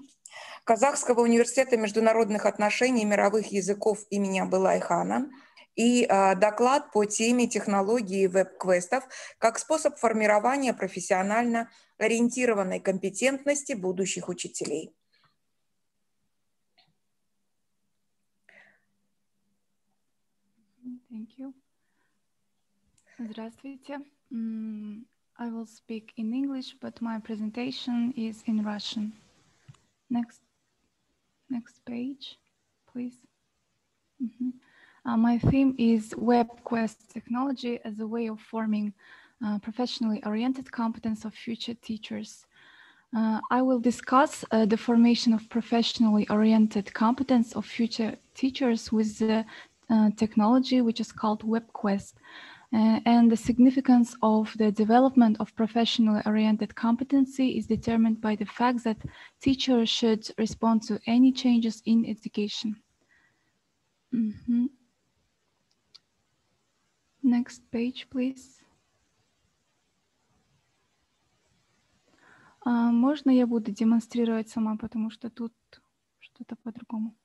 Казахского университета международных отношений и мировых языков имени Абылай-хана, и доклад по теме технологии веб-квестов как способ формирования профессионально ориентированной компетентности будущих учителей. Thank you. Здравствуйте. I will speak in English, but my presentation is in Russian. Next page, please. My theme is WebQuest technology as a way of forming professionally oriented competence of future teachers. I will discuss the formation of professionally oriented competence of future teachers with the technology which is called WebQuest. And the significance of the development of professionally oriented competency is determined by the fact that teachers should respond to any changes in education. Next page, please. Можно я буду демонстрировать сама, потому что тут что-то по-другому.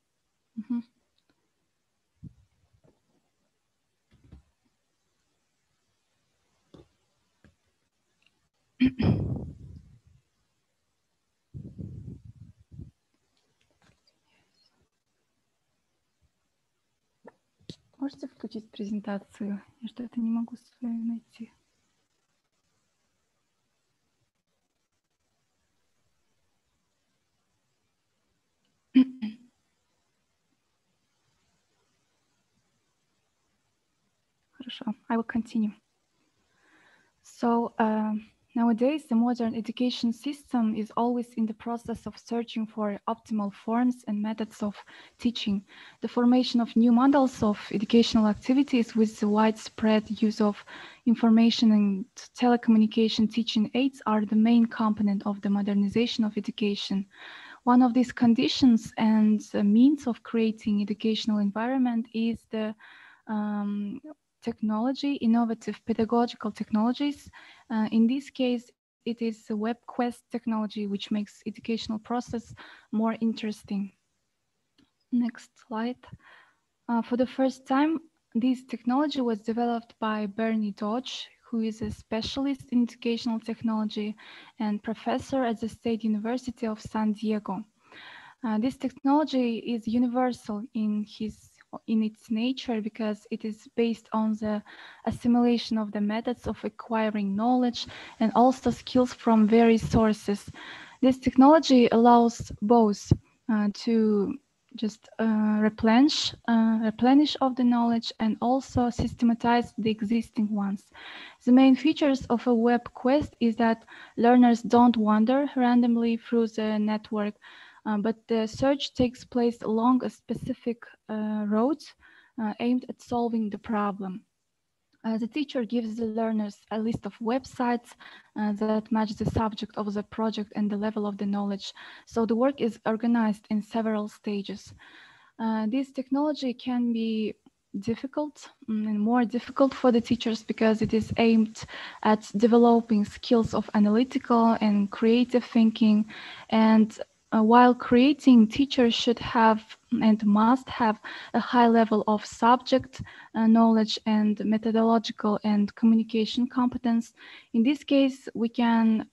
Можете включить презентацию? Я что-то не могу свою найти. Хорошо. I will continue. So Nowadays, the modern education system is always in the process of searching for optimal forms and methods of teaching. The formation of new models of educational activities with the widespread use of information and telecommunication teaching aids are the main component of the modernization of education. One of these conditions and means of creating educational environment is the technology, innovative pedagogical technologies. In this case, it is a WebQuest technology, which makes educational process more interesting. Next slide. For the first time, this technology was developed by Bernie Dodge, who is a specialist in educational technology and professor at the State University of San Diego. This technology is universal in its nature because it is based on the assimilation of the methods of acquiring knowledge and also skills from various sources. This technology allows both to just replenish of the knowledge and also systematize the existing ones. The main features of a WebQuest is that learners don't wander randomly through the network, but the search takes place along a specific route aimed at solving the problem. The teacher gives the learners a list of websites that match the subject of the project and the level of the knowledge. So the work is organized in several stages. This technology can be difficult and more difficult for the teachers because it is aimed at developing skills of analytical and creative thinking, and while creating, teachers should have and must have a high level of subject knowledge and methodological and communication competence. In this case, we can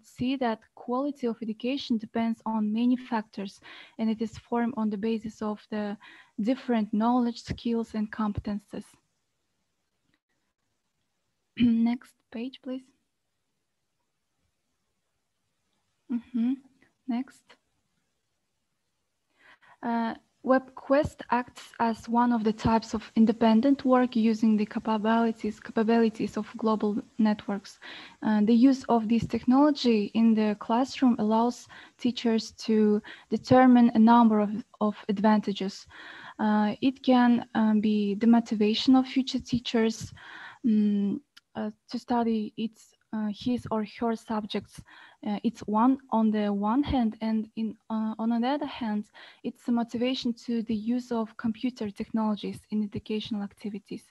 see that quality of education depends on many factors, and it is formed on the basis of the different knowledge, skills, and competences. Next page, please. Next. WebQuest acts as one of the types of independent work using the capabilities of global networks. The use of this technology in the classroom allows teachers to determine a number of advantages. It can be the motivation of future teachers to study his or her subjects. It's on the one hand, and on the other hand, it's a motivation to the use of computer technologies in educational activities.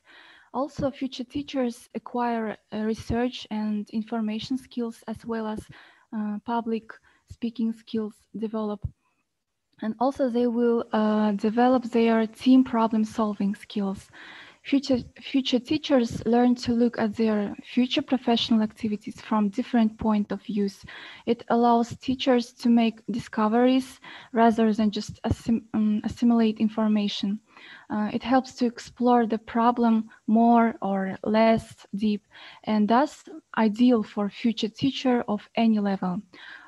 Also, future teachers acquire research and information skills as well as public speaking skills develop. And also they will develop their team problem solving skills. Future teachers learn to look at their future professional activities from different point of views. It allows teachers to make discoveries rather than just assimilate information. It helps to explore the problem more or less deep, and thus ideal for future teacher of any level.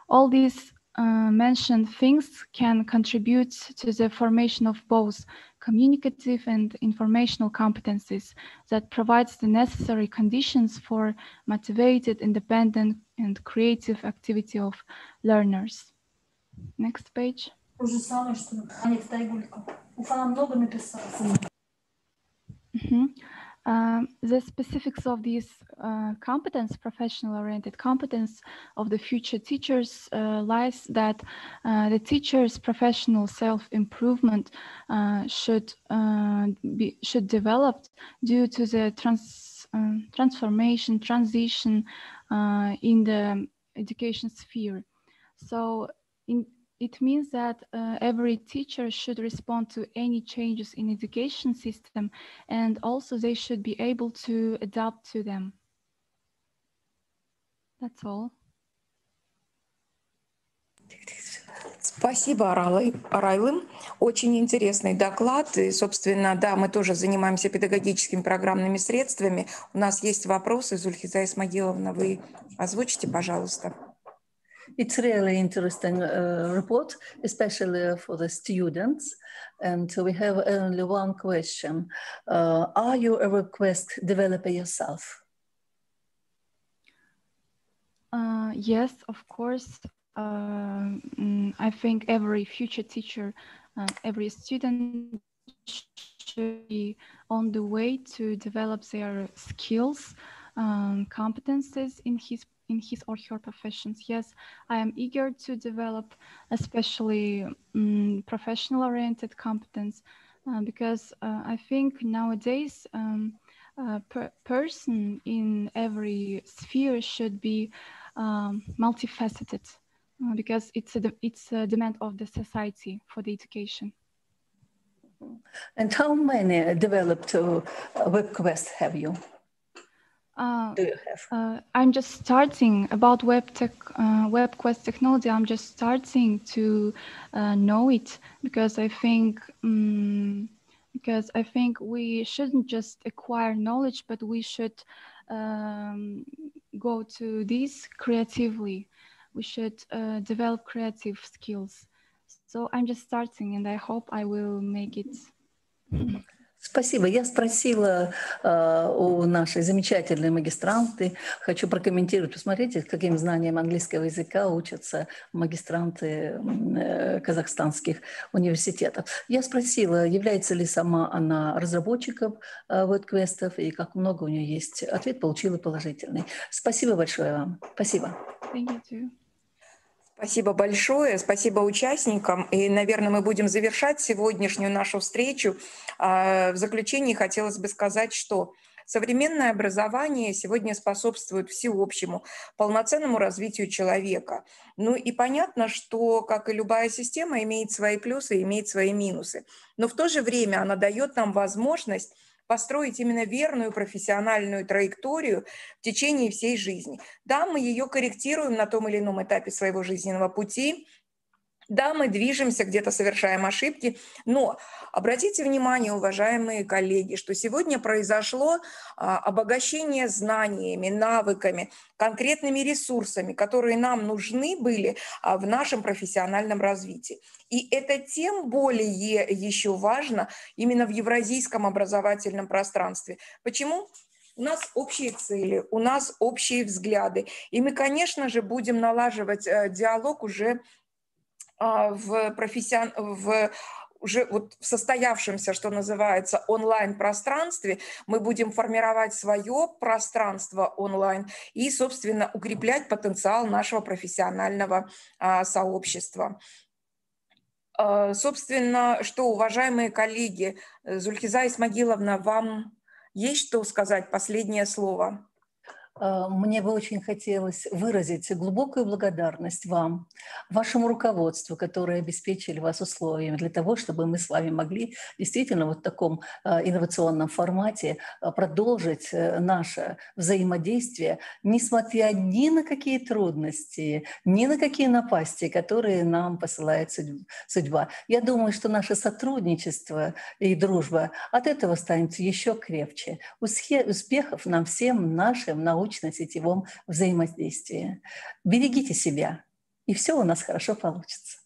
All these mentioned things can contribute to the formation of both communicative and informational competencies that provides the necessary conditions for motivated, independent, and creative activity of learners. Next page. The specifics of these competence, professional-oriented competence of the future teachers lies that the teacher's professional self-improvement should develop due to the transition in the education sphere. So it means that every teacher should respond to any changes in education system, and also they should be able to adapt to them. That's all. Спасибо, Арайлым. Очень интересный доклад. И, собственно, да, мы тоже занимаемся педагогическими программными средствами. У нас есть вопросы. Зульхиза Исмагиловна, вы озвучите, пожалуйста. It's really interesting report, especially for the students. And we have only one question. Are you a WebQuest developer yourself? Yes, of course. I think every future teacher, every student should be on the way to develop their skills, competences in his or her professions. Yes, I am eager to develop especially professional-oriented competence because I think nowadays person in every sphere should be multifaceted because it's a demand of the society for the education. And how many developed WebQuest have you? Do you have? I'm just starting about WebQuest technology. I'm just starting to know it because I think we shouldn't just acquire knowledge, but we should go to this creatively. We should develop creative skills. So I'm just starting, and I hope I will make it. Спасибо. Я спросила у нашей замечательной магистранты, хочу прокомментировать, посмотрите, с каким знанием английского языка учатся магистранты казахстанских университетов. Я спросила, является ли сама она разработчиком WebQuest и как много у нее есть. Ответ получила положительный. Спасибо большое вам. Спасибо. Thank you too. Спасибо большое, спасибо участникам. И, наверное, мы будем завершать сегодняшнюю нашу встречу. В заключении хотелось бы сказать, что современное образование сегодня способствует всеобщему, полноценному развитию человека. Ну и понятно, что, как и любая система, имеет свои плюсы, имеет свои минусы. Но в то же время она дает нам возможность построить именно верную профессиональную траекторию в течение всей жизни. Да, мы ее корректируем на том или ином этапе своего жизненного пути, да, мы движемся, где-то совершаем ошибки, но обратите внимание, уважаемые коллеги, что сегодня произошло обогащение знаниями, навыками, конкретными ресурсами, которые нам нужны были в нашем профессиональном развитии. И это тем более еще важно именно в евразийском образовательном пространстве. Почему? У нас общие цели, у нас общие взгляды. И мы, конечно же, будем налаживать диалог уже уже вот в состоявшемся, что называется, онлайн-пространстве. Мы будем формировать свое пространство онлайн и, собственно, укреплять потенциал нашего профессионального сообщества. Собственно, что, уважаемые коллеги, Зульхиза Исмагиловна, вам есть что сказать? Последнее слово. Мне бы очень хотелось выразить глубокую благодарность вам, вашему руководству, которое обеспечили вас условиями для того, чтобы мы с вами могли действительно вот в таком инновационном формате продолжить наше взаимодействие, несмотря ни на какие трудности, ни на какие напасти, которые нам посылает судьба. Я думаю, что наше сотрудничество и дружба от этого станет еще крепче. Успехов нам всем нашим научно-сетевом взаимодействии. Берегите себя, и все у нас хорошо получится.